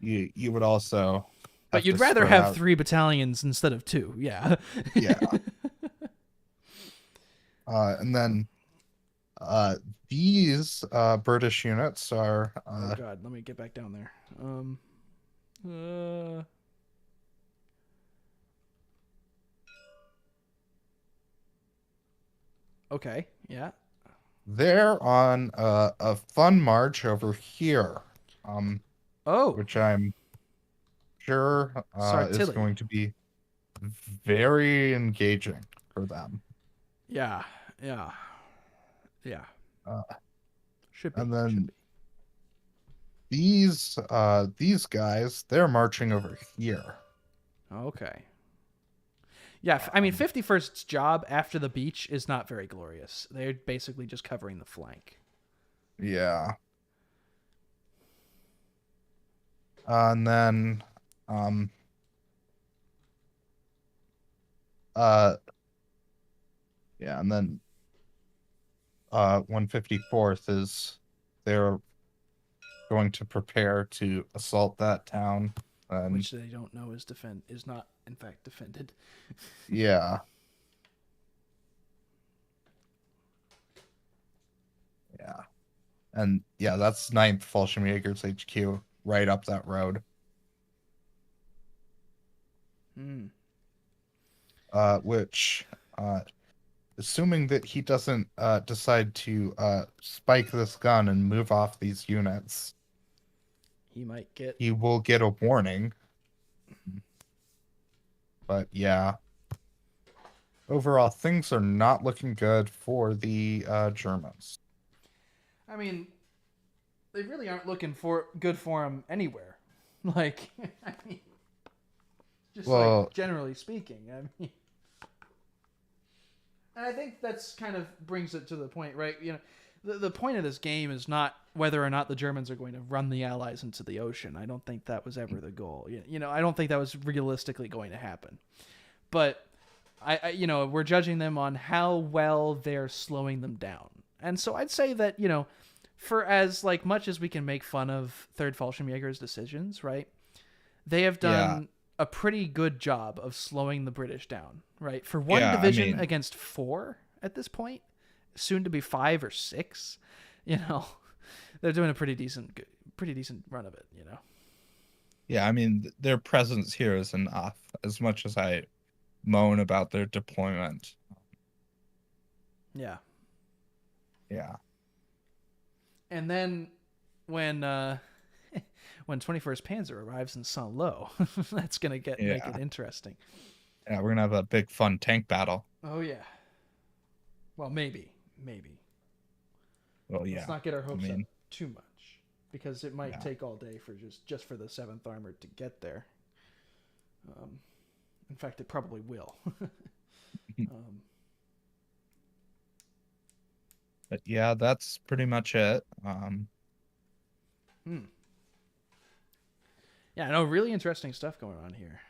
you would also. But you'd rather have 3 battalions instead of 2, yeah. Yeah. And then these British units are. Oh God, let me get back down there. Okay, yeah. They're on a fun march over here. Oh, Which I'm sure is Sartilli. going to be very engaging for them. yeah. Should be. And then should be. these guys, they're marching over here. Okay. Yeah, I mean, 51st's job after the beach is not very glorious. They're basically just covering the flank. Yeah. And then yeah, and then 154th is they're going to prepare to assault that town. Which they don't know is not in fact defended. Yeah. Yeah. And yeah, that's 9th Fallschirmjägers HQ right up that road. Which assuming that he doesn't decide to spike this gun and move off these units, he will get a warning. But yeah, overall things are not looking good for the Germans. I mean, they really aren't looking good for him anywhere. Like, I mean, just like generally speaking. I mean, and I think that's kind of brings it to the point, right? The point of this game is not whether or not the Germans are going to run the Allies into the ocean. I don't think that was ever the goal. I don't think that was realistically going to happen. But I we're judging them on how well they're slowing them down. And so I'd say that, for as like much as we can make fun of 3rd Fallschirmjäger's decisions, right? They have done a pretty good job of slowing the British down, right? For one division against 4 at this point, soon to be 5 or 6, they're doing a pretty decent run of it, Yeah, I mean, their presence here is enough, as much as I moan about their deployment. Yeah. Yeah. And then when 21st Panzer arrives in Saint-Lô, that's going to make it interesting. Yeah, we're going to have a big fun tank battle. Oh yeah. Well, maybe. Well, yeah. Let's not get our hopes up too much, because it might take all day for just for the 7th Armored to get there. In fact, it probably will. But yeah, that's pretty much it. Yeah, no, really interesting stuff going on here.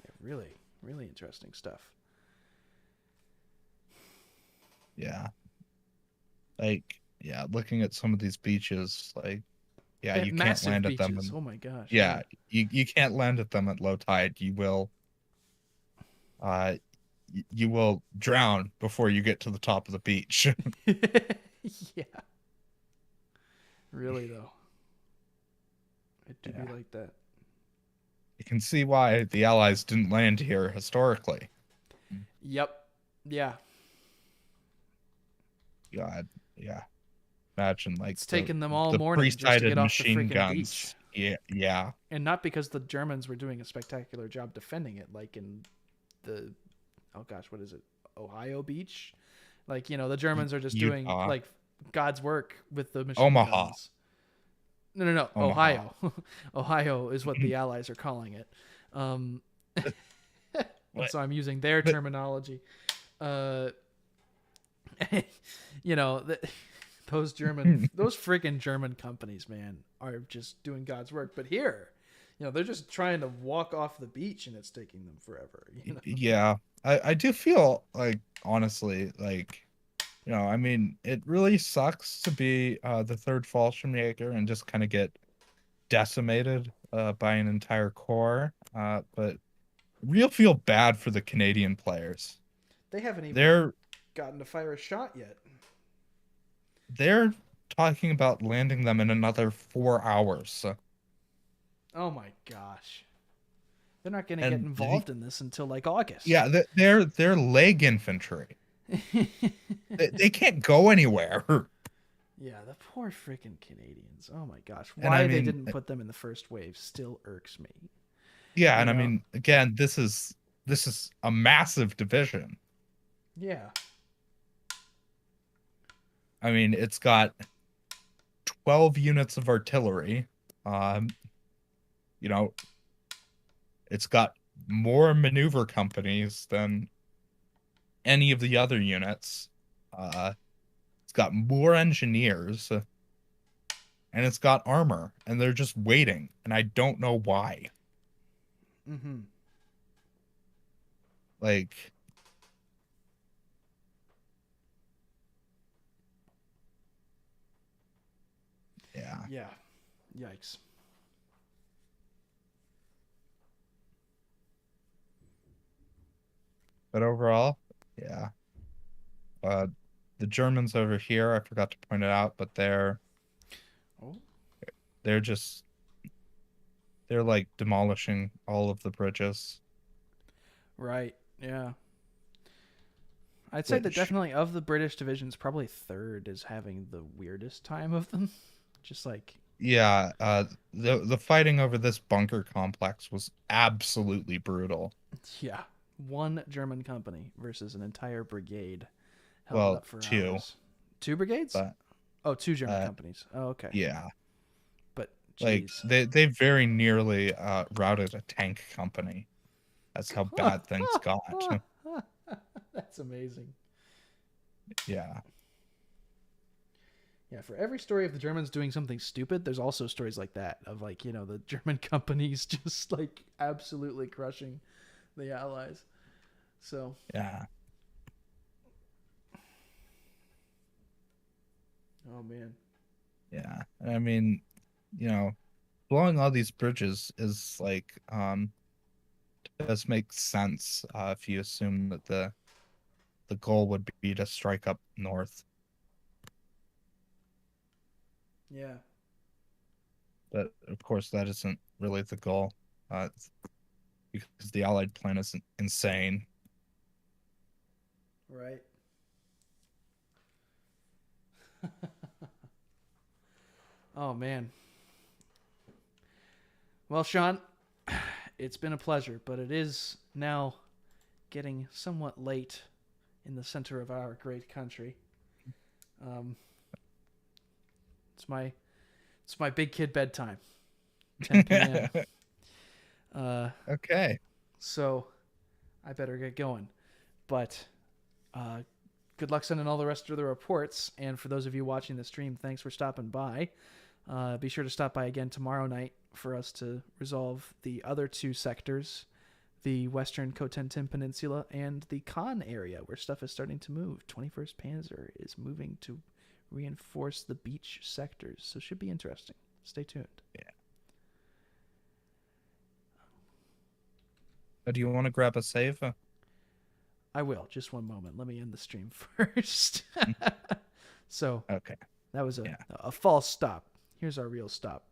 Yeah, really, really interesting stuff. Yeah. Like, yeah, looking at some of these beaches, like, yeah, you can't land at them. Oh my gosh. Yeah, you can't land at them at low tide. You will you will drown before you get to the top of the beach. Yeah. Really though. It do be Yeah. like that. You can see why the Allies didn't land here historically. Yep. Yeah. God, yeah. Imagine like It's taken them all the morning just to pre-sighted get off the machine freaking guns. beach. Yeah, yeah. And not because the Germans were doing a spectacular job defending it, like in the, oh gosh, what is it? Ohio Beach? Like, the Germans are just doing Utah. like God's work with the machine Omaha. guns. No. Omaha. Ohio. Ohio is what the Allies are calling it. And so I'm using their terminology. Those freaking German companies, man, are just doing God's work. But here, they're just trying to walk off the beach and it's taking them forever. Yeah, I do feel like, honestly, like, I mean, it really sucks to be the third Fallschirmjäger and just kind of get decimated by an entire corps. But real feel bad for the Canadian players. They haven't even They're gotten to fire a shot yet. They're talking about landing them in another 4 hours. Oh my gosh. They're not going to get involved in this until like August. Yeah, they're leg infantry. they can't go anywhere. Yeah, the poor freaking Canadians. Oh my gosh. Why they didn't put them in the first wave still irks me. Yeah, and I mean, again, this is a massive division. Yeah. I mean, it's got 12 units of artillery. It's got more maneuver companies than any of the other units. It's got more engineers. And it's got armor. And they're just waiting. And I don't know why. Mm-hmm. Like... Yeah. Yeah. Yikes. But overall, yeah. The Germans over here, I forgot to point it out, but they're like demolishing all of the bridges. Right. Yeah. I'd say that definitely of the British divisions, probably third is having the weirdest time of them. Just like, yeah, the fighting over this bunker complex was absolutely brutal. Yeah, one German company versus an entire brigade held up for hours. Two brigades? Two German companies. Oh, okay. Yeah, but geez. like they very nearly routed a tank company. That's how bad things got. That's amazing. Yeah. Yeah, for every story of the Germans doing something stupid, there's also stories like that of like, the German companies just like absolutely crushing the Allies. So, yeah. Oh man. Yeah. I mean, blowing all these bridges is like does make sense if you assume that the goal would be to strike up north. Yeah. But of course, that isn't really the goal, because the Allied plan is insane. Right. Oh man. Well, Sean, it's been a pleasure, but it is now getting somewhat late in the center of our great country. It's my big kid bedtime. 10 p.m. Okay. So I better get going. But good luck sending all the rest of the reports. And for those of you watching the stream, thanks for stopping by. Be sure to stop by again tomorrow night for us to resolve the other two sectors, the Western Cotentin Peninsula and the Caen area, where stuff is starting to move. 21st Panzer is moving to reinforce the beach sectors, so it should be interesting. Stay tuned. Yeah. Do you want to grab a save? I will. Just one moment. Let me end the stream first. So Okay. that was Yeah. a false stop. Here's our real stop.